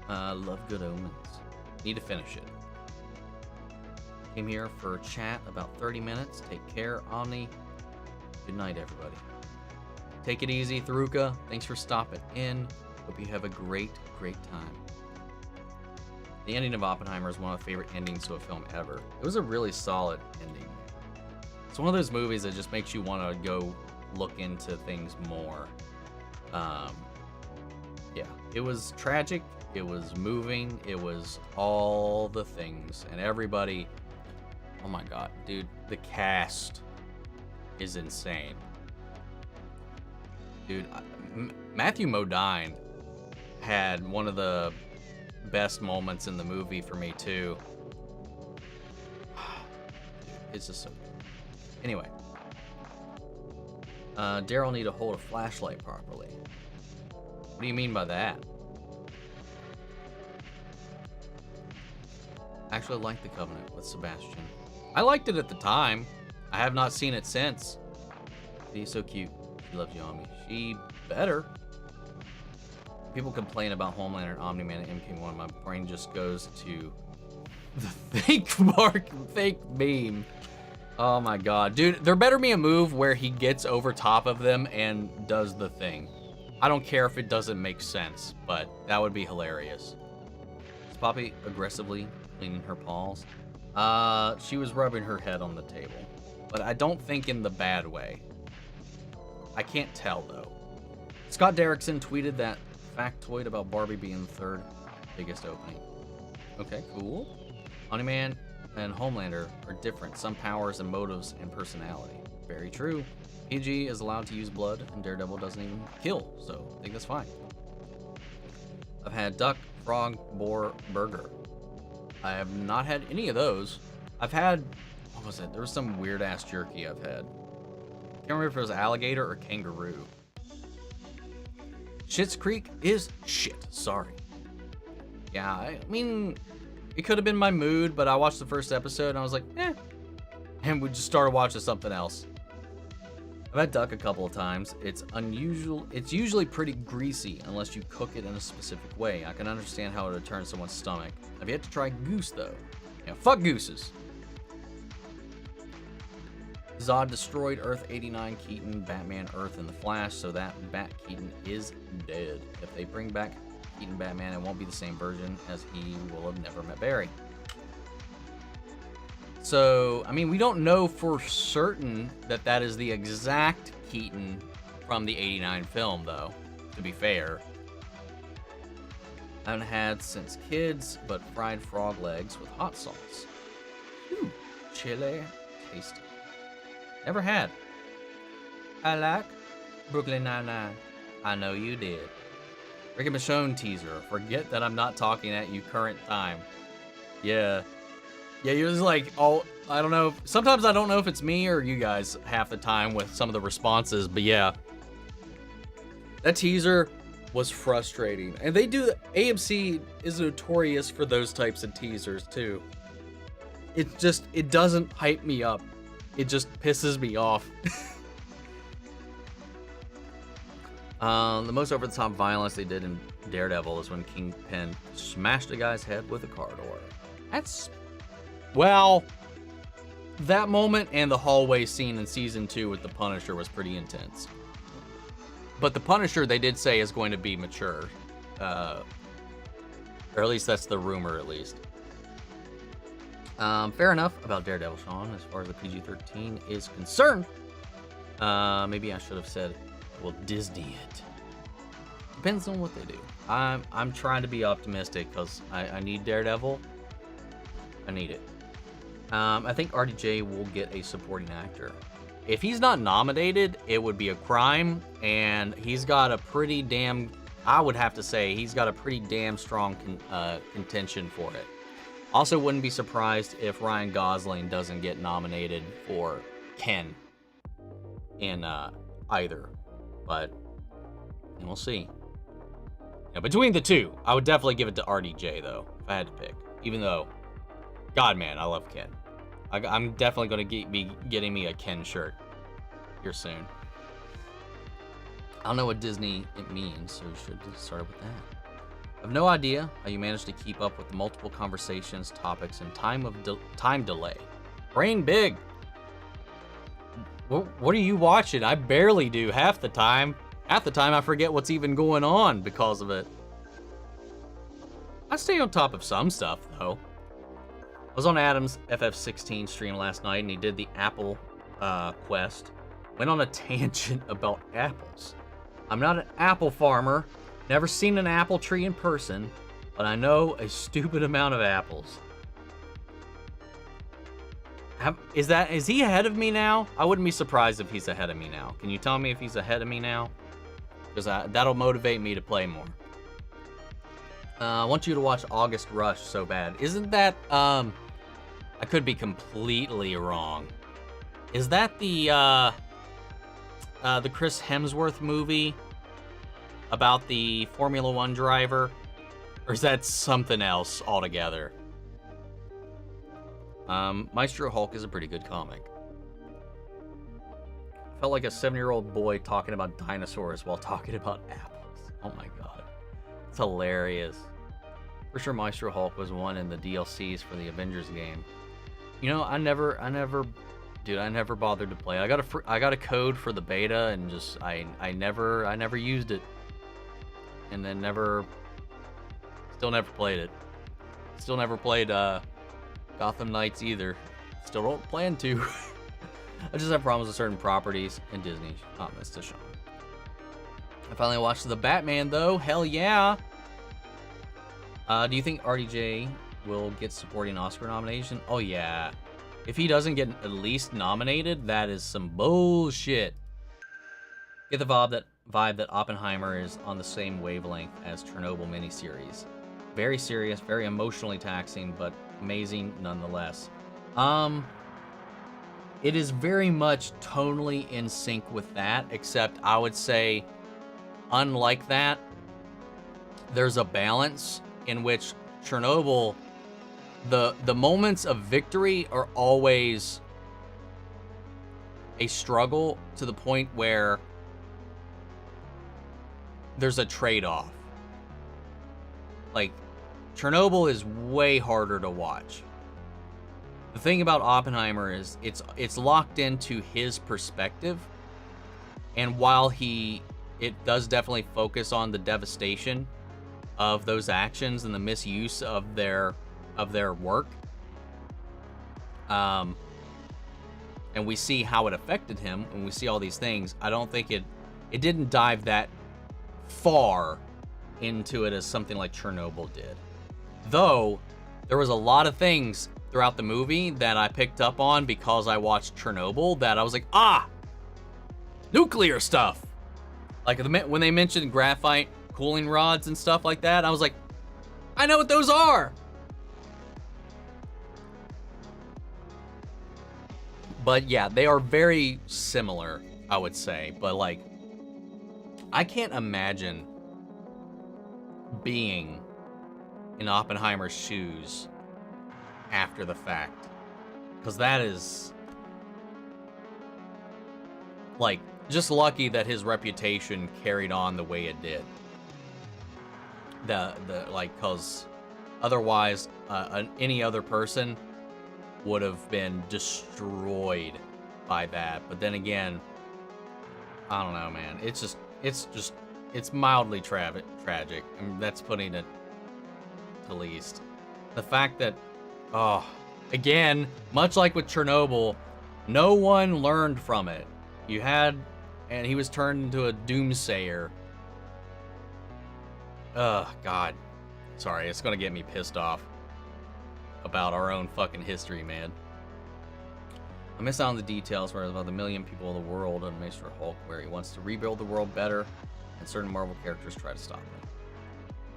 S1: Love Good Omens. Need to finish it. Came here for a chat about 30 minutes. Take care, Omni. Good night, everybody. Take it easy, Tharuka. Thanks for stopping in. Hope you have a great, great time. The ending of Oppenheimer is one of my favorite endings to a film ever. It was a really solid ending. It's one of those movies that just makes you want to go look into things more. Yeah, it was tragic, it was moving, it was all the things, and everybody, oh my god, dude, the cast is insane. Dude, Matthew Modine had one of the best moments in the movie for me too. It's just so good. Anyway, Daryl need to hold a flashlight properly. What do you mean by that? I actually like The Covenant with Sebastian. I liked it at the time. I have not seen it since. She's so cute. She loves you, Omni. She better. People complain about Homelander and Omni-Man and MK1. My brain just goes to the fake meme. Oh my god. Dude, there better be a move where he gets over top of them and does the thing. I don't care if it doesn't make sense, but that would be hilarious. Is Poppy aggressively cleaning her paws? She was rubbing her head on the table, but I don't think in the bad way. I can't tell though. Scott Derrickson tweeted that factoid about Barbie being the third biggest opening. Okay, cool. Omni-Man and Homelander are different. Some powers and motives and personality. Very true. PG is allowed to use blood, and Daredevil doesn't even kill, so I think that's fine. I've had duck, frog, boar, burger. I have not had any of those. I've had, what was it? There was some weird-ass jerky I've had. Can't remember if it was alligator or kangaroo. Schitt's Creek is shit. Sorry. Yeah, I mean, it could have been my mood, but I watched the first episode and I was like, eh. And we just started watching something else. I've had duck a couple of times. It's unusual. It's usually pretty greasy unless you cook it in a specific way. I can understand how it would turn someone's stomach. I've yet to try goose though. Yeah, fuck gooses. Zod destroyed Earth 89, Keaton, Batman, Earth, and the Flash, so that Bat Keaton is dead. If they bring back Keaton Batman, it won't be the same version, as he will have never met Barry. So, I mean, we don't know for certain that that is the exact Keaton from the 89 film, though, to be fair. I haven't had since kids, but fried frog legs with hot sauce. Ooh, chili, tasty. Never had. I like Brooklyn Nine-Nine. I know you did. Rick and Michonne teaser. Forget that I'm not talking at you current time. Yeah. Yeah, you're just like, oh, I don't know. Sometimes I don't know if it's me or you guys half the time with some of the responses, but yeah. That teaser was frustrating. And they do, AMC is notorious for those types of teasers too. It doesn't hype me up. It just pisses me off. The most over-the-top violence they did in Daredevil is when Kingpin smashed a guy's head with a car door. That's... well, that moment and the hallway scene in Season 2 with the Punisher was pretty intense. But the Punisher, they did say, is going to be mature. Or at least that's the rumor, at least. Fair enough about Daredevil, Sean, as far as the PG-13 is concerned. Maybe I should have said, well, Disney it. Depends on what they do. I'm trying to be optimistic because I need Daredevil. I need it. I think RDJ will get a supporting actor. If he's not nominated, it would be a crime, and he's got a pretty damn, I would have to say, he's got a pretty damn strong contention for it. Also, wouldn't be surprised if Ryan Gosling doesn't get nominated for Ken in either, but and we'll see. Yeah, between the two, I would definitely give it to RDJ though, if I had to pick. Even though, God man, I love Ken. I'm definitely going to be getting me a Ken shirt here soon. I don't know what Disney it means, so we should get started with that. I have no idea how you manage to keep up with multiple conversations, topics, and time delay. Brain big. What are you watching? I barely do half the time. Half the time I forget what's even going on because of it. I stay on top of some stuff, though. I was on Adam's FF16 stream last night, and he did the Apple quest. Went on a tangent about apples. I'm not an apple farmer. Never seen an apple tree in person, but I know a stupid amount of apples. Is he ahead of me now? I wouldn't be surprised if he's ahead of me now. Can you tell me if he's ahead of me now? Because that'll motivate me to play more. I want you to watch August Rush so bad. Isn't that, I could be completely wrong. Is that the Chris Hemsworth movie about the Formula One driver? Or is that something else altogether? Maestro Hulk is a pretty good comic. Felt like a 7-year-old boy talking about dinosaurs while talking about apples. Oh my god. It's hilarious. For sure Maestro Hulk was one in the DLCs for the Avengers game. You know, I never bothered to play. I got a code for the beta and just I never used it. And then still never played it. Still never played Gotham Knights either. Still don't plan to. I just have problems with certain properties in Disney. Oh, that's to Sean. I finally watched The Batman, though. Hell yeah. Do you think RDJ will get supporting Oscar nomination? Oh, yeah. If he doesn't get at least nominated, that is some bullshit. Get the vibe that Oppenheimer is on the same wavelength as Chernobyl miniseries. Very serious, very emotionally taxing, but amazing nonetheless. It is very much tonally in sync with that, except I would say, unlike that, there's a balance in which Chernobyl, the moments of victory are always a struggle to the point where there's a trade-off. Like, Chernobyl is way harder to watch. The thing about Oppenheimer is it's locked into his perspective, and while it does definitely focus on the devastation of those actions and the misuse of their work, and we see how it affected him, and we see all these things. I don't think it didn't dive that far into it as something like Chernobyl did. Though there was a lot of things throughout the movie that I picked up on because I watched Chernobyl that I was like, nuclear stuff. Like when they mentioned graphite cooling rods and stuff like that, I was like, I know what those are. But yeah, they are very similar, I would say. But like, I can't imagine being in Oppenheimer's shoes after the fact, because that is like just lucky that his reputation carried on the way it did. Because otherwise, any other person would have been destroyed by that. But then again, I don't know, man. It's mildly tragic. I mean, that's putting it to least. The fact that, again, much like with Chernobyl, no one learned from it. And he was turned into a doomsayer. God. Sorry, it's gonna get me pissed off about our own fucking history, man. I miss out on the details where it's about the million people of the world on Mr. Hulk, where he wants to rebuild the world better, and certain Marvel characters try to stop him.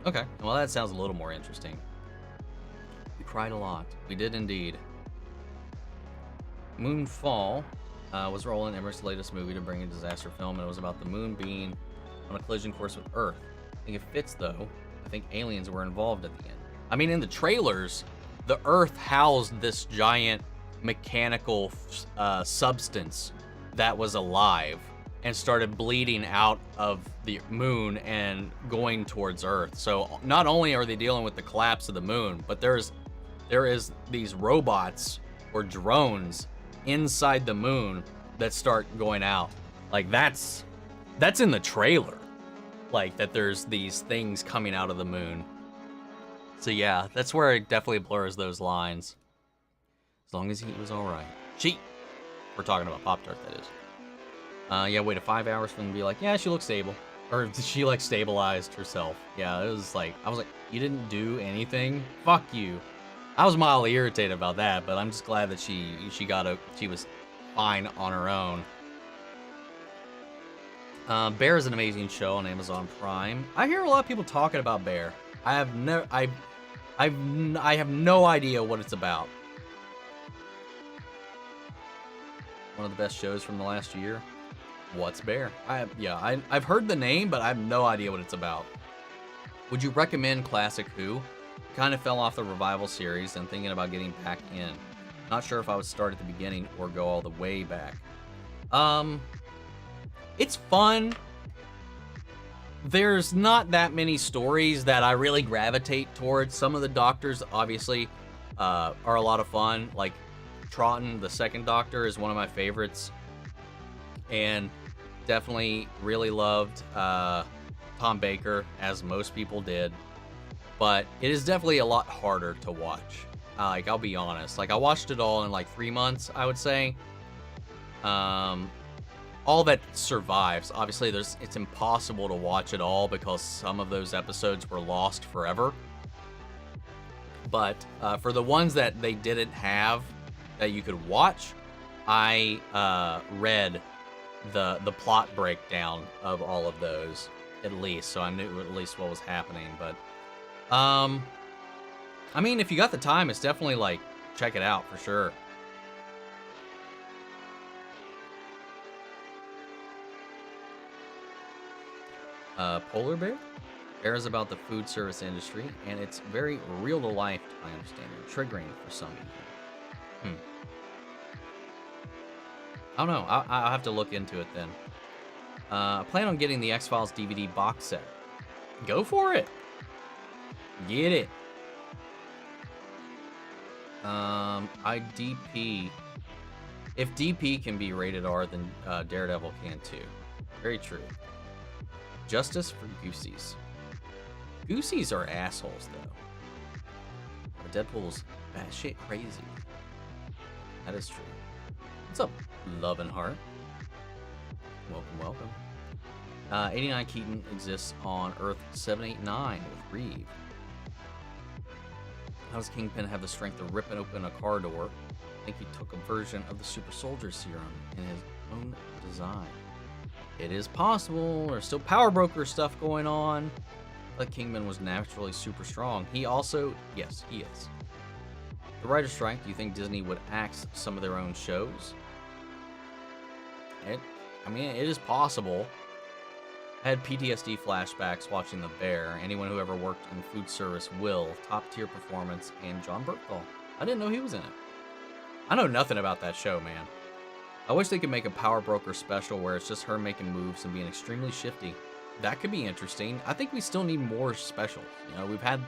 S1: Okay, well that sounds a little more interesting. We cried a lot. We did indeed. Moonfall was Roland Emmerich's latest movie to bring a disaster film, and it was about the moon being on a collision course with Earth. I think it fits, though. I think aliens were involved at the end. I mean, in the trailers, the Earth housed this giant mechanical substance that was alive and started bleeding out of the moon and going towards Earth. So not only are they dealing with the collapse of the moon, but there is these robots or drones inside the moon that start going out. Like that's in the trailer. Like that there's these things coming out of the moon. So yeah, that's where it definitely blurs those lines. As long as he was alright. Cheat! We're talking about Pop-Tart, that is. Yeah, waited 5 hours for them to be like, yeah, she looks stable. Or she like stabilized herself. Yeah, it was like, I was like, you didn't do anything? Fuck you. I was mildly irritated about that, but I'm just glad that she was fine on her own. Bear is an amazing show on Amazon Prime. I hear a lot of people talking about Bear. I have no idea what it's about. One of the best shows from the last year. What's Bear? I've heard the name, but I have no idea what it's about. Would you recommend Classic Who? Kind of fell off the revival series and thinking about getting back in. Not sure if I would start at the beginning or go all the way back. It's fun. There's not that many stories that I really gravitate towards. Some of the Doctors, obviously, are a lot of fun. Like Troughton, the second Doctor, is one of my favorites. And definitely really loved Tom Baker, as most people did. But it is definitely a lot harder to watch. Like, I'll be honest. Like, I watched it all in like 3 months, I would say.
S2: all that survives. Obviously, it's impossible to watch it all because some of those episodes were lost forever. But for the ones that they didn't have that you could watch, I read the plot breakdown of all of those at least, so I knew at least what was happening. But I mean, if you got the time, it's definitely like check it out for sure. Polar Bear? Bear is about the food service industry, and it's very real to life, I understand, and triggering for some people. I don't know. I'll have to look into it then. I plan on getting the X-Files DVD box set. Go for it. Get it. DP. If DP can be rated R, then Daredevil can too. Very true. Justice for Goosies. Goosies are assholes, though. Deadpool's batshit crazy. That is true. What's up, Love and Heart? Welcome, welcome. 89 Keaton exists on Earth 789 with Reeve. How does Kingpin have the strength to rip and open a car door? I think he took a version of the super soldier serum in his own design. It is possible. There's still power broker stuff going on. But Kingpin was naturally super strong. He also, yes, he is. The writer's strike, do you think Disney would axe some of their own shows? I mean, it is possible. I had PTSD flashbacks watching The Bear. Anyone who ever worked in food service will. Top tier performance. And John Berthal. I didn't know he was in it. I know nothing about that show, man. I wish they could make a power broker special where it's just her making moves and being extremely shifty. That could be interesting. I think we still need more specials. You know, we've had,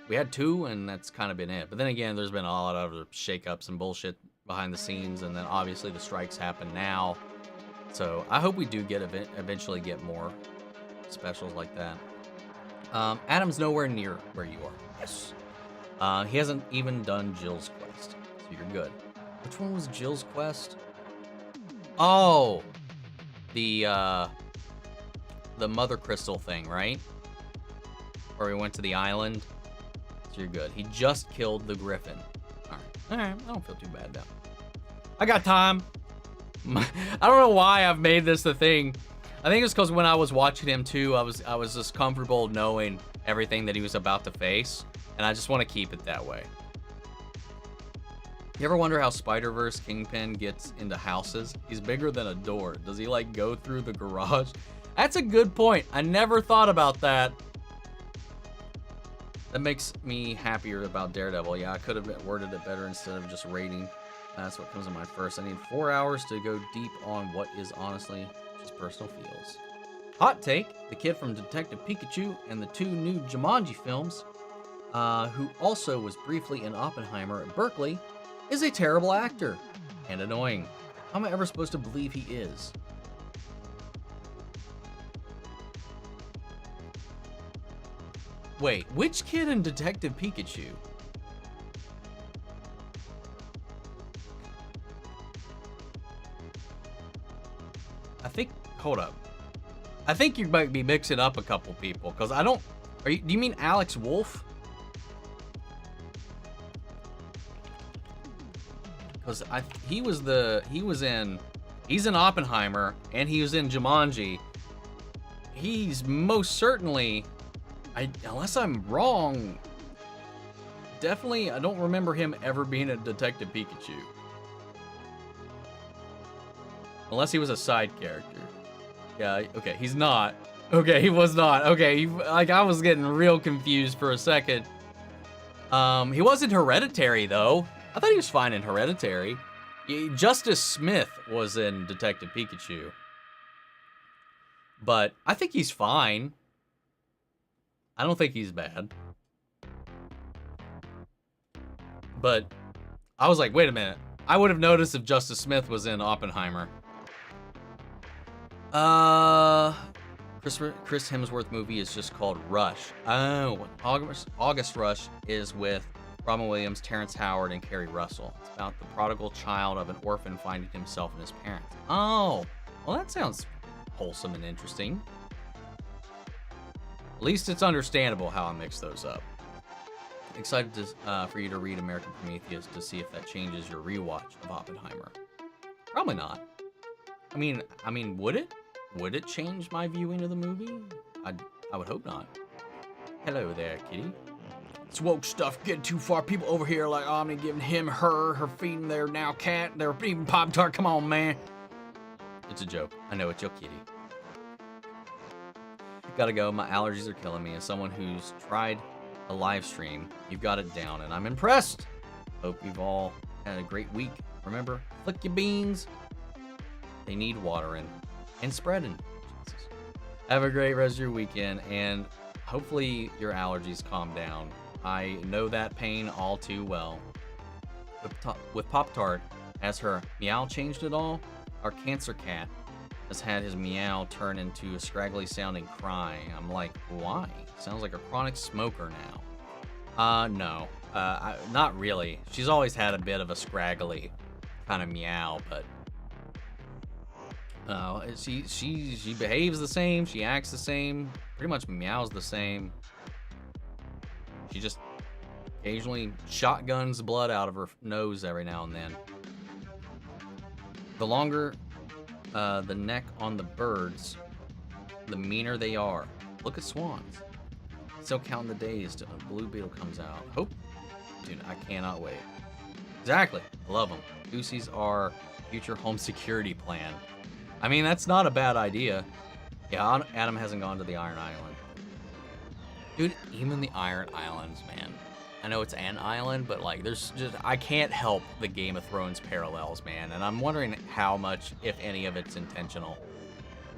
S2: we had 2 and that's kind of been it. But then again, there's been a lot of other shakeups and bullshit behind the scenes. And then obviously the strikes happen now. So I hope we do eventually get more specials like that. Adam's nowhere near where you are. Yes. He hasn't even done Jill's quest. So you're good. Which one was Jill's quest? Oh, the Mother Crystal thing, right? Where we went to the island. So you're good. He just killed the Griffin. All right. I don't feel too bad now. I got time. I don't know why I've made this the thing. I think it's because when I was watching him too, I was just comfortable knowing everything that he was about to face, and I just want to keep it that way. You ever wonder how Spider-Verse Kingpin gets into houses? He's bigger than a door. Does he like go through the garage? That's a good point. I never thought about that. That makes me happier about Daredevil. Yeah, I could have worded it better instead of just rating. That's what comes in my first. I need 4 hours to go deep on what is honestly just personal feels. Hot take, the kid from Detective Pikachu and the 2 new Jumanji films, who also was briefly in Oppenheimer at Berkeley, is a terrible actor and annoying. How am I ever supposed to believe he is? Wait, which kid in Detective Pikachu? Hold up. I think you might be mixing up a couple people, because I don't... do you mean Alex Wolff? Because he's in Oppenheimer, and he was in Jumanji. He's most certainly, unless I'm wrong, definitely, I don't remember him ever being a Detective Pikachu. Unless he was a side character. Yeah, okay, he's not. Okay, he was not. Okay, I was getting real confused for a second. He wasn't Hereditary, though. I thought he was fine in Hereditary. Justice Smith was in Detective Pikachu. But I think he's fine. I don't think he's bad. But I was like, wait a minute. I would have noticed if Justice Smith was in Oppenheimer. Chris Hemsworth movie is just called Rush. Oh, August Rush is with
S1: Robin Williams, Terrence Howard, and Kerry Russell. It's about the prodigal child of an orphan finding himself and his parents. Oh, well, that sounds wholesome and interesting. At least it's understandable how I mix those up. Excited for you to read American Prometheus to see if that changes your rewatch of Oppenheimer. Probably not. I mean, would it? Would it change my viewing of the movie? I would hope not. Hello there, kitty. It's woke stuff getting too far. People over here like Omni giving him, her feeding their now cat, their eating Pop-Tart. Come on, man. It's a joke. I know it's your kitty. Gotta go. My allergies are killing me. As someone who's tried a live stream, you've got it down, and I'm impressed. Hope you've all had a great week. Remember, flick your beans. They need watering and spreading. Jesus. Have a great rest of your weekend, and hopefully your allergies calm down. I know that pain all too well. With Pop-Tart, has her meow changed at all? Our cancer cat has had his meow turn into a scraggly sounding cry. I'm like, why? Sounds like a chronic smoker now. No. Not really. She's always had a bit of a scraggly kind of meow, but she behaves the same, she acts the same, pretty much meows the same. She just occasionally shotguns blood out of her nose every now and then. The longer the neck on the birds, the meaner they are. Look at swans. Still counting the days till a blue beetle comes out. Hope, dude, I cannot wait. Exactly, love them. Goosies are future home security plan. I mean, that's not a bad idea. Yeah, Adam hasn't gone to the Iron Island. Dude, even the Iron Islands, man. I know it's an island, but like, there's just, I can't help the Game of Thrones parallels, man. And I'm wondering how much, if any of it's intentional.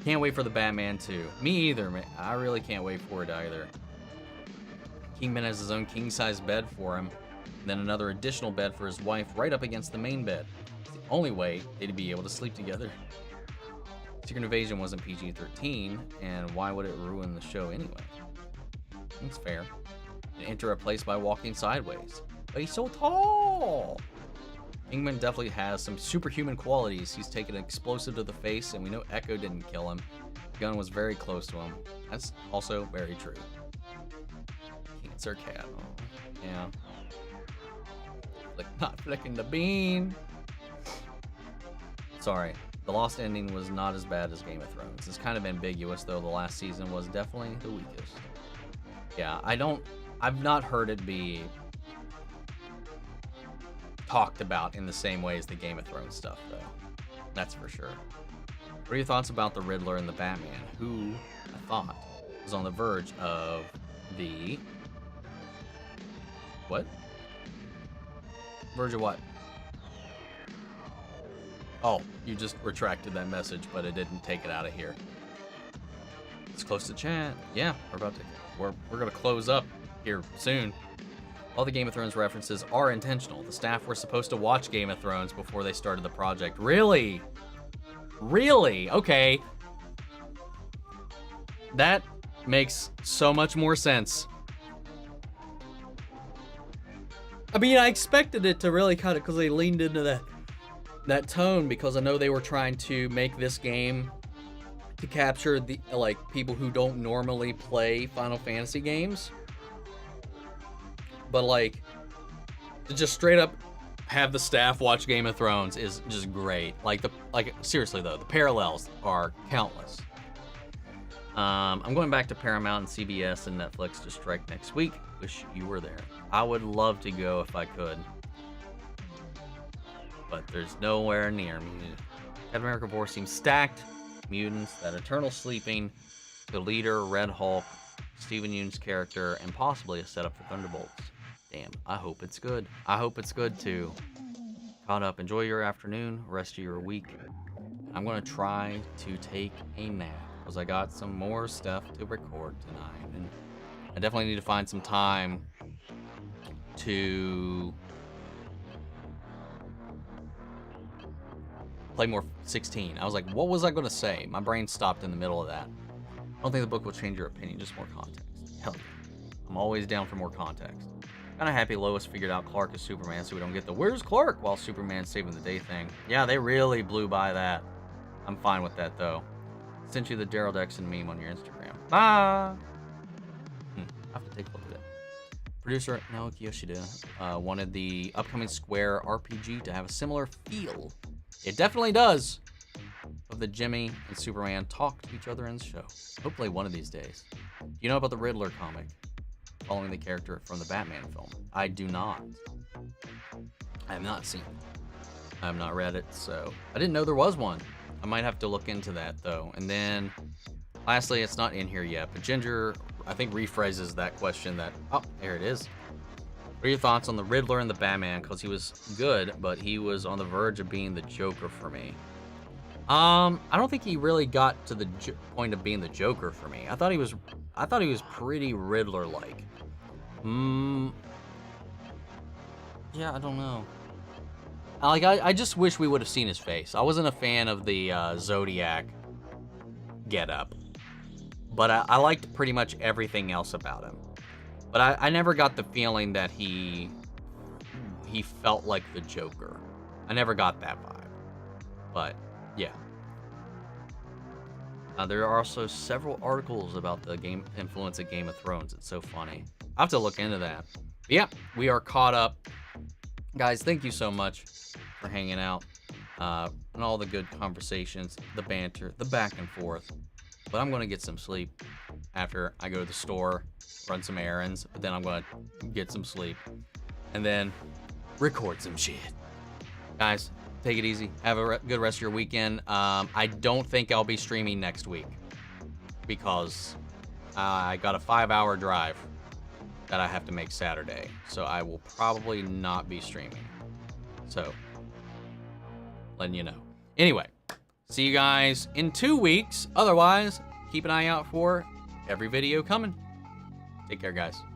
S1: Can't wait for the Batman 2. Me either, man. I really can't wait for it either. Kingman has his own king-size bed for him, then another additional bed for his wife right up against the main bed. It's the only way they'd be able to sleep together. Secret Invasion wasn't PG-13, and why would it ruin the show anyway? That's fair. And enter a place by walking sideways. But he's so tall! Kingman definitely has some superhuman qualities. He's taken an explosive to the face, and we know Echo didn't kill him. The gun was very close to him. That's also very true. Cancer cat. Oh, yeah. Like, not flicking the bean. Sorry. The Lost ending was not as bad as Game of Thrones. It's kind of ambiguous, though. The last season was definitely the weakest. Yeah, I've not heard it be talked about in the same way as the Game of Thrones stuff, though. That's for sure. What are your thoughts about the Riddler and the Batman, who I thought was on the verge of the... What? Verge of what? Oh, you just retracted that message, but it didn't take it out of here. It's close to chat. Yeah, we're gonna close up here soon. All the Game of Thrones references are intentional. The staff were supposed to watch Game of Thrones before they started the project. Really? Really? Okay. That makes so much more sense. I mean, I expected it to really kind of, because they leaned into that tone, because I know they were trying to make this game to capture the, like, people who don't normally play Final Fantasy games. But like, to just straight up have the staff watch Game of Thrones is just great. Like seriously though, the parallels are countless. I'm going back to Paramount and CBS and Netflix to strike next week. Wish you were there. I would love to go if I could, but there's nowhere near me. Captain America 4 seems stacked. Mutants, that eternal sleeping, the leader, Red Hulk, Steven Yeun's character, and possibly a setup for Thunderbolts. Damn, I hope it's good. I hope it's good too. Caught up. Enjoy your afternoon, rest of your week. I'm gonna try to take a nap because I got some more stuff to record tonight, and I definitely need to find some time to play more 16. I was like, what was I gonna say? My brain stopped in the middle of that. I don't think the book will change your opinion, just more context. Hell yeah. I'm always down for more context. Kind of happy Lois figured out Clark is Superman, so we don't get the "Where's Clark?" while Superman's saving the day thing. Yeah, they really blew by that. I'm fine with that though. Sent you the Daryl Dixon meme on your Instagram. I have to take a look at it. Producer Naoki Yoshida wanted the upcoming Square RPG to have a similar feel. It definitely does. Of the Jimmy and Superman talk to each other in the show. Hopefully one of these days. Do you know about the Riddler comic? Following the character from the Batman film. I do not. I have not seen it. I have not read it, so I didn't know there was one. I might have to look into that though. And then lastly, it's not in here yet, but Ginger, I think, rephrases that question that, oh, there it is. What are your thoughts on the Riddler and the Batman? Because he was good, but he was on the verge of being the Joker for me. I don't think he really got to the point of being the Joker for me. I thought he was pretty Riddler-like. Yeah, I don't know. I just wish we would have seen his face. I wasn't a fan of the Zodiac getup, but I liked pretty much everything else about him. But I never got the feeling that he felt like the Joker. I never got that vibe. But yeah. There are also several articles about the game influence of Game of Thrones. It's so funny. I have to look into that. But yeah, we are caught up. Guys, thank you so much for hanging out and all the good conversations, the banter, the back and forth. But I'm going to get some sleep after I go to the store, run some errands, but then I'm going to get some sleep and then record some shit. Guys, take it easy. Have a good rest of your weekend. I don't think I'll be streaming next week because I got a 5-hour drive that I have to make Saturday. So I will probably not be streaming. So, letting you know. Anyway, see you guys in 2 weeks. Otherwise, keep an eye out for every video coming. Take care, guys.